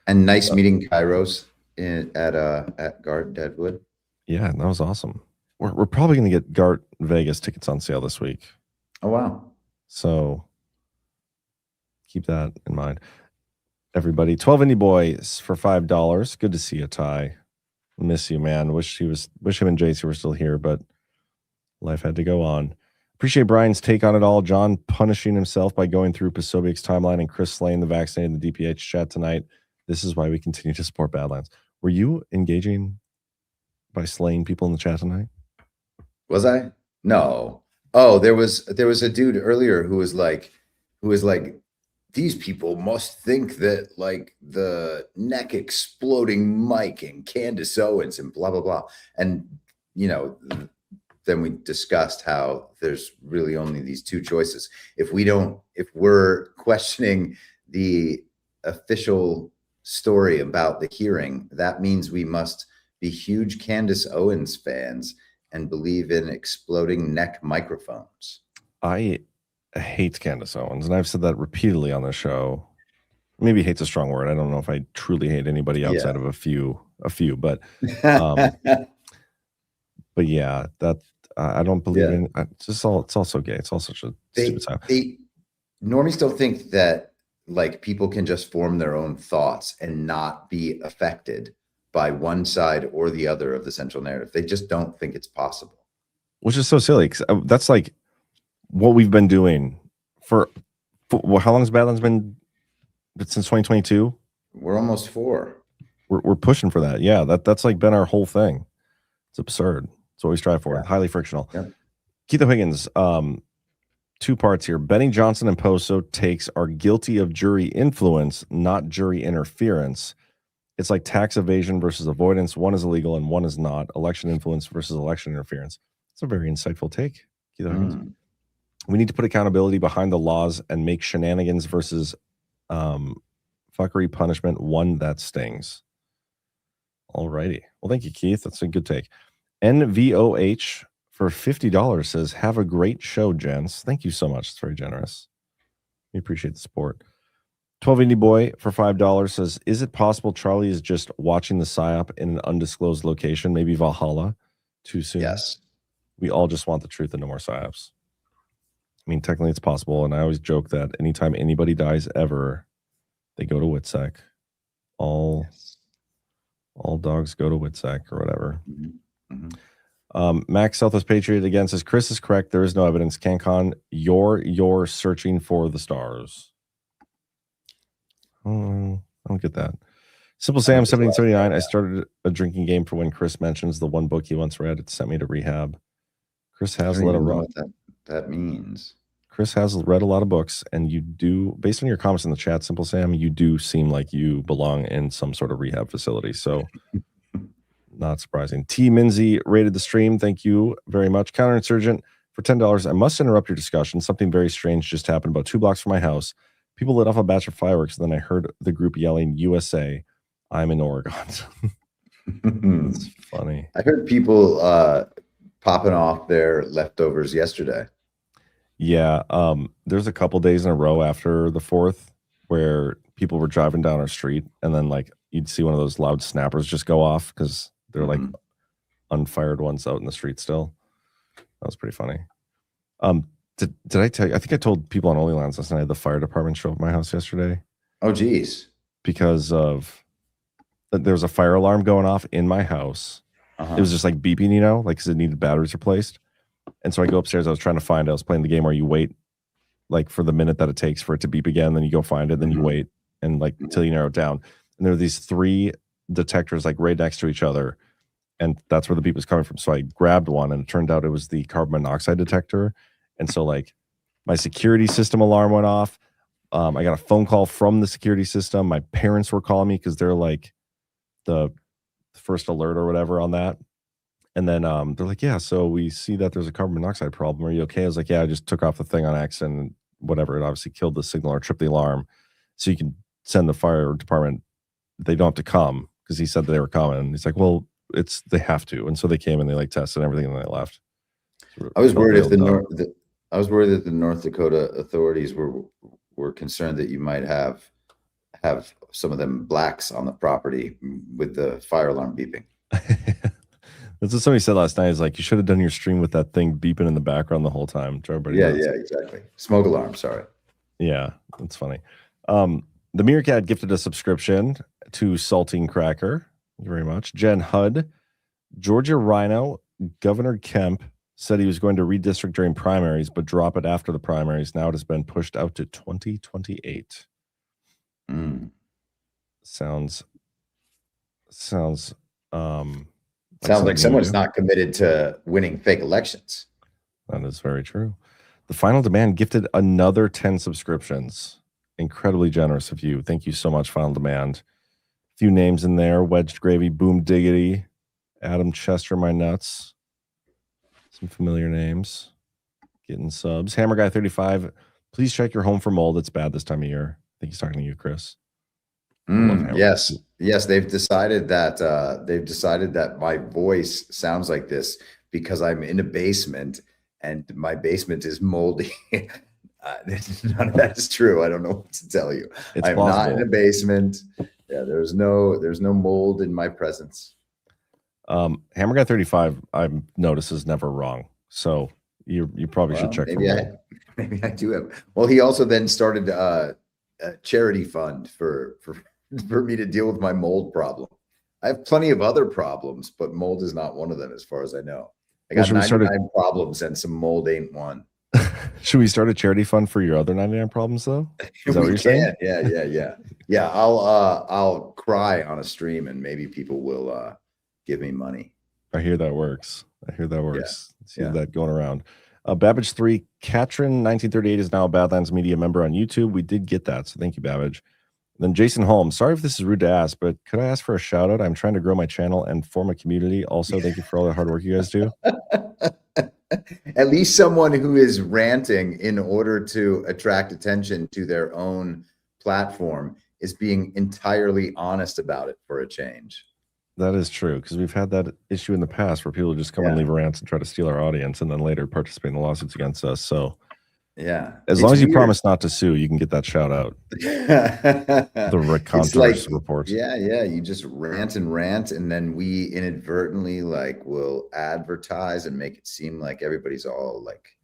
And nice meeting Kairos at Gart Deadwood. Yeah, that was awesome. We're probably going to get Gart Vegas tickets on sale this week. Oh, wow. So keep that in mind. Everybody, 12 Indie Boys for $5. Good to see you, Ty. Miss you, man. Wish him and JC were still here, but life had to go on. Appreciate Brian's take on it all. John punishing himself by going through Pasobiec's timeline and Chris slaying the vaccinated in the DPH chat tonight. This is why we continue to support Badlands. Were you engaging by slaying people in the chat tonight? Was I? No. Oh, there was a dude earlier who was like, these people must think that like the neck exploding Mike and Candace Owens and blah blah blah. And you know, then we discussed how there's really only these two choices. If we're questioning the official story about the hearing, that means we must be huge Candace Owens fans and believe in exploding neck microphones. I hate Candace Owens, and I've said that repeatedly on the show. Maybe hate's a strong word. I don't know if I truly hate anybody outside of a few, but but yeah, that I don't believe in. It's all so gay. It's all such a stupid time. Normies don't think that like people can just form their own thoughts and not be affected by one side or the other of the central narrative. They just don't think it's possible. Which is so silly, because that's like what we've been doing for how long has Badlands been? Since 2022. We're almost 4. We're pushing for that. Yeah, that's like been our whole thing. It's absurd. It's what we strive for. Highly frictional. Yeah. Keith Higgins, 2 parts here. Benny Johnson and Poso takes are guilty of jury influence, not jury interference. It's like tax evasion versus avoidance. One is illegal and one is not. Election influence versus election interference. It's a very insightful take, Keith Higgins. We need to put accountability behind the laws and make shenanigans versus fuckery punishment one that stings. Alrighty. Well, thank you, Keith. That's a good take. NVOH for $50 says, have a great show, gents. Thank you so much. It's very generous. We appreciate the support. 1280 boy for $5 says, is it possible Charlie is just watching the psyop in an undisclosed location, maybe Valhalla? Too soon? Yes. We all just want the truth and no more psyops. I mean, technically it's possible, and I always joke that anytime anybody dies ever, they go to WITSEC. All dogs go to WITSEC or whatever. Max Southwest Patriot again says, Chris is correct. There is no evidence. CanCon, you're searching for the stars. I don't get that. Simple Sam 1779. I started a drinking game for when Chris mentions the one book he once read. It sent me to rehab. Chris has let a know lot. what that means. Chris has read a lot of books, and you do, based on your comments in the chat, Simple Sam, you do seem like you belong in some sort of rehab facility. So, not surprising. T. Minzy rated the stream. Thank you very much. Counterinsurgent for $10. I must interrupt your discussion. Something very strange just happened about 2 blocks from my house. People lit off a batch of fireworks, and then I heard the group yelling, USA. I'm in Oregon. It's funny. I heard people popping off their leftovers yesterday. Yeah, there's a couple days in a row after the 4th where people were driving down our street, and then like you'd see one of those loud snappers just go off because they're like unfired ones out in the street still. That was pretty funny. Did I tell you? I think I told people on OnlyLands last night the fire department showed up at my house yesterday. Oh, geez. Because of there was a fire alarm going off in my house. It was just like beeping, you know, like because it needed batteries replaced. And so I go upstairs. I was trying to find it. I was playing the game where you wait like for the minute that it takes for it to beep again. Then you go find it. Then you wait and like until you narrow it down. And there were these 3 detectors like right next to each other. And that's where the beep was coming from. So I grabbed one, and it turned out it was the carbon monoxide detector. And so like my security system alarm went off. I got a phone call from the security system. My parents were calling me because they're like the first alert or whatever on that. And then they're like, yeah, so we see that there's a carbon monoxide problem. Are you okay? I was like, yeah, I just took off the thing on accident and whatever. It obviously killed the signal or tripped the alarm. So you can send the fire department. They don't have to come because he said that they were coming. And he's like, well, they have to. And so they came and they like tested everything and they left. I was worried if I was worried that the North Dakota authorities were concerned that you might have some of them blacks on the property with the fire alarm beeping. That's what somebody said last night. Is like, you should have done your stream with that thing beeping in the background the whole time. Yeah, exactly. Smoke alarm. Sorry. Yeah, that's funny. The Meerkat gifted a subscription to Saltine Cracker. Thank you very much. Jen Hudd, Georgia Rhino, Governor Kemp said he was going to redistrict during primaries, but drop it after the primaries. Now it has been pushed out to 2028. Sounds like someone's not committed to winning fake elections. That is very true. The Final Demand gifted another 10 subscriptions. Incredibly generous of you. Thank you so much, Final Demand. A few names in there. Wedged Gravy, Boom Diggity, Adam Chester, My Nuts. Some familiar names. Getting subs. Hammer Guy 35. Please check your home for mold. It's bad this time of year. I think he's talking to you, Chris. Yes. They've decided that my voice sounds like this because I'm in a basement and my basement is moldy. None of that is true. I don't know what to tell you. I'm not in a basement. Yeah, there's no mold in my presence. Hammer Guy 35, I've noticed, is never wrong. So you probably should check. Maybe I do have. Well, he also then started a charity fund for me to deal with my mold problem. I have plenty of other problems, but mold is not one of them, as far as I know. I got 99 problems, and some mold ain't one. Should we start a charity fund for your other 99 problems, though? Is that what you're saying? Yeah. I'll cry on a stream, and maybe people will give me money. I hear that works. See that going around. Babbage 3, Katrin 1938 is now a Badlands Media member on YouTube. We did get that, so thank you, Babbage. Then Jason Holmes, sorry if this is rude to ask, but could I ask for a shout out? I'm trying to grow my channel and form a community. Also, thank you for all the hard work you guys do. At least someone who is ranting in order to attract attention to their own platform is being entirely honest about it for a change. That is true, because we've had that issue in the past where people just come and leave rants and try to steal our audience and then later participate in the lawsuits against us. So Yeah. As long as you promise not to sue, you can get that shout out. The Raconteurs report. Yeah, you just rant, and then we inadvertently like will advertise and make it seem like everybody's all like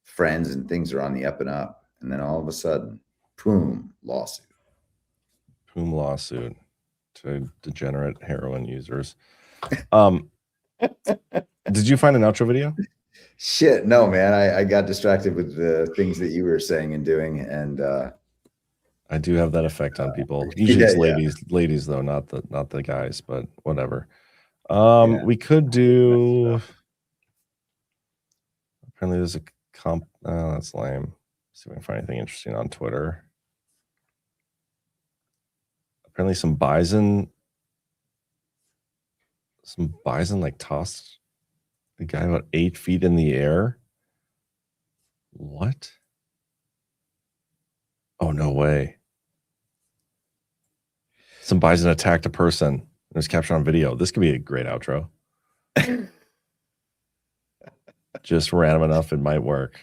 friends and things are on the up and up, and then all of a sudden, boom, lawsuit. Boom, lawsuit to degenerate heroin users. Did you find an outro video? Shit, no, man. I got distracted with the things that you were saying and doing, and I do have that effect on people. Usually it's ladies though, not the guys, but whatever. We could do. Apparently, there's a comp. Oh, that's lame. See if I can find anything interesting on Twitter. Apparently, some bison like tossed the guy about 8 feet in the air. What? Oh, no way. Some bison attacked a person. It was captured on video. This could be a great outro. Just random enough, it might work.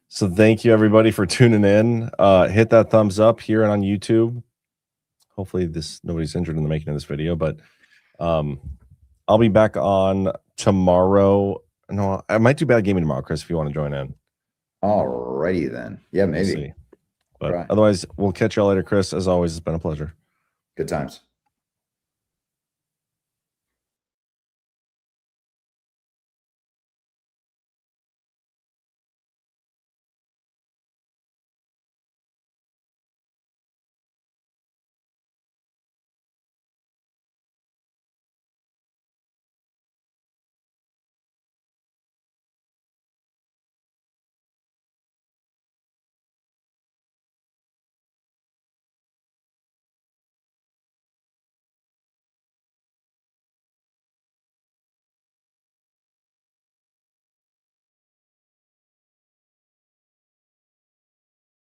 So thank you, everybody, for tuning in. Hit that thumbs up here and on YouTube. Hopefully nobody's injured in the making of this video, but I'll be back on tomorrow. No, I might do bad gaming tomorrow, Chris, if you want to join in. Alrighty then. Yeah, maybe. We'll see. But otherwise, we'll catch y'all later, Chris. As always, it's been a pleasure. Good times.